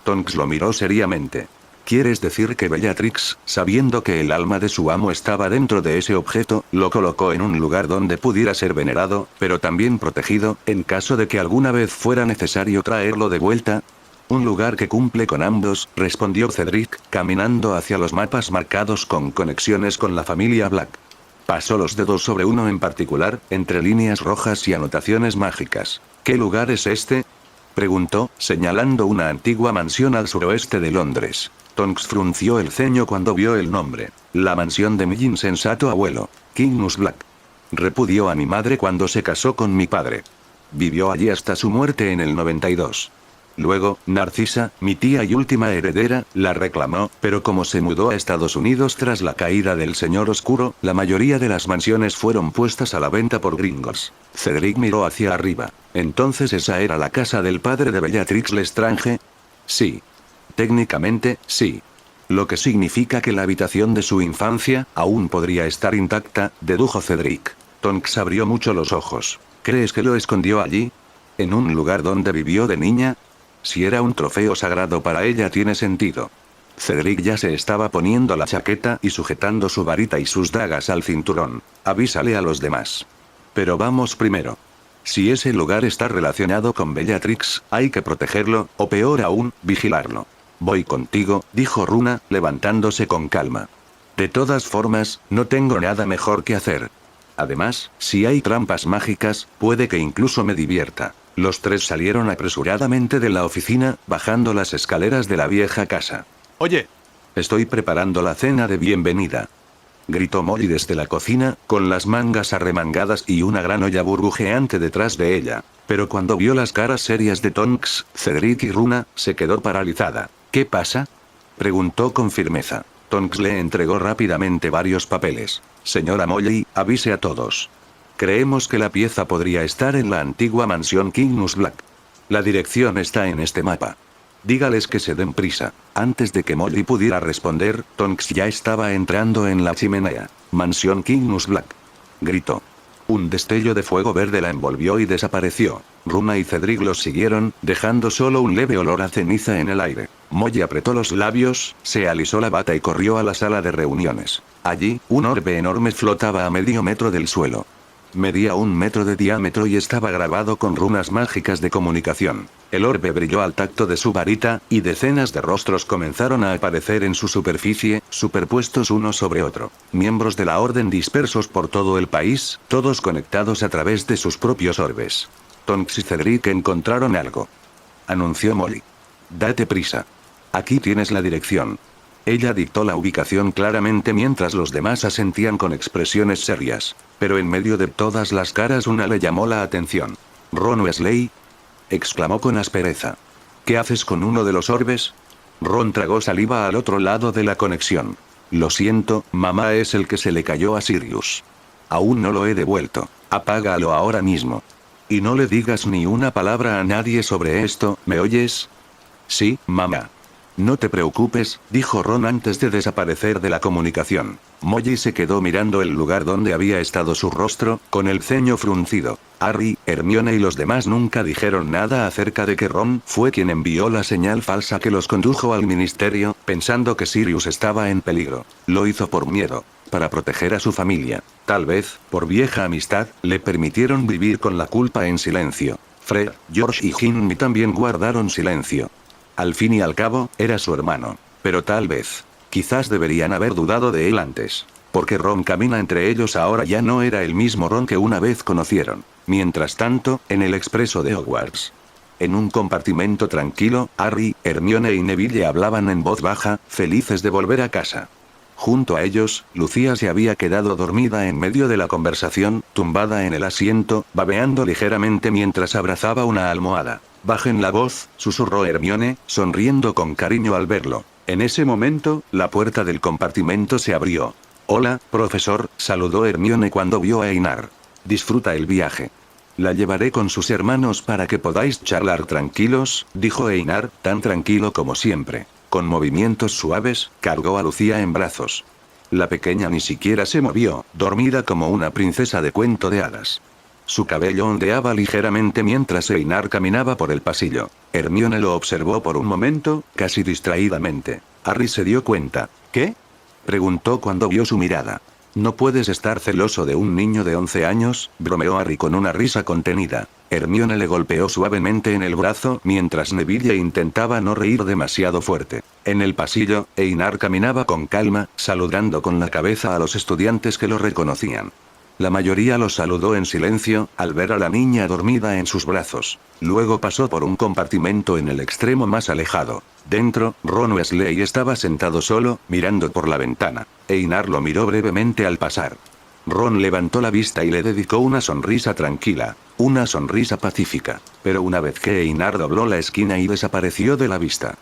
Tonks lo miró seriamente. ¿Quieres decir que Bellatrix, sabiendo que el alma de su amo estaba dentro de ese objeto, lo colocó en un lugar donde pudiera ser venerado, pero también protegido, en caso de que alguna vez fuera necesario traerlo de vuelta? Un lugar que cumple con ambos, respondió Cedric, caminando hacia los mapas marcados con conexiones con la familia Black. Pasó los dedos sobre uno en particular, entre líneas rojas y anotaciones mágicas. ¿Qué lugar es este? Preguntó, señalando una antigua mansión al suroeste de Londres. Tonks frunció el ceño cuando vio el nombre. La mansión de mi insensato abuelo, Cygnus Black. Repudió a mi madre cuando se casó con mi padre. Vivió allí hasta su muerte en el 92. Luego, Narcisa, mi tía y última heredera, la reclamó, pero como se mudó a Estados Unidos tras la caída del Señor Oscuro, la mayoría de las mansiones fueron puestas a la venta por gringos. Cedric miró hacia arriba. ¿Entonces esa era la casa del padre de Bellatrix Lestrange? Sí. Técnicamente, sí. Lo que significa que la habitación de su infancia, aún podría estar intacta, dedujo Cedric. Tonks abrió mucho los ojos. ¿Crees que lo escondió allí? ¿En un lugar donde vivió de niña? Si era un trofeo sagrado para ella tiene sentido. Cedric ya se estaba poniendo la chaqueta y sujetando su varita y sus dagas al cinturón. Avísale a los demás. Pero vamos primero. Si ese lugar está relacionado con Bellatrix, hay que protegerlo, o peor aún, vigilarlo. Voy contigo, dijo Runa, levantándose con calma. De todas formas, no tengo nada mejor que hacer. Además, si hay trampas mágicas, puede que incluso me divierta. Los tres salieron apresuradamente de la oficina, bajando las escaleras de la vieja casa. Oye. Estoy preparando la cena de bienvenida. Gritó Molly desde la cocina, con las mangas arremangadas y una gran olla burbujeante detrás de ella. Pero cuando vio las caras serias de Tonks, Cedric y Runa, se quedó paralizada. ¿Qué pasa? Preguntó con firmeza. Tonks le entregó rápidamente varios papeles. Señora Molly, avise a todos. Creemos que la pieza podría estar en la antigua mansión Cygnus Black. La dirección está en este mapa. Dígales que se den prisa. Antes de que Molly pudiera responder, Tonks ya estaba entrando en la chimenea. Mansión Cygnus Black. Gritó. Un destello de fuego verde la envolvió y desapareció. Runa y Cedric los siguieron, dejando solo un leve olor a ceniza en el aire. Molly apretó los labios, se alisó la bata y corrió a la sala de reuniones. Allí, un orbe enorme flotaba a medio metro del suelo. Medía 1 metro de diámetro y estaba grabado con runas mágicas de comunicación. El orbe brilló al tacto de su varita, y decenas de rostros comenzaron a aparecer en su superficie, superpuestos uno sobre otro. Miembros de la orden dispersos por todo el país, todos conectados a través de sus propios orbes. Tonks y Cedric encontraron algo. Anunció Molly. Date prisa. Aquí tienes la dirección. Ella dictó la ubicación claramente mientras los demás asentían con expresiones serias. Pero en medio de todas las caras una le llamó la atención. «¿Ron Weasley?», exclamó con aspereza. «¿Qué haces con uno de los orbes?». Ron tragó saliva al otro lado de la conexión. «Lo siento, mamá, es el que se le cayó a Sirius. Aún no lo he devuelto. Apágalo ahora mismo. Y no le digas ni una palabra a nadie sobre esto, ¿me oyes?». «Sí, mamá». «No te preocupes», dijo Ron antes de desaparecer de la comunicación. Molly se quedó mirando el lugar donde había estado su rostro, con el ceño fruncido. Harry, Hermione y los demás nunca dijeron nada acerca de que Ron fue quien envió la señal falsa que los condujo al ministerio, pensando que Sirius estaba en peligro. Lo hizo por miedo, para proteger a su familia. Tal vez, por vieja amistad, le permitieron vivir con la culpa en silencio. Fred, George y Ginny también guardaron silencio. Al fin y al cabo, era su hermano. Pero tal vez. Quizás deberían haber dudado de él antes. Porque Ron camina entre ellos ahora ya no era el mismo Ron que una vez conocieron. Mientras tanto, en el expreso de Hogwarts. En un compartimento tranquilo, Harry, Hermione y Neville hablaban en voz baja, felices de volver a casa. Junto a ellos, Lucía se había quedado dormida en medio de la conversación, tumbada en el asiento, babeando ligeramente mientras abrazaba una almohada. «Bajen la voz», susurró Hermione, sonriendo con cariño al verlo. En ese momento, la puerta del compartimento se abrió. «Hola, profesor», saludó Hermione cuando vio a Einar. «Disfruta el viaje. La llevaré con sus hermanos para que podáis charlar tranquilos», dijo Einar, tan tranquilo como siempre. Con movimientos suaves, cargó a Lucía en brazos. La pequeña ni siquiera se movió, dormida como una princesa de cuento de hadas. Su cabello ondeaba ligeramente mientras Einar caminaba por el pasillo. Hermione lo observó por un momento, casi distraídamente. Harry se dio cuenta. «¿Qué?», preguntó cuando vio su mirada. «No puedes estar celoso de un niño de 11 años», bromeó Harry con una risa contenida. Hermione le golpeó suavemente en el brazo mientras Neville intentaba no reír demasiado fuerte. En el pasillo, Einar caminaba con calma, saludando con la cabeza a los estudiantes que lo reconocían. La mayoría lo saludó en silencio, al ver a la niña dormida en sus brazos. Luego pasó por un compartimento en el extremo más alejado. Dentro, Ron Weasley estaba sentado solo, mirando por la ventana. Einar lo miró brevemente al pasar. Ron levantó la vista y le dedicó una sonrisa tranquila. Una sonrisa pacífica. Pero una vez que Einar dobló la esquina y desapareció de la vista,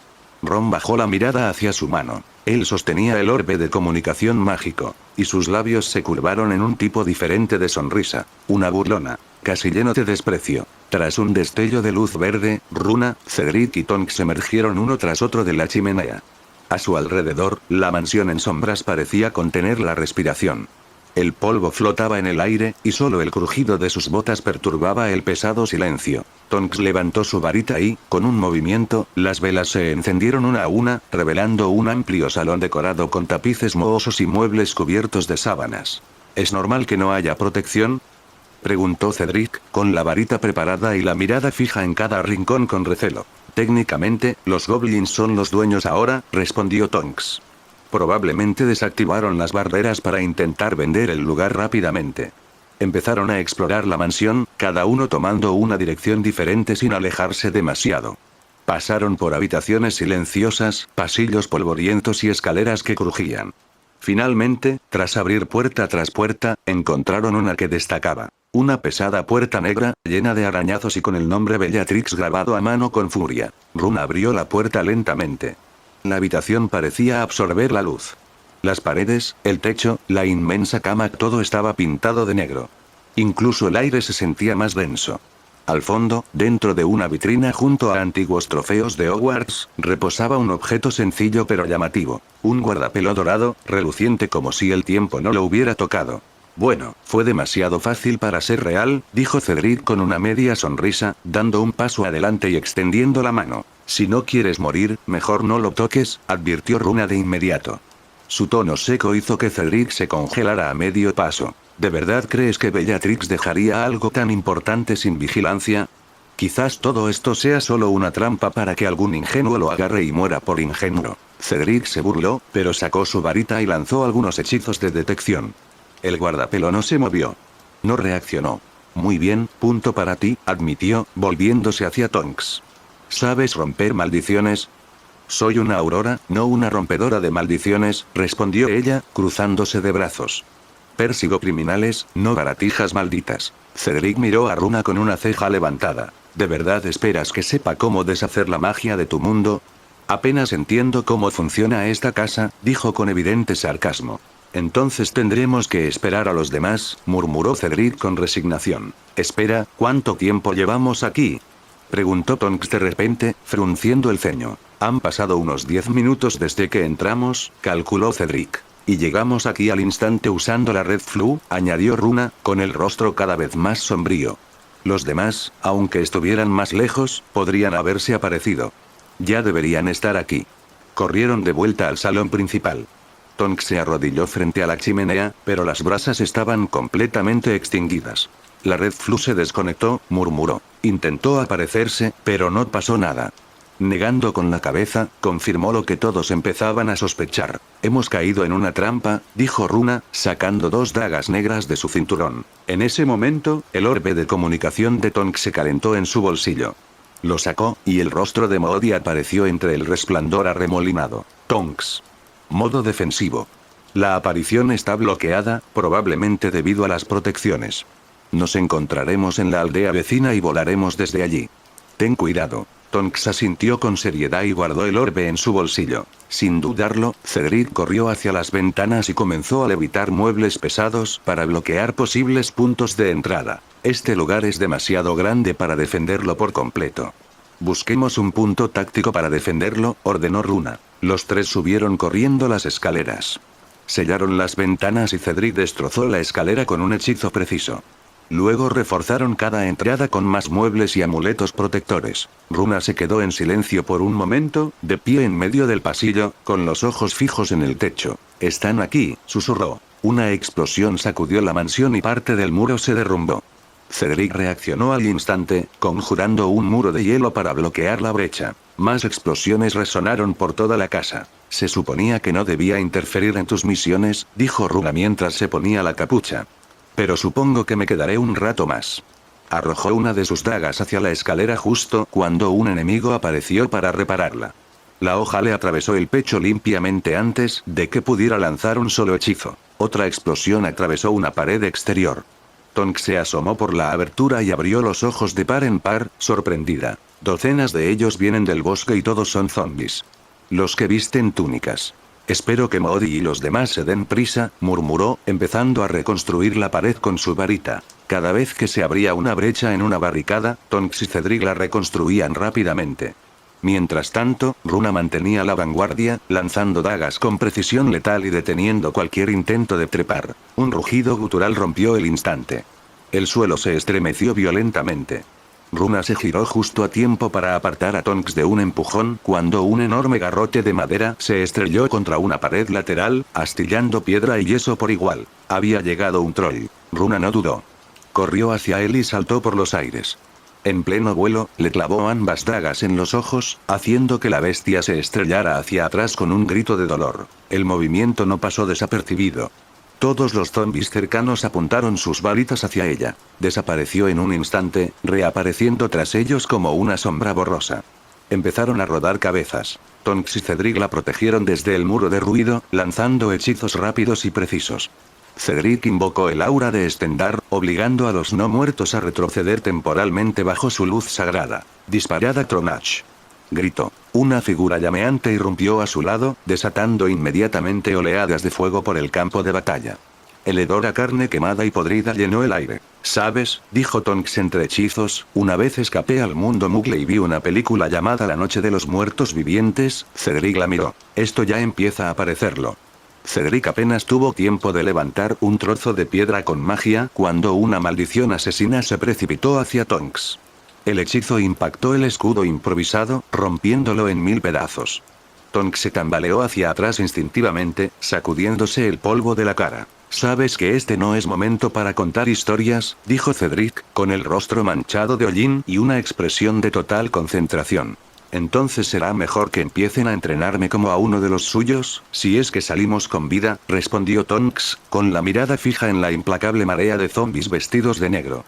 Ron bajó la mirada hacia su mano. Él sostenía el orbe de comunicación mágico, y sus labios se curvaron en un tipo diferente de sonrisa, una burlona, casi lleno de desprecio. Tras un destello de luz verde, Runa, Cedric y Tonks emergieron uno tras otro de la chimenea. A su alrededor, la mansión en sombras parecía contener la respiración. El polvo flotaba en el aire, y solo el crujido de sus botas perturbaba el pesado silencio. Tonks levantó su varita y, con un movimiento, las velas se encendieron una a una, revelando un amplio salón decorado con tapices mohosos y muebles cubiertos de sábanas. ¿Es normal que no haya protección?, preguntó Cedric, con la varita preparada y la mirada fija en cada rincón con recelo. Técnicamente, los goblins son los dueños ahora, respondió Tonks. Probablemente desactivaron las barreras para intentar vender el lugar rápidamente. Empezaron a explorar la mansión, cada uno tomando una dirección diferente sin alejarse demasiado. Pasaron por habitaciones silenciosas, pasillos polvorientos y escaleras que crujían. Finalmente, tras abrir puerta tras puerta, encontraron una que destacaba. Una pesada puerta negra, llena de arañazos y con el nombre Bellatrix grabado a mano con furia. Runa abrió la puerta lentamente. La habitación parecía absorber la luz. Las paredes, el techo, la inmensa cama, todo estaba pintado de negro. Incluso el aire se sentía más denso. Al fondo, dentro de una vitrina junto a antiguos trofeos de Hogwarts, reposaba un objeto sencillo pero llamativo. Un guardapelo dorado, reluciente como si el tiempo no lo hubiera tocado. Bueno, fue demasiado fácil para ser real, dijo Cedric con una media sonrisa, dando un paso adelante y extendiendo la mano. Si no quieres morir, mejor no lo toques, advirtió Runa de inmediato. Su tono seco hizo que Cedric se congelara a medio paso. ¿De verdad crees que Bellatrix dejaría algo tan importante sin vigilancia? Quizás todo esto sea solo una trampa para que algún ingenuo lo agarre y muera por ingenuo. Cedric se burló, pero sacó su varita y lanzó algunos hechizos de detección. El guardapelo no se movió. No reaccionó. Muy bien, punto para ti, admitió, volviéndose hacia Tonks. ¿Sabes romper maldiciones? Soy una aurora, no una rompedora de maldiciones, respondió ella, cruzándose de brazos. Persigo criminales, no baratijas malditas. Cedric miró a Runa con una ceja levantada. ¿De verdad esperas que sepa cómo deshacer la magia de tu mundo? Apenas entiendo cómo funciona esta casa, dijo con evidente sarcasmo. Entonces tendremos que esperar a los demás, murmuró Cedric con resignación. Espera, ¿cuánto tiempo llevamos aquí?, preguntó Tonks de repente, frunciendo el ceño. Han pasado unos 10 minutos desde que entramos, calculó Cedric. Y llegamos aquí al instante usando la red Flu, añadió Runa, con el rostro cada vez más sombrío. Los demás, aunque estuvieran más lejos, podrían haberse aparecido. Ya deberían estar aquí. Corrieron de vuelta al salón principal. Tonks se arrodilló frente a la chimenea, pero las brasas estaban completamente extinguidas. La red Flu se desconectó, murmuró. Intentó aparecerse, pero no pasó nada. Negando con la cabeza, confirmó lo que todos empezaban a sospechar. Hemos caído en una trampa, dijo Runa, sacando 2 dagas negras de su cinturón. En ese momento, el orbe de comunicación de Tonks se calentó en su bolsillo. Lo sacó, y el rostro de Moody apareció entre el resplandor arremolinado. Tonks. Modo defensivo. La aparición está bloqueada, probablemente debido a las protecciones. Nos encontraremos en la aldea vecina y volaremos desde allí. Ten cuidado. Tonks asintió con seriedad y guardó el orbe en su bolsillo. Sin dudarlo, Cedric corrió hacia las ventanas y comenzó a levitar muebles pesados para bloquear posibles puntos de entrada. Este lugar es demasiado grande para defenderlo por completo. Busquemos un punto táctico para defenderlo, ordenó Runa. Los 3 subieron corriendo las escaleras. Sellaron las ventanas y Cedric destrozó la escalera con un hechizo preciso. Luego reforzaron cada entrada con más muebles y amuletos protectores. Runa se quedó en silencio por un momento, de pie en medio del pasillo, con los ojos fijos en el techo. «Están aquí», susurró. Una explosión sacudió la mansión y parte del muro se derrumbó. Cedric reaccionó al instante, conjurando un muro de hielo para bloquear la brecha. Más explosiones resonaron por toda la casa. «Se suponía que no debía interferir en tus misiones», dijo Runa mientras se ponía la capucha. Pero supongo que me quedaré un rato más. Arrojó una de sus dagas hacia la escalera justo cuando un enemigo apareció para repararla. La hoja le atravesó el pecho limpiamente antes de que pudiera lanzar un solo hechizo. Otra explosión atravesó una pared exterior. Tonks se asomó por la abertura y abrió los ojos de par en par, sorprendida. Docenas de ellos vienen del bosque y todos son zombies. Los que visten túnicas. Espero que Modi y los demás se den prisa, murmuró, empezando a reconstruir la pared con su varita. Cada vez que se abría una brecha en una barricada, Tonks y Cedric la reconstruían rápidamente. Mientras tanto, Runa mantenía la vanguardia, lanzando dagas con precisión letal y deteniendo cualquier intento de trepar. Un rugido gutural rompió el instante. El suelo se estremeció violentamente. Runa se giró justo a tiempo para apartar a Tonks de un empujón cuando un enorme garrote de madera se estrelló contra una pared lateral, astillando piedra y yeso por igual. Había llegado un troll. Runa no dudó. Corrió hacia él y saltó por los aires. En pleno vuelo, le clavó ambas dagas en los ojos, haciendo que la bestia se estrellara hacia atrás con un grito de dolor. El movimiento no pasó desapercibido. Todos los zombies cercanos apuntaron sus varitas hacia ella. Desapareció en un instante, reapareciendo tras ellos como una sombra borrosa. Empezaron a rodar cabezas. Tonks y Cedric la protegieron desde el muro de ruido, lanzando hechizos rápidos y precisos. Cedric invocó el aura de Estendar, obligando a los no muertos a retroceder temporalmente bajo su luz sagrada. «Disparad a Tronach», gritó. Una figura llameante irrumpió a su lado, desatando inmediatamente oleadas de fuego por el campo de batalla. El hedor a carne quemada y podrida llenó el aire. «¿Sabes?», dijo Tonks entre hechizos, «una vez escapé al mundo Mugle y vi una película llamada La Noche de los Muertos Vivientes». Cedric la miró. «Esto ya empieza a parecerlo». Cedric apenas tuvo tiempo de levantar un trozo de piedra con magia cuando una maldición asesina se precipitó hacia Tonks. El hechizo impactó el escudo improvisado, rompiéndolo en 1000 pedazos. Tonks se tambaleó hacia atrás instintivamente, sacudiéndose el polvo de la cara. «Sabes que este no es momento para contar historias», dijo Cedric, con el rostro manchado de hollín y una expresión de total concentración. «Entonces será mejor que empiecen a entrenarme como a uno de los suyos, si es que salimos con vida», respondió Tonks, con la mirada fija en la implacable marea de zombies vestidos de negro.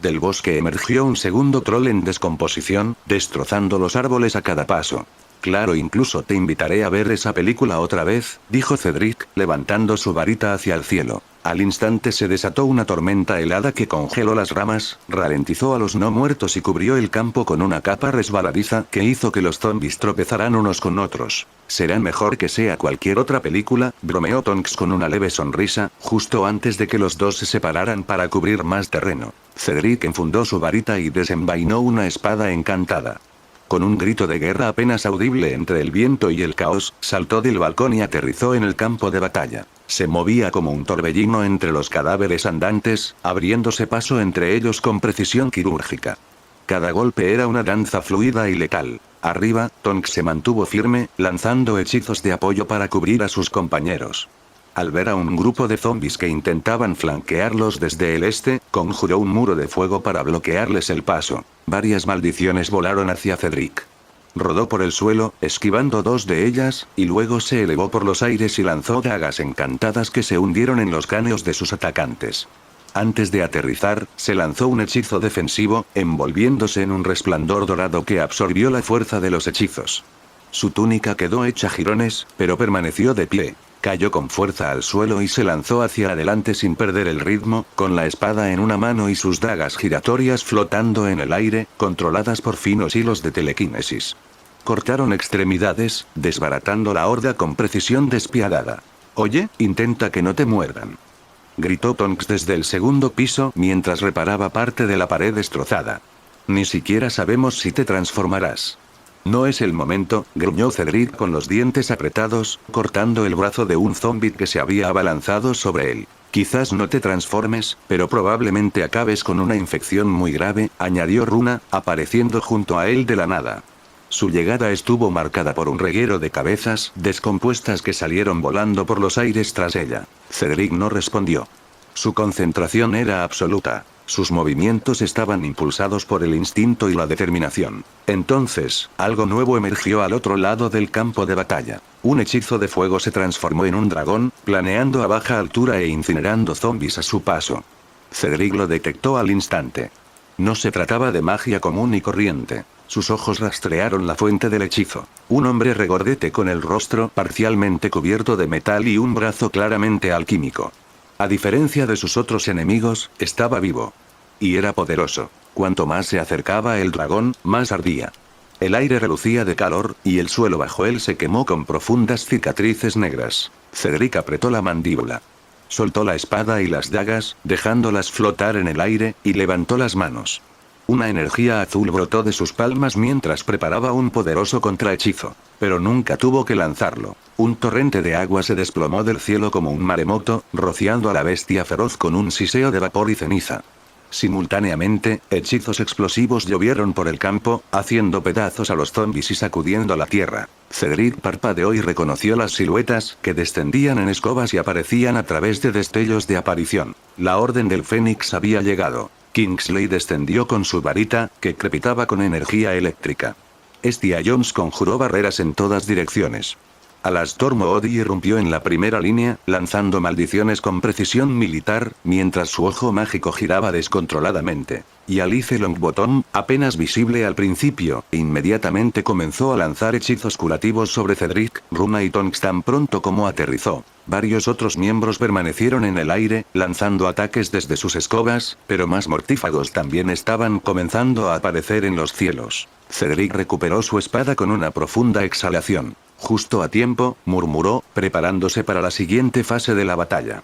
Del bosque emergió un segundo troll en descomposición, destrozando los árboles a cada paso. «Claro, incluso te invitaré a ver esa película otra vez», dijo Cedric, levantando su varita hacia el cielo. Al instante se desató una tormenta helada que congeló las ramas, ralentizó a los no muertos y cubrió el campo con una capa resbaladiza que hizo que los zombies tropezaran unos con otros. «Será mejor que sea cualquier otra película», bromeó Tonks con una leve sonrisa, justo antes de que los dos se separaran para cubrir más terreno. Cedric enfundó su varita y desenvainó una espada encantada. Con un grito de guerra apenas audible entre el viento y el caos, saltó del balcón y aterrizó en el campo de batalla. Se movía como un torbellino entre los cadáveres andantes, abriéndose paso entre ellos con precisión quirúrgica. Cada golpe era una danza fluida y letal. Arriba, Tonks se mantuvo firme, lanzando hechizos de apoyo para cubrir a sus compañeros. Al ver a un grupo de zombies que intentaban flanquearlos desde el este, conjuró un muro de fuego para bloquearles el paso. Varias maldiciones volaron hacia Cedric. Rodó por el suelo, esquivando dos de ellas, y luego se elevó por los aires y lanzó dagas encantadas que se hundieron en los cráneos de sus atacantes. Antes de aterrizar, se lanzó un hechizo defensivo, envolviéndose en un resplandor dorado que absorbió la fuerza de los hechizos. Su túnica quedó hecha jirones, pero permaneció de pie. Cayó con fuerza al suelo y se lanzó hacia adelante sin perder el ritmo, con la espada en una mano y sus dagas giratorias flotando en el aire, controladas por finos hilos de telequinesis. Cortaron extremidades, desbaratando la horda con precisión despiadada. «Oye, intenta que no te muerdan», gritó Tonks desde el segundo piso mientras reparaba parte de la pared destrozada. «Ni siquiera sabemos si te transformarás». «No es el momento», gruñó Cedric con los dientes apretados, cortando el brazo de un zombi que se había abalanzado sobre él. «Quizás no te transformes, pero probablemente acabes con una infección muy grave», añadió Runa, apareciendo junto a él de la nada. Su llegada estuvo marcada por un reguero de cabezas descompuestas que salieron volando por los aires tras ella. Cedric no respondió. Su concentración era absoluta. Sus movimientos estaban impulsados por el instinto y la determinación. Entonces, algo nuevo emergió al otro lado del campo de batalla. Un hechizo de fuego se transformó en un dragón, planeando a baja altura e incinerando zombies a su paso. Cedric lo detectó al instante. No se trataba de magia común y corriente. Sus ojos rastrearon la fuente del hechizo. Un hombre regordete con el rostro parcialmente cubierto de metal y un brazo claramente alquímico. A diferencia de sus otros enemigos, estaba vivo. Y era poderoso. Cuanto más se acercaba el dragón, más ardía. El aire relucía de calor, y el suelo bajo él se quemó con profundas cicatrices negras. Cedric apretó la mandíbula. Soltó la espada y las dagas, dejándolas flotar en el aire, y levantó las manos. Una energía azul brotó de sus palmas mientras preparaba un poderoso contrahechizo. Pero nunca tuvo que lanzarlo. Un torrente de agua se desplomó del cielo como un maremoto, rociando a la bestia feroz con un siseo de vapor y ceniza. Simultáneamente, hechizos explosivos llovieron por el campo, haciendo pedazos a los zombis y sacudiendo la tierra. Cedric parpadeó y reconoció las siluetas que descendían en escobas y aparecían a través de destellos de aparición. La Orden del Fénix había llegado. Kingsley descendió con su varita, que crepitaba con energía eléctrica. Estia Jones conjuró barreras en todas direcciones. Alastor Moody irrumpió en la primera línea, lanzando maldiciones con precisión militar, mientras su ojo mágico giraba descontroladamente. Y Alice Longbottom, apenas visible al principio, inmediatamente comenzó a lanzar hechizos curativos sobre Cedric, Runa y Tonks tan pronto como aterrizó. Varios otros miembros permanecieron en el aire, lanzando ataques desde sus escobas, pero más mortífagos también estaban comenzando a aparecer en los cielos. Cedric recuperó su espada con una profunda exhalación. Justo a tiempo, murmuró, preparándose para la siguiente fase de la batalla.